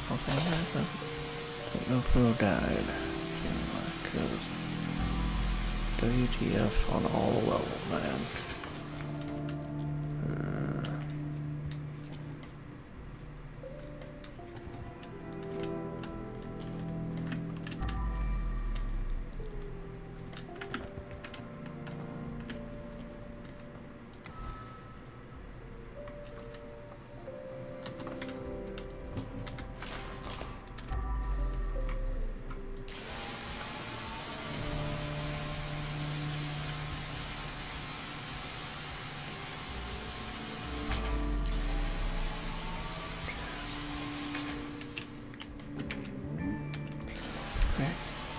Okay, no pro died. Because WTF on all the levels, man.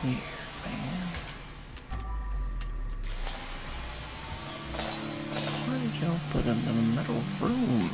Weird, man. Why did y'all put him in a metal room?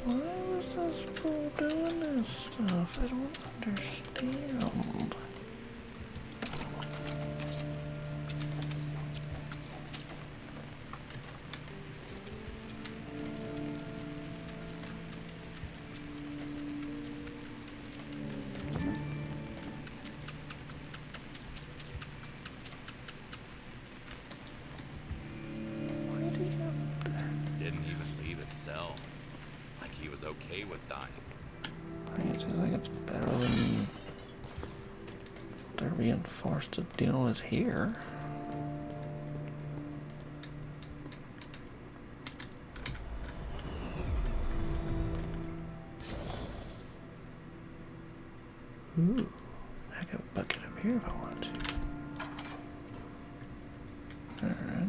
Why was this fool doing this stuff? I don't understand. Why is he up there? Didn't even leave his cell. Like he was okay with dying. I just think it's better than they're being forced to deal with here. Ooh, I got a bucket up here if I want to. Alright.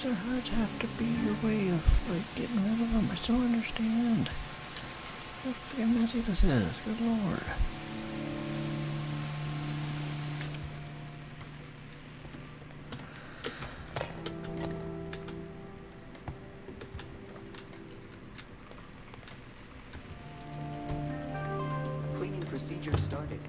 their hearts have to be your way of, like, getting rid of them? I still don't understand. How freaking messy this is. Good lord. Cleaning procedure started.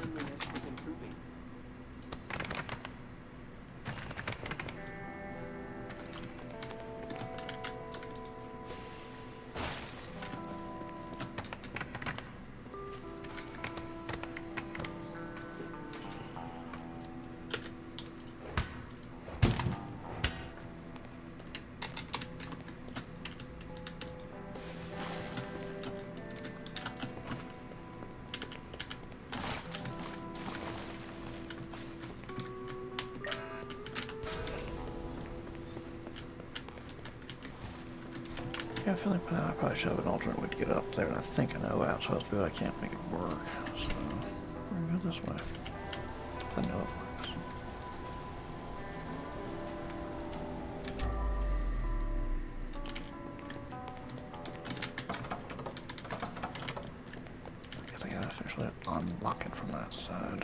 Cleanliness is improving. Yeah, I feel like by now I probably should have an alternate way to get up there, and I think I know how it's supposed to be, but I can't make it work. So, we're gonna go this way. I know it works. Guess I gotta officially unlock it from that side.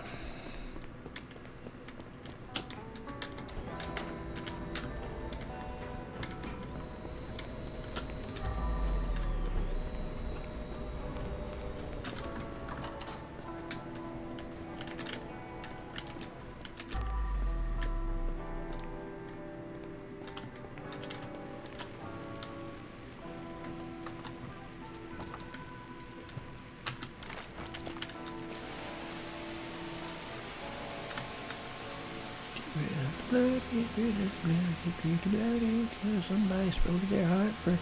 Somebody spilled their heart for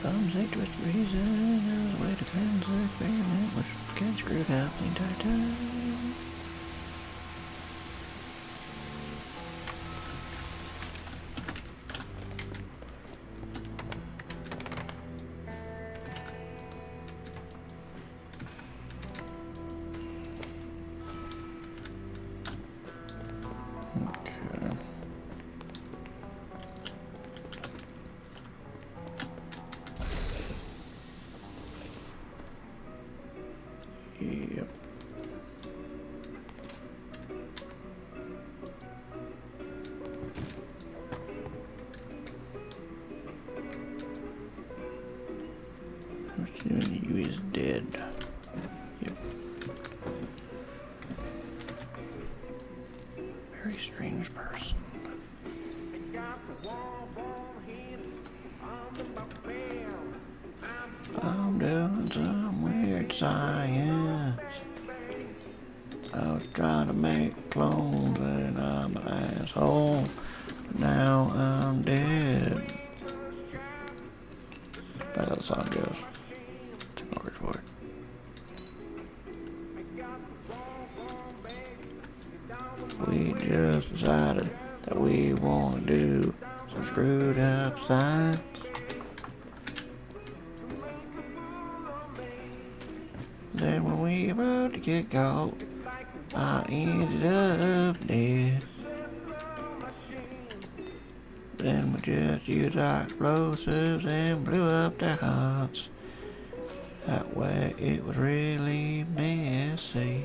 some sacred reason. There was a way to cleanse their experiment, which gets screwed up the entire time. Yep. Assuming you is dead. Yep. Very strange person. Got the wall ball head on the buffet. I science. I was trying to make clones and I'm an asshole. But now I'm dead. That's how the song goes. Take my word for it. We just decided that we want to do some screwed up science. Then when we about to get caught, I ended up dead. Then we just used our explosives and blew up their hearts. That way it was really messy.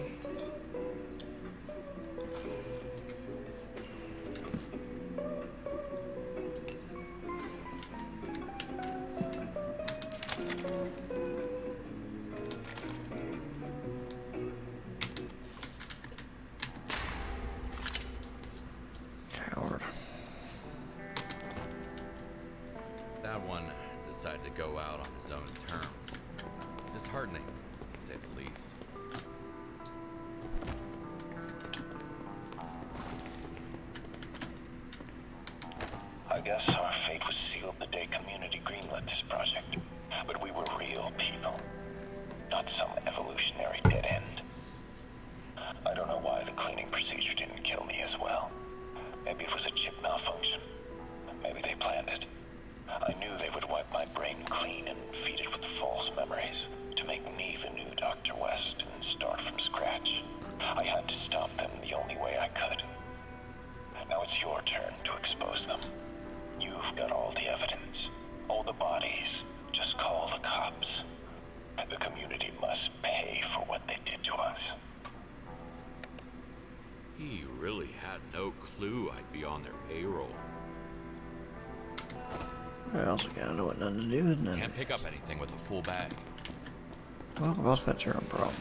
Coward. That one decided to go out on his own terms. Disheartening, to say the least. I guess our fate was sealed the day community greenlit this project. But we were real people, not some evolutionary dead end. I don't know why the cleaning procedure didn't kill me as well. Maybe it was a chip malfunction. Maybe they planned it. I knew they would wipe my brain clean and feed it with false memories to make me the new Dr. West and start from scratch. I had to stop them the only way I could. Now it's your turn to expose them. You've got all the evidence, all the bodies. Just call the cops. The community must pay for what they did to us. He really had no clue I'd be on their payroll. I also gotta know what nothing to do with nothing. Can't pick up anything with a full bag. Well, boss, that's your own problem.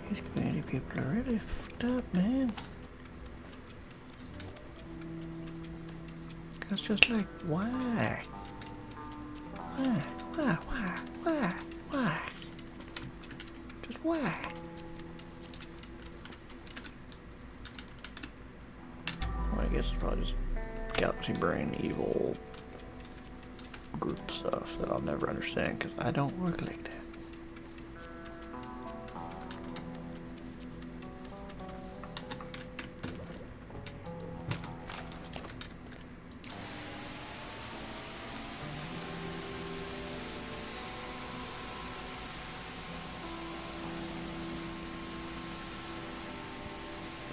These community people are really fucked up, man. Cause just like, why? Why? Just why? Well, I guess it's probably just galaxy brain evil group stuff that I'll never understand because I don't work like that.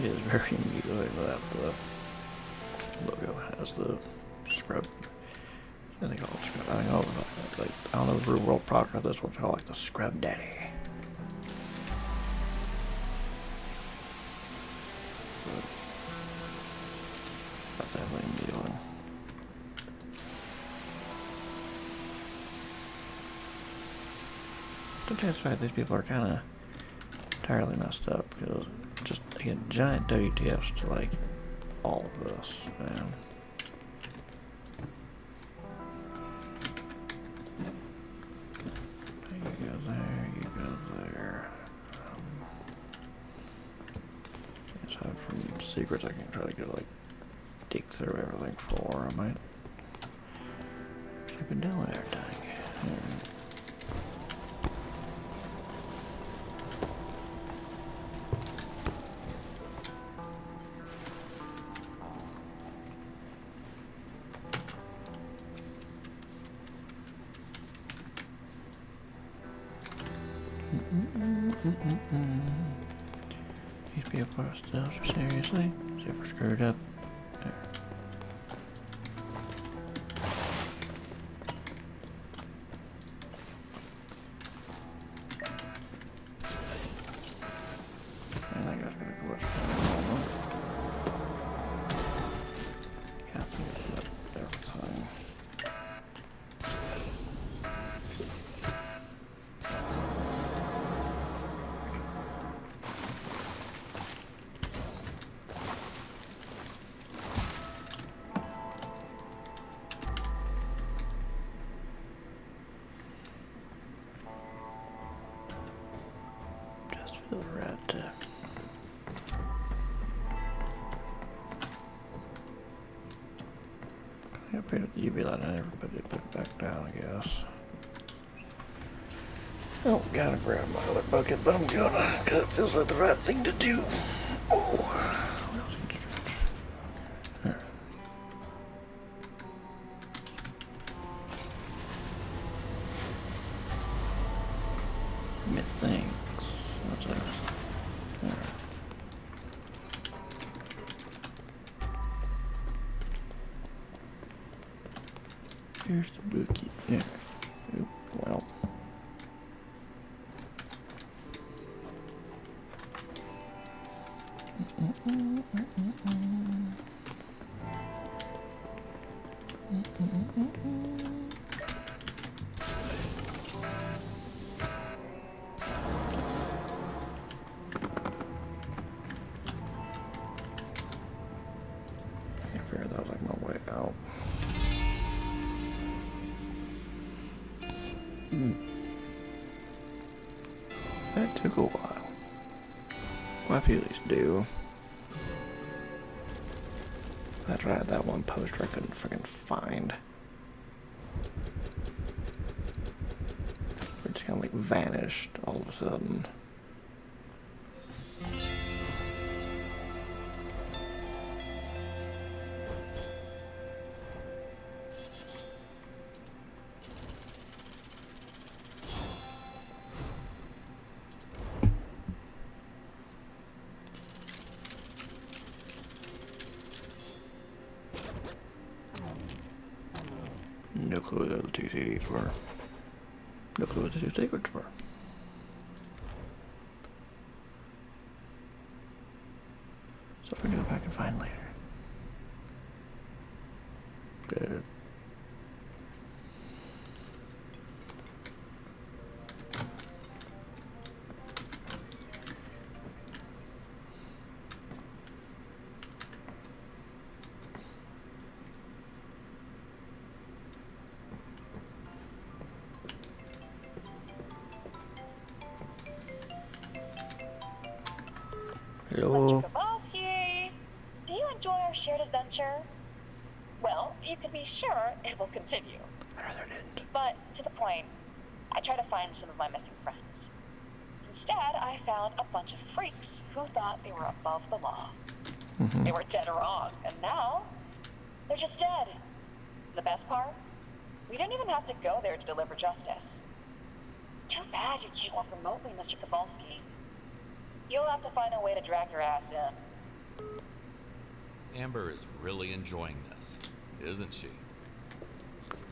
It is very amusing that the logo has the scrub. I think all scrub. I don't know the real world product of this one's called like the Scrub Daddy. But that's definitely amusing. Sometimes I find these people are kind of entirely messed up because just again giant WTFs to like all of us, man. You go there, you go there. Aside from secrets, I can try to go like dig through everything for. I might actually been doing everything. These people are still seriously super screwed up. There. And I gotta get a glitch for a moment. Can't think of everything. Painted the UV light on everybody, put it back down, I guess. I don't gotta grab my other bucket, but I'm gonna, because it feels like the right thing to do. Oh, lousy stretch. There. Methinks. That's everything. There. Here's the bucket. Yeah. Oop, well. I figured that was like my way out. That took a while. Well, I at least do. That's right, that one poster I couldn't freaking find. It just kind of like vanished all of a sudden. No clue what the two CDs were. No clue what the two secrets were. So if we go back and find later. Good. Hello. Mr. Kowalski, do you enjoy our shared adventure? Well, you can be sure it will continue. I rather didn't. But to the point, I try to find some of my missing friends. Instead, I found a bunch of freaks who thought they were above the law. They were dead wrong, and now they're just dead. The best part? We didn't even have to go there to deliver justice. Too bad you can't work remotely, Mr. Kowalski. You'll have to find a way to drag your ass in. Amber is really enjoying this, isn't she?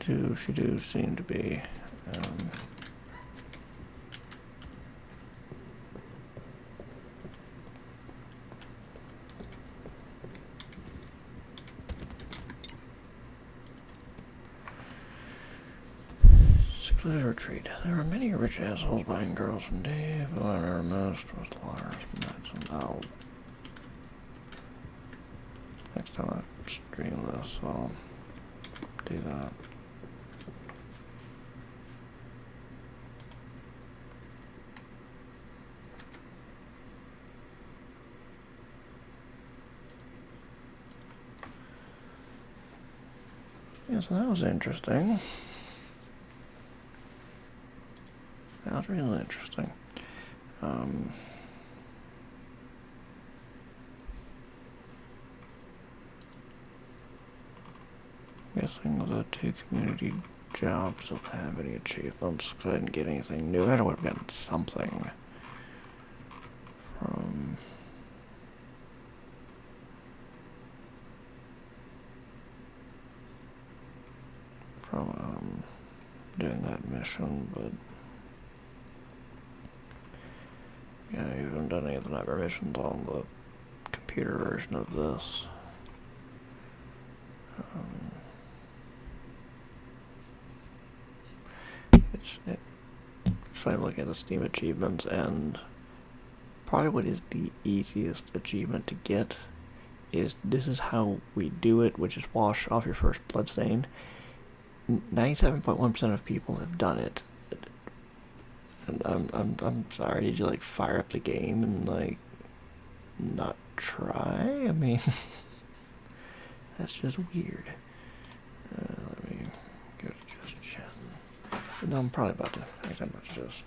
She do seem to be. Secluded retreat. There were many rich assholes buying girls from Dave. All I remember most was Lars, Max, and Al. Next time I stream this, I'll do that. Yeah, so that was interesting. That was really interesting. Guessing the two community jobs don't have any achievements because I didn't get anything new. I would have gotten something from doing that mission, but yeah, I haven't done any of the nightmare missions on the computer version of this. It's funny to look at the Steam achievements, and probably what is the easiest achievement to get is this is how we do it, which is wash off your first bloodstain. 97.1% of people have done it. And I'm sorry, did you like fire up the game and like not try? I mean, that's just weird. No, I'm probably about to. I think I'm about to just.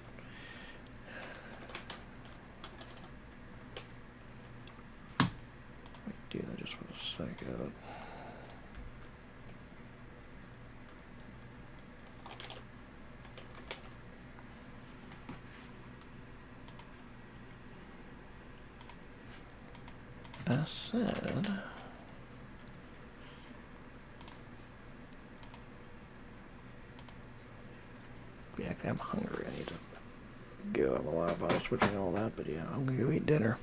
Do that just for the sake of it. I said. Yeah, I'm hungry. I need to go. I'm alive by switching all that, but yeah, I'm gonna go eat dinner.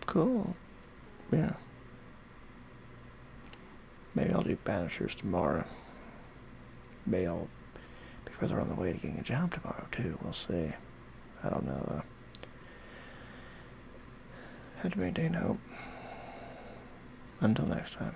Cool. Yeah. Maybe I'll do Banishers tomorrow. Maybe I'll be further on the way to getting a job tomorrow too. We'll see. I don't know though. Have to maintain hope. Until next time.